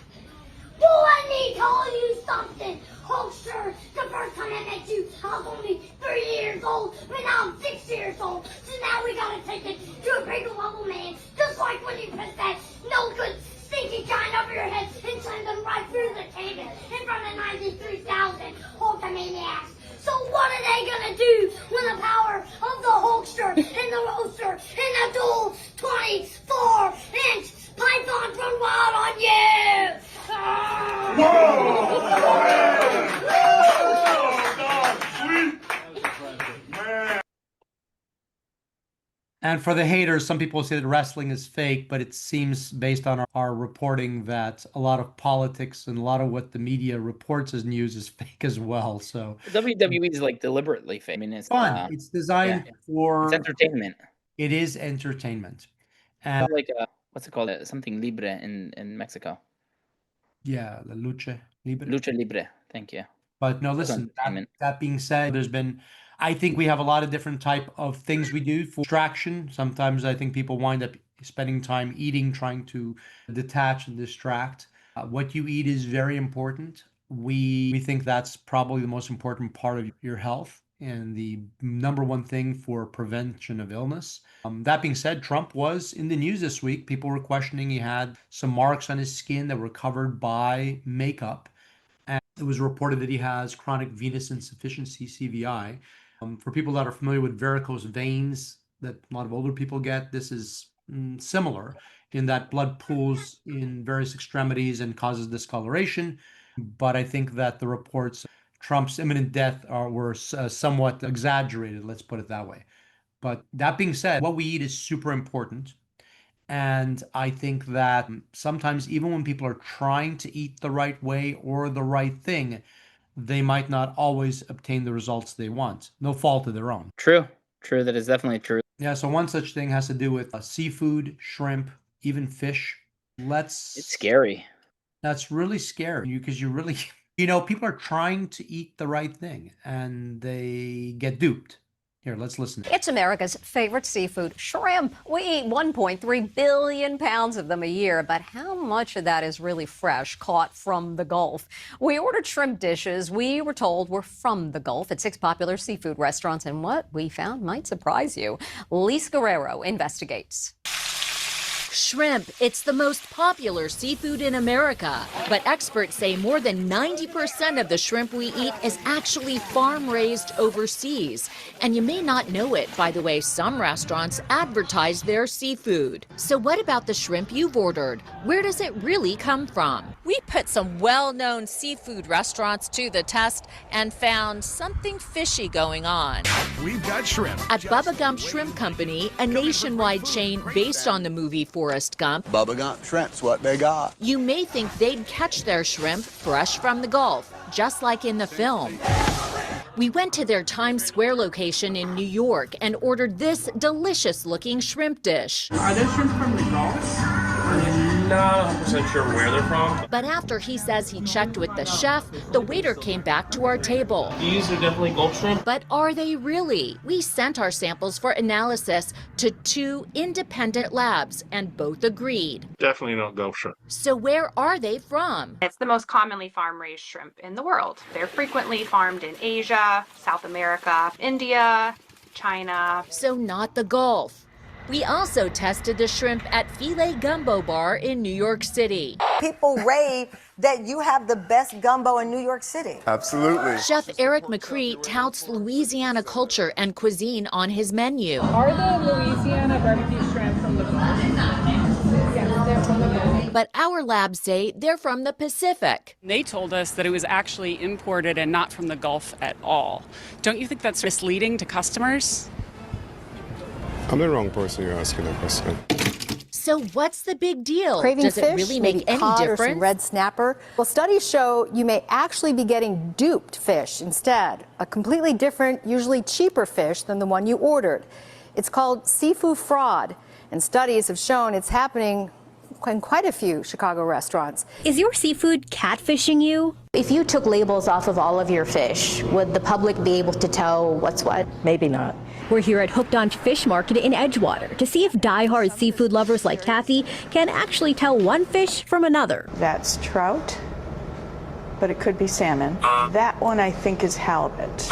Well, let me tell you something. Hulkster, the first time I met you, I was only 3 years old, but now I'm 6 years old. So now we gotta take it to a bigger level, man. Just like when you put that no good stinky giant over your head and send them right through the table in front of 93,000 Hulkamaniacs. So what are they gonna do when the power of the Hulkster and the roaster and the dual 24-inch python run wild on you? And for the haters, some people say that wrestling is fake, but it seems based on our reporting that a lot of politics and a lot of what the media reports as news is fake as well. So WWE is like deliberately fake. I mean, it's fun. It's designed for it's entertainment. It is entertainment. And like what's it called? Something libre in Mexico. Yeah, la lucha libre. Lucha libre. Thank you. But no, listen, that being said, I think we have a lot of different type of things we do for distraction. Sometimes I think people wind up spending time eating, trying to detach and distract. What you eat is very important. We think that's probably the most important part of your health and the number one thing for prevention of illness. That being said, Trump was in the news this week. People were questioning he had some marks on his skin that were covered by makeup. And it was reported that he has chronic venous insufficiency, CVI. For people that are familiar with varicose veins that a lot of older people get, this is similar in that blood pools in various extremities and causes discoloration. But I think that the reports Trump's imminent death were somewhat exaggerated, let's put it that way. But that being said, what we eat is super important. And I think that sometimes even when people are trying to eat the right way or the right thing, they might not always obtain the results they want. No fault of their own. True. That is definitely true. Yeah, so one such thing has to do with seafood, shrimp, even fish. It's scary. That's really scary because you really, people are trying to eat the right thing and they get duped. Here, let's listen. It's America's favorite seafood, shrimp. We eat 1.3 billion pounds of them a year, but how much of that is really fresh, caught from the Gulf? We ordered shrimp dishes we were told were from the Gulf at 6 popular seafood restaurants, and what we found might surprise you. Lise Guerrero investigates. Shrimp. It's the most popular seafood in America. But experts say more than 90% of the shrimp we eat is actually farm-raised overseas. And you may not know it by the way some restaurants advertise their seafood. So what about the shrimp you've ordered? Where does it really come from? We put some well-known seafood restaurants to the test and found something fishy going on. We've got shrimp. At Bubba Gump Shrimp Company, a nationwide chain based on the movie Forrest Gump, Bubba Gump Shrimp's what they got. you may think they'd catch their shrimp fresh from the Gulf, just like in the film. We went to their Times Square location in New York and ordered this delicious-looking shrimp dish. Are those shrimp from the Gulf? I'm not 100% sure where they're from. But after he says he checked with the chef, the waiter came back to our table. These are definitely Gulf shrimp. But are they really? We sent our samples for analysis to 2 independent labs, and both agreed. Definitely not Gulf shrimp. So where are they from? It's the most commonly farm-raised shrimp in the world. They're frequently farmed in Asia, South America, India, China. So not the Gulf. We also tested the shrimp at Filet Gumbo Bar in New York City. People rave that you have the best gumbo in New York City. Absolutely. Chef Eric McCree touts Louisiana culture and cuisine on his menu. Are the Louisiana barbecue shrimp from the Gulf? Yes, they're from the Gulf. But our labs say they're from the Pacific. They told us that it was actually imported and not from the Gulf at all. Don't you think that's misleading to customers? I'm the wrong person you're asking that question. So what's the big deal? Craving Does it fish, really maybe make any cod or difference? some red snapper? Well, studies show you may actually be getting duped fish instead, a completely different, usually cheaper fish than the one you ordered. It's called seafood fraud, and studies have shown it's happening in quite a few Chicago restaurants. Is your seafood catfishing you? If you took labels off of all of your fish, would the public be able to tell what's what? Maybe not. We're here at Hooked on Fish Market in Edgewater to see if diehard seafood lovers like Kathy can actually tell one fish from another. That's trout, but it could be salmon. That one I think is halibut.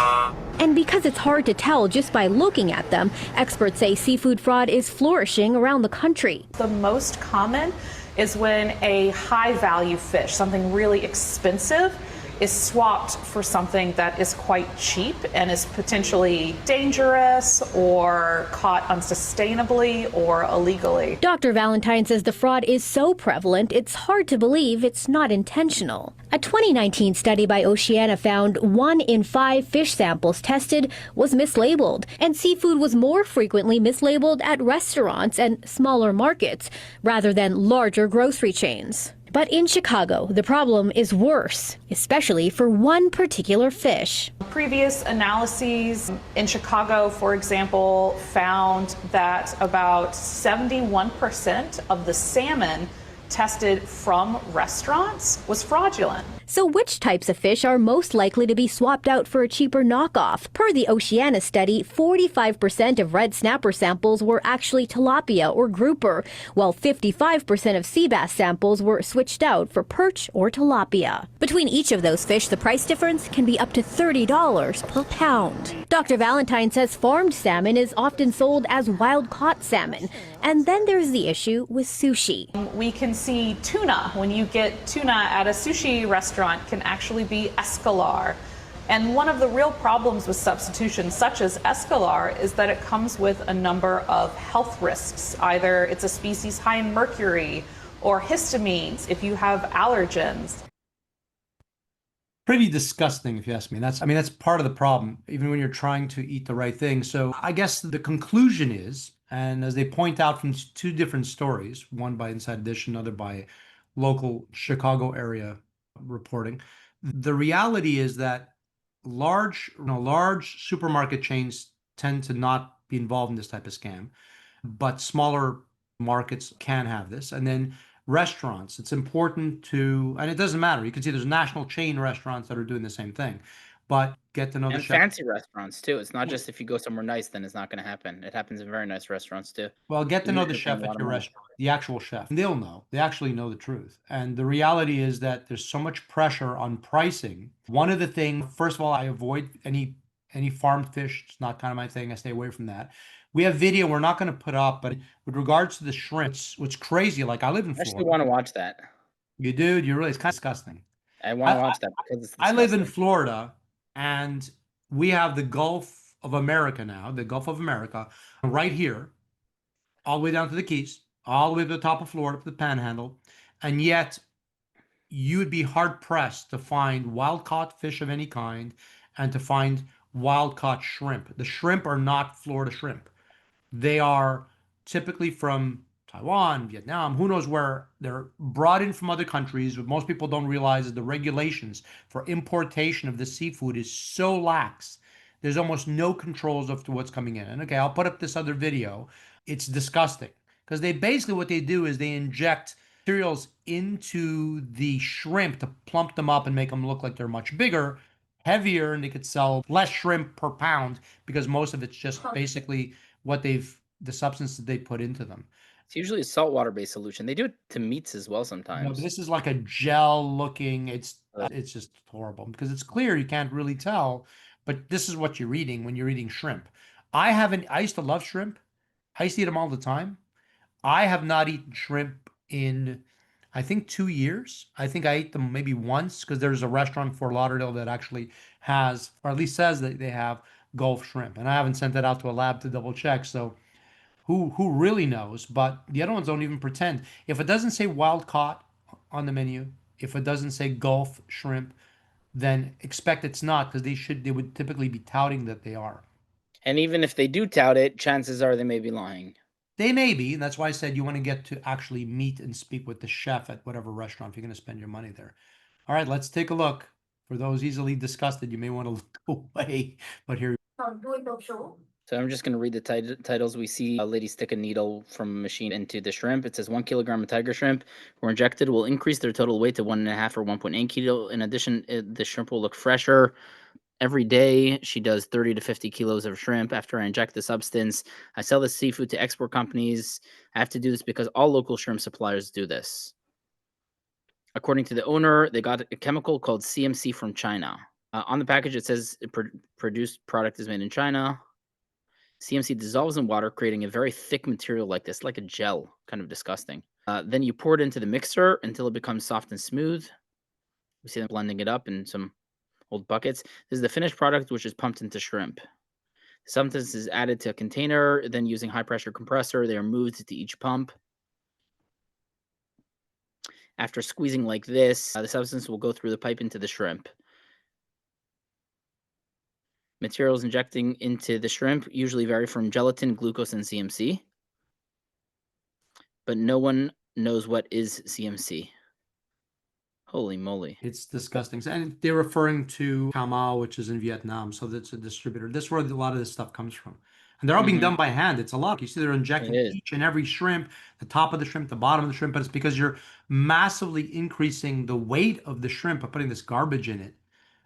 And because it's hard to tell just by looking at them, experts say seafood fraud is flourishing around the country. The most common is when a high-value fish, something really expensive, is swapped for something that is quite cheap and is potentially dangerous or caught unsustainably or illegally. Dr. Valentine says the fraud is so prevalent, it's hard to believe it's not intentional. A 2019 study by Oceana found 1 in 5 fish samples tested was mislabeled, and seafood was more frequently mislabeled at restaurants and smaller markets rather than larger grocery chains. But in Chicago, the problem is worse, especially for one particular fish. Previous analyses in Chicago, for example, found that about 71% of the salmon tested from restaurants was fraudulent. So which types of fish are most likely to be swapped out for a cheaper knockoff? Per the Oceana study, 45% of red snapper samples were actually tilapia or grouper, while 55% of sea bass samples were switched out for perch or tilapia. Between each of those fish, the price difference can be up to $30 per pound. Dr. Valentine says farmed salmon is often sold as wild-caught salmon. And then there's the issue with sushi. We can see tuna. When you get tuna at a sushi restaurant, can actually be escalar. And one of the real problems with substitution, such as escalar, is that it comes with a number of health risks. Either it's a species high in mercury or histamines if you have allergens. Pretty disgusting, if you ask me. That's part of the problem, even when you're trying to eat the right thing. So I guess the conclusion is, and as they point out from 2 different stories, one by Inside Edition, another by local Chicago area reporting, the reality is that large supermarket chains tend to not be involved in this type of scam, but smaller markets can have this. And then restaurants, it's important to, and it doesn't matter, you can see there's national chain restaurants that are doing the same thing, but get to know the And chef. fancy restaurants too. It's not just if you go somewhere nice, then it's not going to happen. It happens in very nice restaurants too. Well, get to know the You're chef paying a lot at of your money. restaurant, the actual chef. And they'll know. They actually know the truth. And the reality is that there's so much pressure on pricing. One of the things, first of all, I avoid any Any farmed fish, it's not kind of my thing. I stay away from that. We have video we're not going to put up, but with regards to the shrimps, what's crazy, like I live in I actually Florida. want to watch that. You do? You really? It's kind of disgusting. I want to watch that because it's I live in disgusting. Florida, and we have the Gulf of America now, the Gulf of America, right here, all the way down to the Keys, all the way to the top of Florida, to the Panhandle, and yet you would be hard pressed to find wild caught fish of any kind and to find wild caught shrimp. The shrimp are not Florida shrimp. They are typically from Taiwan, Vietnam, who knows where. They're brought in from other countries. What most people don't realize is the regulations for importation of the seafood is so lax. There's almost no controls of to what's coming in. And okay, I'll put up this other video. It's disgusting because they basically what they do is they inject materials into the shrimp to plump them up and make them look like they're much bigger, heavier, and they could sell less shrimp per pound because most of it's just basically what the substance that they put into them. It's usually a saltwater-based solution. They do it to meats as well No, sometimes. but this is like a gel looking. It's just horrible because it's clear you can't really tell. But this is what you're eating when you're eating shrimp. I used to love shrimp. I used to eat them all the time. I have not eaten shrimp in, I think, 2 years. I think I ate them maybe once because there's a restaurant in Fort Lauderdale that actually has, or at least says that they have Gulf shrimp. And I haven't sent that out to a lab to double check. So who really knows? But the other ones don't even pretend. If it doesn't say wild caught on the menu, if it doesn't say Gulf shrimp, then expect it's not because they would typically be touting that they are. And even if they do tout it, chances are they may be lying. They may be, and that's why I said you want to get to actually meet and speak with the chef at whatever restaurant if you're going to spend your money there. All right, let's take a look. For those easily disgusted, you may want to look away. But here. So I'm just going to read the titles. We see a lady stick a needle from a machine into the shrimp. It says 1 kilogram of tiger shrimp were injected will increase their total weight to 1.5 or 1.8 kilo. In addition, the shrimp will look fresher. Every day, she does 30 to 50 kilos of shrimp. After I inject the substance, I sell the seafood to export companies. I have to do this because all local shrimp suppliers do this. According to the owner, they got a chemical called CMC from China. On the package, it says produced product is made in China. CMC dissolves in water, creating a very thick material like this, like a gel, kind of disgusting. Then you pour it into the mixer until it becomes soft and smooth. We see them blending it up in some old buckets. This is the finished product, which is pumped into shrimp. The substance is added to a container, then using high-pressure compressor, they are moved to each pump. After squeezing like this, the substance will go through the pipe into the shrimp. Materials injecting into the shrimp usually vary from gelatin, glucose, and CMC. But no one knows what is CMC. Holy moly. It's disgusting. And they're referring to Cà Mau, which is in Vietnam. So that's a distributor. This is where a lot of this stuff comes from. And they're all being done by hand. It's a lot. You see they're injecting each and every shrimp, the top of the shrimp, the bottom of the shrimp. But it's because you're massively increasing the weight of the shrimp by putting this garbage in it.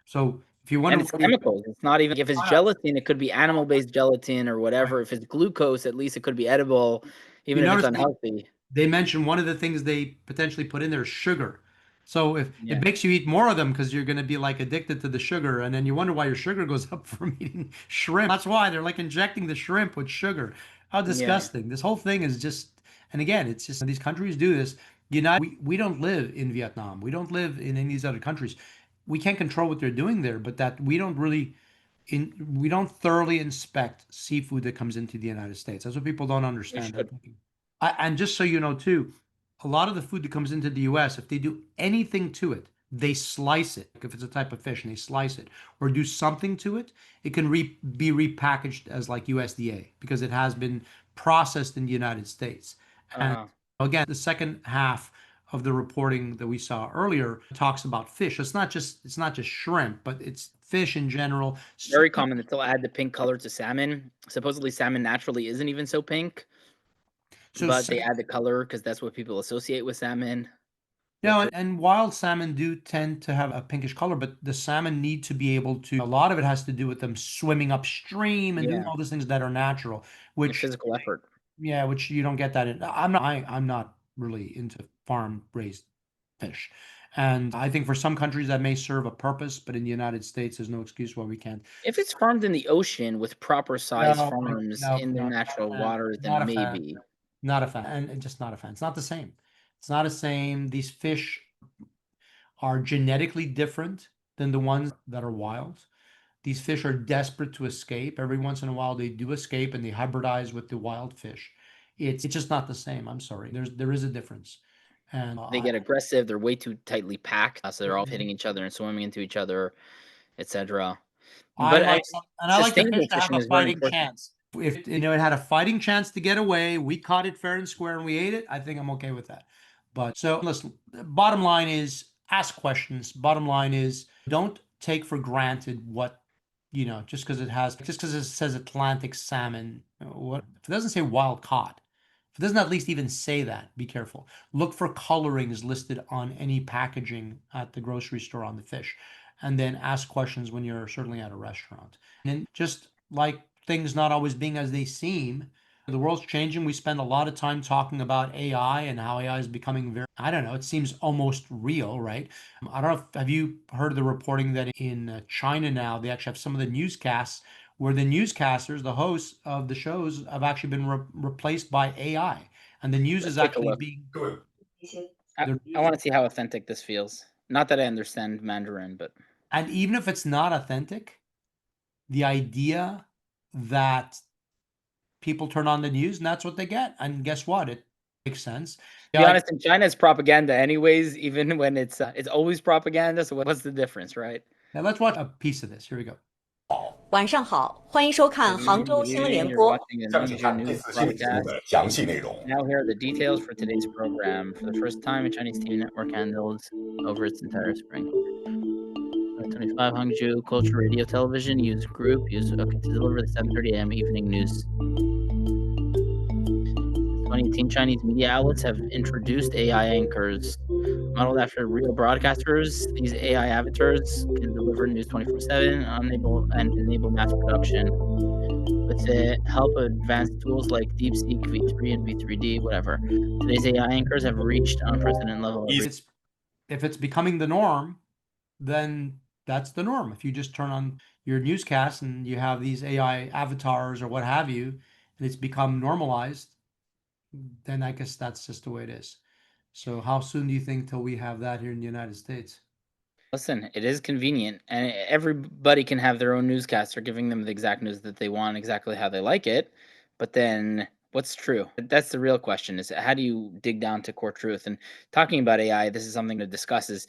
So if you want and it's chemicals. It's not even, if it's gelatin, it could be animal-based gelatin or whatever. If it's glucose, at least it could be edible, even if it's unhealthy. They mentioned one of the things they potentially put in there is sugar. So if it makes you eat more of them because you're going to be like addicted to the sugar, and then you wonder why your sugar goes up from eating shrimp. That's why they're like injecting the shrimp with sugar. How disgusting. This whole thing is just, and again, it's just these countries do this. We don't live in Vietnam. We don't live in any of these other countries. We can't control what they're doing there, but that we don't thoroughly inspect seafood that comes into the United States. That's what people don't understand. And just so you know too, a lot of the food that comes into the U.S., if they do anything to it, they slice it. If it's a type of fish and they slice it or do something to it, it can be repackaged as like USDA because it has been processed in the United States. And again, the second half of the reporting that we saw earlier talks about fish. It's not just shrimp, but it's fish in general. Very common that they'll add the pink color to salmon. Supposedly salmon naturally isn't even so pink. But they add the color because that's what people associate with salmon. Yeah, and wild salmon do tend to have a pinkish color, but the salmon need to be able to, a lot of it has to do with them swimming upstream and doing all these things that are natural, which physical effort. Yeah, which you don't get that in. I'm not really into farm raised fish. And I think for some countries that may serve a purpose, but in the United States, there's no excuse why we can't. If it's farmed in the ocean with proper size farms in their no, natural waters, not then a fan. maybe. Not a fan, and just not a fan. It's not the same. It's not the same. These fish are genetically different than the ones that are wild. These fish are desperate to escape. Every once in a while, they do escape and they hybridize with the wild fish. It's just not the same. I'm sorry. There is a difference. And They get aggressive. They're way too tightly packed, so they're all hitting each other and swimming into each other, etc. I like the fish to have a fighting important. chance. If it had a fighting chance to get away, we caught it fair and square and we ate it, I think I'm okay with that. But so listen, bottom line is ask questions. Bottom line is don't take for granted what, just because it says Atlantic salmon, what if it doesn't say wild caught? If it doesn't at least even say that, be careful. Look for colorings listed on any packaging at the grocery store on the fish. And then ask questions when you're certainly at a restaurant. And then just like things not always being as they seem, the world's changing. We spend a lot of time talking about AI and how AI is becoming very, I don't know, it seems almost real, right? I don't know, have you heard of the reporting that in China now, they actually have some of the newscasts where the newscasters, the hosts of the shows have actually been replaced by AI. And the news is actually being... I want to see how authentic this feels. Not that I understand Mandarin, but... And even if it's not authentic, the idea that people turn on the news and that's what they get. And guess what? It makes sense. To be honest, in China, it's propaganda anyways, even when it's always propaganda. So what's the difference, right? Now let's watch a piece of this. Here we go. 晚上好，欢迎收看杭州新闻联播。 Now here are the details for today's program. For the first time, a Chinese TV network handled over its entire spring. 25 Hangzhou Culture Radio Television to deliver the 7:30 a.m. evening news. 2018 Chinese media outlets have introduced AI anchors. Modeled after real broadcasters, these AI avatars can deliver news 24/7, enable mass production. With the help of advanced tools like DeepSeek, V3, and V3D, whatever. Today's AI anchors have reached unprecedented level. If it's becoming the norm, then that's the norm. If you just turn on your newscast and you have these AI avatars or what have you, and it's become normalized, then I guess that's just the way it is. So how soon do you think till we have that here in the United States? Listen, it is convenient, and everybody can have their own newscaster giving them the exact news that they want, exactly how they like it. But then what's true? That's the real question, is how do you dig down to core truth? And talking about AI, this is something to discuss is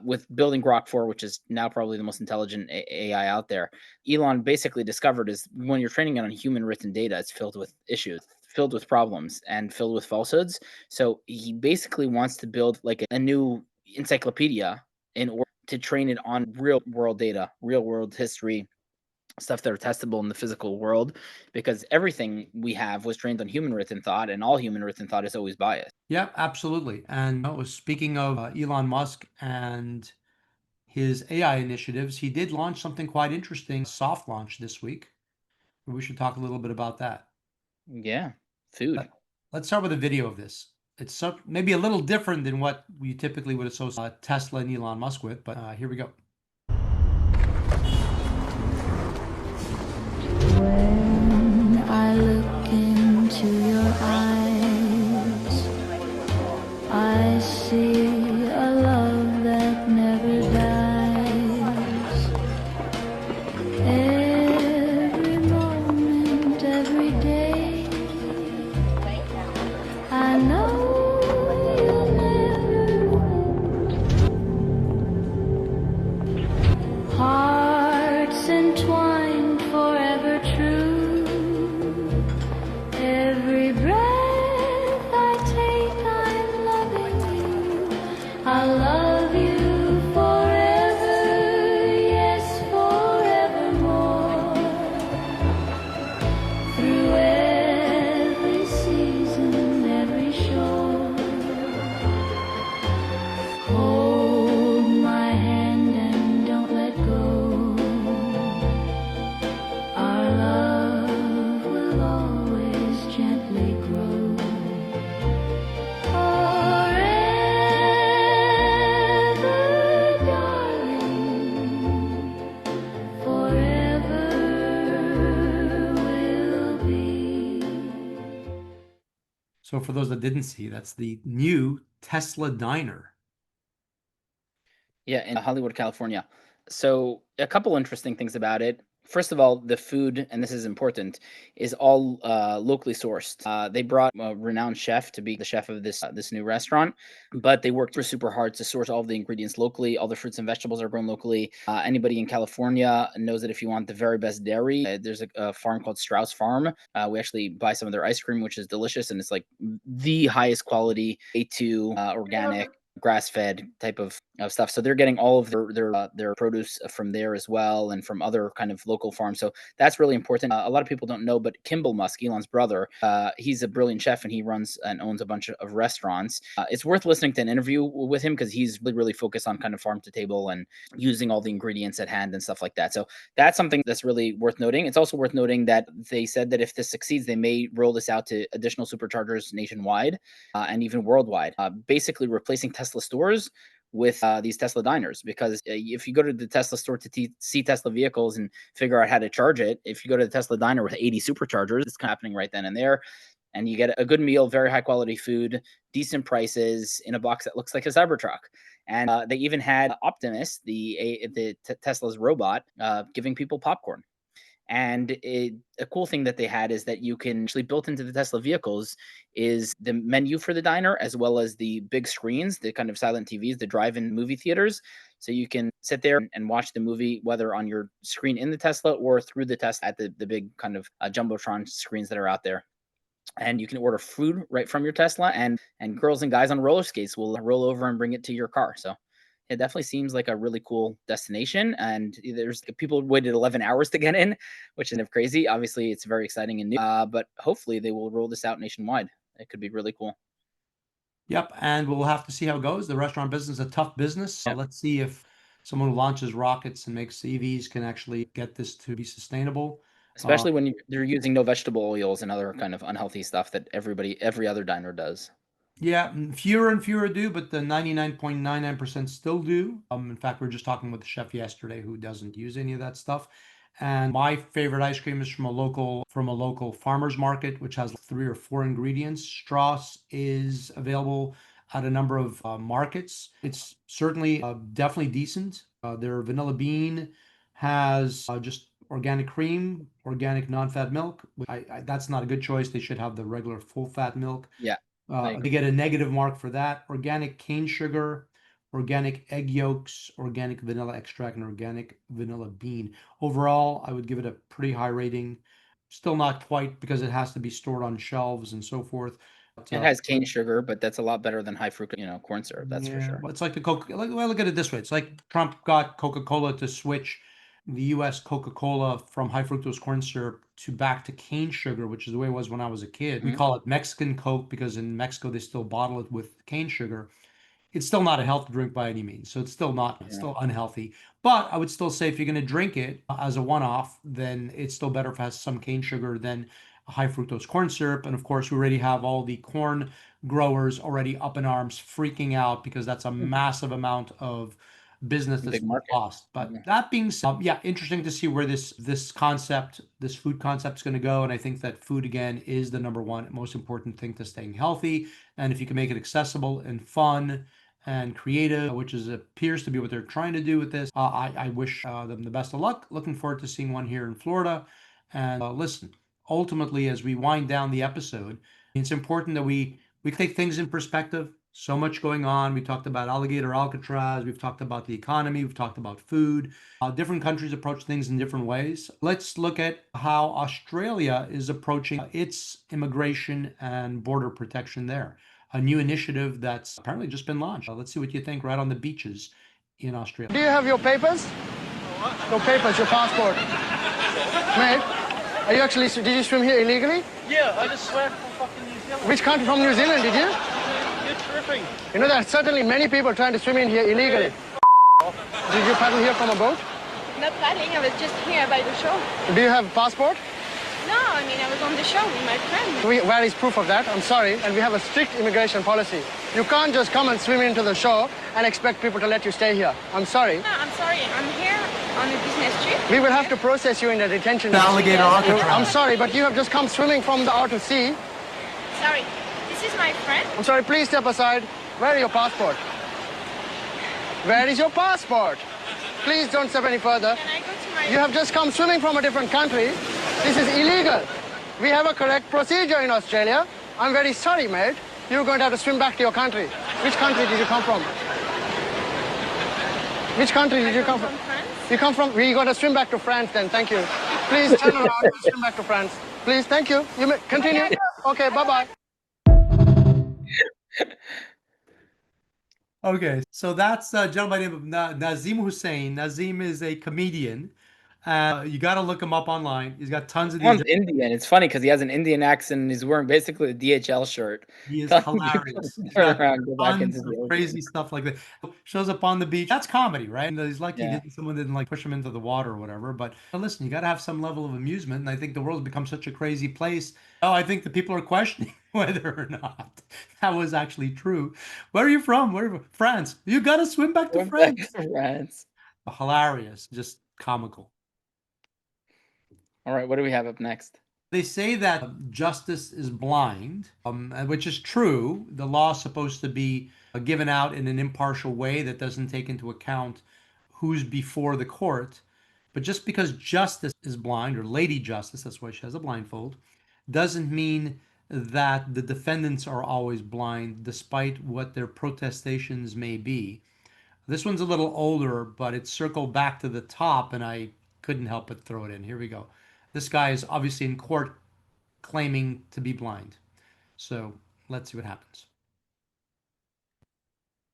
with building Grok 4, which is now probably the most intelligent AI out there. Elon basically discovered is when you're training it on human written data, it's filled with issues, filled with problems, and filled with falsehoods. So he basically wants to build like a new encyclopedia in order to train it on real world data, real world history, stuff that are testable in the physical world, because everything we have was trained on human written thought, and all human written thought is always biased. Yeah, absolutely. And speaking of Elon Musk and his AI initiatives, he did launch something quite interesting, soft launch this week. We should talk a little bit about that. Yeah, food. Let's start with a video of this. It's maybe a little different than what we typically would associate Tesla and Elon Musk with, but here we go. When I look into your eyes, I see a love that never dies. Every moment, every day, I know. So for those that didn't see, that's the new Tesla diner. Yeah, in Hollywood, California. So a couple interesting things about it. First of all, the food, and this is important, is all locally sourced. They brought a renowned chef to be the chef of this new restaurant, but they worked super hard to source all of the ingredients locally. All the fruits and vegetables are grown locally. Anybody in California knows that if you want the very best dairy, there's a farm called Strauss Farm. We actually buy some of their ice cream, which is delicious, and it's like the highest quality A2 organic, grass-fed type of stuff. So they're getting all of their produce from there as well, and from other kind of local farms. So that's really important. A lot of people don't know, but Kimball Musk, Elon's brother, he's a brilliant chef, and he runs and owns a bunch of restaurants. It's worth listening to an interview with him because he's really focused on kind of farm to table and using all the ingredients at hand and stuff like that. So that's something that's really worth noting. It's also worth noting that they said that if this succeeds, they may roll this out to additional superchargers nationwide and even worldwide, basically replacing Tesla stores with these Tesla diners. Because if you go to the Tesla store to see Tesla vehicles and figure out how to charge it, if you go to the Tesla diner with 80 superchargers, it's kind of happening right then and there. And you get a good meal, very high quality food, decent prices in a box that looks like a Cybertruck. And they even had Optimus, the Tesla's robot, giving people popcorn. And a cool thing that they had is that you can actually, built into the Tesla vehicles is the menu for the diner, as well as the big screens, the kind of silent TVs, the drive-in movie theaters. So you can sit there and watch the movie, whether on your screen in the Tesla or through the Tesla at the big kind of Jumbotron screens that are out there. And you can order food right from your Tesla, and girls and guys on roller skates will roll over and bring it to your car. So it definitely seems like a really cool destination, and there's people waited 11 hours to get in, which is kind of crazy. Obviously, it's very exciting and new, but hopefully they will roll this out nationwide. It could be really cool. Yep, and we'll have to see how it goes. The restaurant business is a tough business. Yep. Let's see if someone who launches rockets and makes EVs can actually get this to be sustainable. Especially when they're using no vegetable oils and other kind of unhealthy stuff that every other diner does. Yeah, fewer and fewer do, but the 99.99% still do. In fact, we were just talking with the chef yesterday who doesn't use any of that stuff. And my favorite ice cream is from a local farmer's market, which has 3 or 4 ingredients. Strauss is available at a number of markets. It's certainly definitely decent. Their vanilla bean has just organic cream, organic non-fat milk. That's not a good choice. They should have the regular full-fat milk. Yeah. They get a negative mark for that. Organic cane sugar, organic egg yolks, organic vanilla extract, and organic vanilla bean. Overall, I would give it a pretty high rating. Still not quite, because it has to be stored on shelves and so forth. But, it has cane sugar, but that's a lot better than high fructose, corn syrup. That's for sure. It's like the Coke. Look at it this way: it's like Trump got Coca-Cola to switch the U.S. Coca-Cola from high fructose corn syrup back to cane sugar, which is the way it was when I was a kid. We call it Mexican Coke because in Mexico they still bottle it with cane sugar. It's still not a healthy drink by any means, so it's still not, it's still unhealthy. But I would still say if you're going to drink it as a one-off, then it's still better if it has some cane sugar than high fructose corn syrup. And of course, we already have all the corn growers already up in arms, freaking out because that's a massive amount of business that's lost. But that being said, interesting to see where this food concept is going to go. And I think that food, again, is the number one most important thing to staying healthy. And if you can make it accessible and fun and creative, which appears to be what they're trying to do with this, I wish them the best of luck. Looking forward to seeing one here in Florida. And listen, ultimately, as we wind down the episode, it's important that we take things in perspective. So much going on. We talked about Alligator Alcatraz. We've talked about the economy. We've talked about food. Different countries approach things in different ways. Let's look at how Australia is approaching its immigration and border protection there. A new initiative that's apparently just been launched. Let's see what you think right on the beaches in Australia. Do you have your papers? Your papers, your passport. Mate, are you actually, did you swim here illegally? Yeah, I just swam from fucking New Zealand. Which country from New Zealand, did you? Tripping. You know, there are certainly many people trying to swim in here illegally. Did you paddle here from a boat? Not paddling, I was just here by the shore. Do you have a passport? No, I mean, I was on the shore with my friend. Where is proof of that? I'm sorry, and we have a strict immigration policy. You can't just come and swim into the shore and expect people to let you stay here. I'm sorry. No, I'm sorry, I'm here on a business trip. We will have to process you in the detention. Alligator Alcatraz. I'm sorry, but you have just come swimming from the outer sea. Sorry. This is my friend. I'm sorry, please step aside. Where is your passport? Where is your passport? Please don't step any further. Can I go to my... You have just come swimming from a different country. This is illegal. We have a correct procedure in Australia. I'm very sorry, mate. You're going to have to swim back to your country. Which country did you come from? Which country did you come from? France. You come from... We're going to swim back to France then. Thank you. Please turn around and swim back to France. Please, thank you. You may continue. Okay, bye-bye. Okay, so that's a gentleman by the name of Nazim Hussain. Nazim is a comedian. You got to look him up online. He's got tons of these. One's Indian. It's funny because he has an Indian accent and he's wearing basically a DHL shirt. He is hilarious. He's got tons of crazy stuff like that. Shows up on the beach. That's comedy, right? And he's lucky someone didn't like push him into the water or whatever. But listen, you got to have some level of amusement. And I think the world's become such a crazy place. Oh, I think the people are questioning whether or not that was actually true. Where are you from? Where are you from? France. You got to swim back to France. France. Hilarious. Just comical. All right, what do we have up next? They say that justice is blind, which is true. The law is supposed to be given out in an impartial way that doesn't take into account who's before the court. But just because justice is blind, or Lady Justice, that's why she has a blindfold, doesn't mean that the defendants are always blind, despite what their protestations may be. This one's a little older, but it's circled back to the top, and I couldn't help but throw it in. Here we go. This guy is obviously in court claiming to be blind. So let's see what happens.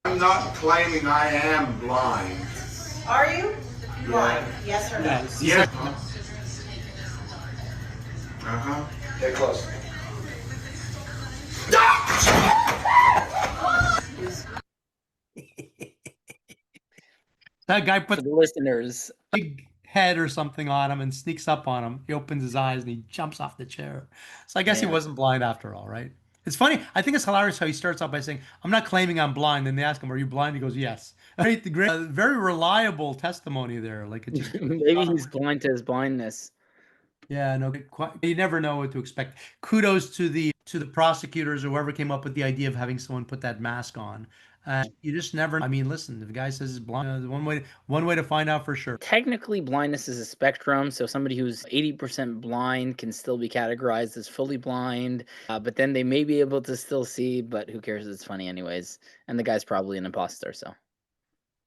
I'm not claiming I am blind. Are you blind? Yes or no? Yes. Get close. That guy put the listeners big head or something on him and sneaks up on him. He opens his eyes and he jumps off the chair. So I guess he wasn't blind after all, right? It's funny. I think it's hilarious how he starts out by saying, "I'm not claiming I'm blind." And they ask him, "Are you blind?" He goes, "Yes." Very reliable testimony there. Like it just maybe he's blind to his blindness. Yeah, no, you never know what to expect. Kudos to the prosecutors or whoever came up with the idea of having someone put that mask on. You just never. I mean, listen, if the guy says he's blind, one way to find out for sure. Technically, blindness is a spectrum. So somebody who's 80% blind can still be categorized as fully blind, but then they may be able to still see. But who cares? It's funny anyways. And the guy's probably an imposter. So.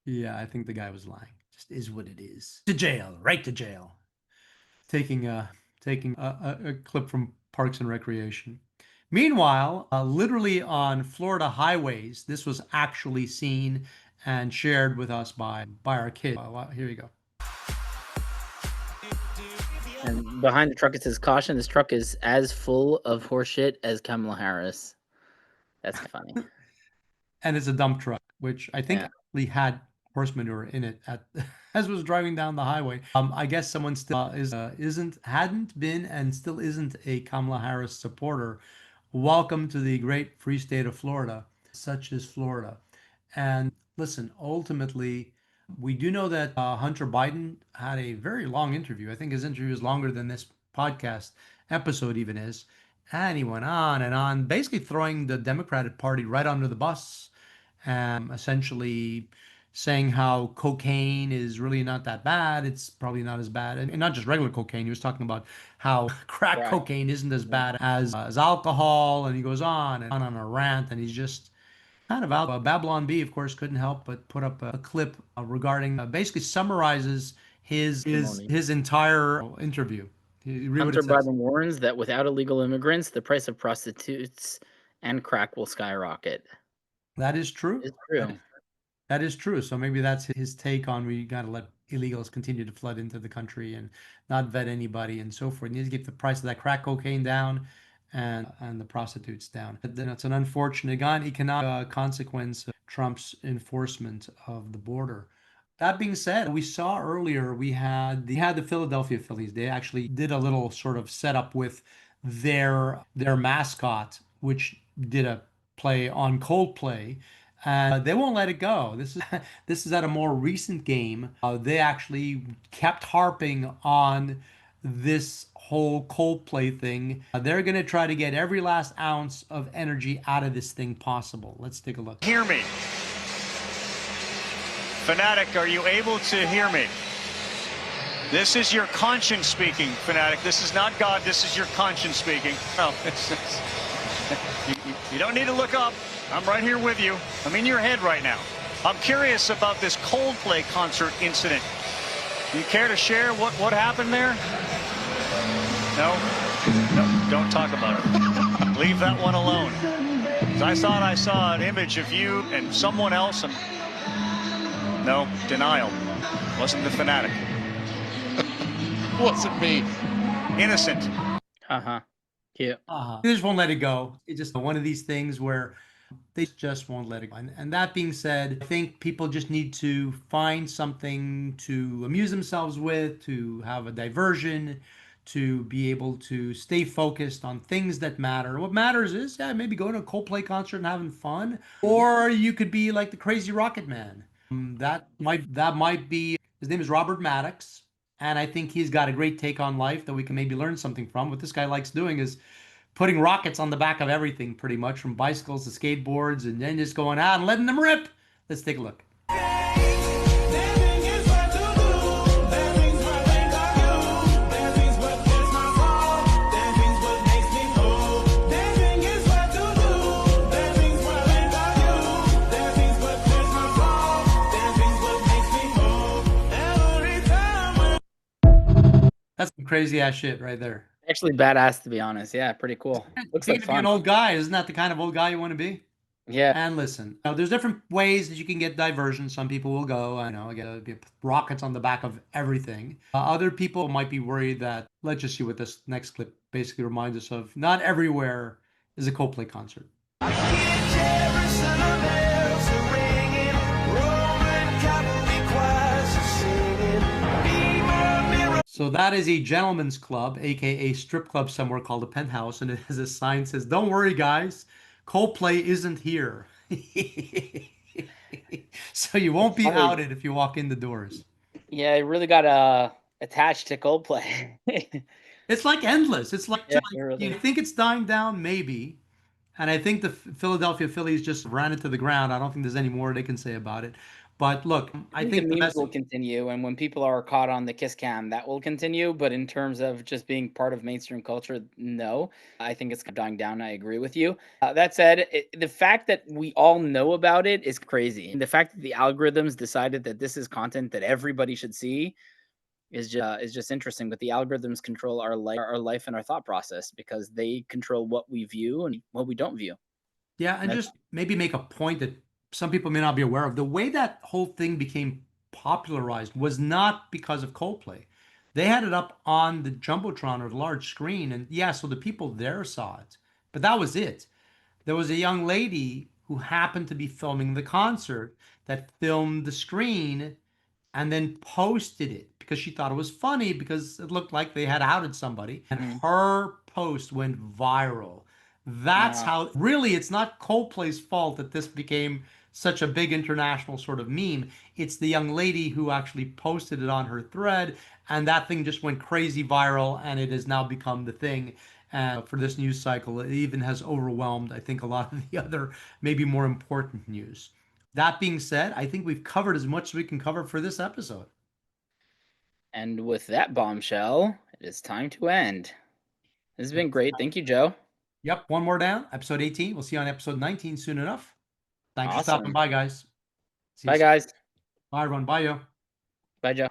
Yeah, I think the guy was lying. Just is what it is. To jail, right to jail. Taking a clip from Parks and Recreation. Meanwhile, literally on Florida highways, this was actually seen and shared with us by our kids. Here you go. And behind the truck it says, "Caution, this truck is as full of horseshit as Kamala Harris." That's funny. And it's a dump truck, which I think actually had horse manure in it as was driving down the highway. I guess someone still hadn't been and still isn't a Kamala Harris supporter. Welcome to the great free state of Florida, such is Florida. And listen, ultimately, we do know that Hunter Biden had a very long interview. I think his interview is longer than this podcast episode even is. And he went on and on, basically throwing the Democratic Party right under the bus, essentially saying how cocaine is really not that bad. It's probably not as bad. And not just regular cocaine. He was talking about how crack cocaine isn't as bad as alcohol. And he goes on and on a rant. And he's just kind of out. Babylon Bee, of course, couldn't help but put up a clip regarding, basically summarizes his entire interview. Hunter Biden warns that without illegal immigrants, the price of prostitutes and crack will skyrocket. That is true. It's true. That is true. So maybe that's his take on we got to let illegals continue to flood into the country and not vet anybody and so forth. You need to get the price of that crack cocaine down and the prostitutes down. But then it's an unfortunate economic consequence of Trump's enforcement of the border. That being said, we saw earlier we had the Philadelphia Phillies. They actually did a little sort of setup with their mascot, which did a play on Coldplay. They won't let it go. This is at a more recent game. They actually kept harping on this whole Coldplay thing. They're going to try to get every last ounce of energy out of this thing possible. Let's take a look. Hear me. Fanatic, are you able to hear me? This is your conscience speaking, Fanatic. This is not God. This is your conscience speaking. No, you don't need to look up. I'm right here with you. I'm in your head right now. I'm curious about this Coldplay concert incident. You care to share what happened there? No? No, don't talk about it. Leave that one alone. 'Cause I thought I saw an image of you and someone else, and no, denial. Wasn't the Fanatic. Wasn't me. Innocent. Uh-huh. Yeah. They just won't let it go. It's just one of these things where they just won't let it go. And that being said, I think people just need to find something to amuse themselves with, to have a diversion, to be able to stay focused on things that matter. What matters is, maybe going to a Coldplay concert and having fun, or you could be like the crazy Rocket Man. That might be. His name is Robert Maddox, and I think he's got a great take on life that we can maybe learn something from. What this guy likes doing is putting rockets on the back of everything, pretty much, from bicycles to skateboards, and then just going out and letting them rip. Let's take a look. That's some crazy ass shit right there. Actually badass, to be honest. Yeah, pretty cool. Looks like Be fun. an old guy. Isn't that the kind of old guy you want to be? Yeah. And listen, now, there's different ways that you can get diversion. Some people will go, get rockets on the back of everything. Other people might be worried that, let's just see what this next clip basically reminds us of. Not everywhere is a Coldplay concert. So that is a gentleman's club, aka strip club somewhere called the Penthouse, and it has a sign that says, "Don't worry, guys, Coldplay isn't here." So you won't be outed if you walk in the doors. Yeah, it really got attached to Coldplay. It's like endless. It's like, really. You think it's dying down, maybe. And I think the Philadelphia Phillies just ran it to the ground. I don't think there's any more they can say about it. But look, I think the memes best will continue, and when people are caught on the kiss cam, that will continue. But in terms of just being part of mainstream culture, no, I think it's dying down. I agree with you. That said, the fact that we all know about it is crazy. And the fact that the algorithms decided that this is content that everybody should see is just interesting. But the algorithms control our life and our thought process, because they control what we view and what we don't view. Yeah, and just maybe make a point that some people may not be aware of. The way that whole thing became popularized was not because of Coldplay. They had it up on the Jumbotron or the large screen, and so the people there saw it. But that was it. There was a young lady who happened to be filming the concert that filmed the screen and then posted it because she thought it was funny, because it looked like they had outed somebody. And her post went viral. That's how, really, it's not Coldplay's fault that this became such a big international sort of meme. It's the young lady who actually posted it on her thread, and that thing just went crazy viral, and it has now become the thing. And for this news cycle, it even has overwhelmed, I think, a lot of the other, maybe more important news. That being said, I think we've covered as much as we can cover for this episode. And with that bombshell, it is time to end. This has been great. Thank you, Joe. Yep, one more down. Episode 18. We'll see you on episode 19 soon enough. Thanks for Awesome. stopping by, guys. Bye, guys. Bye, everyone. Bye, yo. Bye, Joe.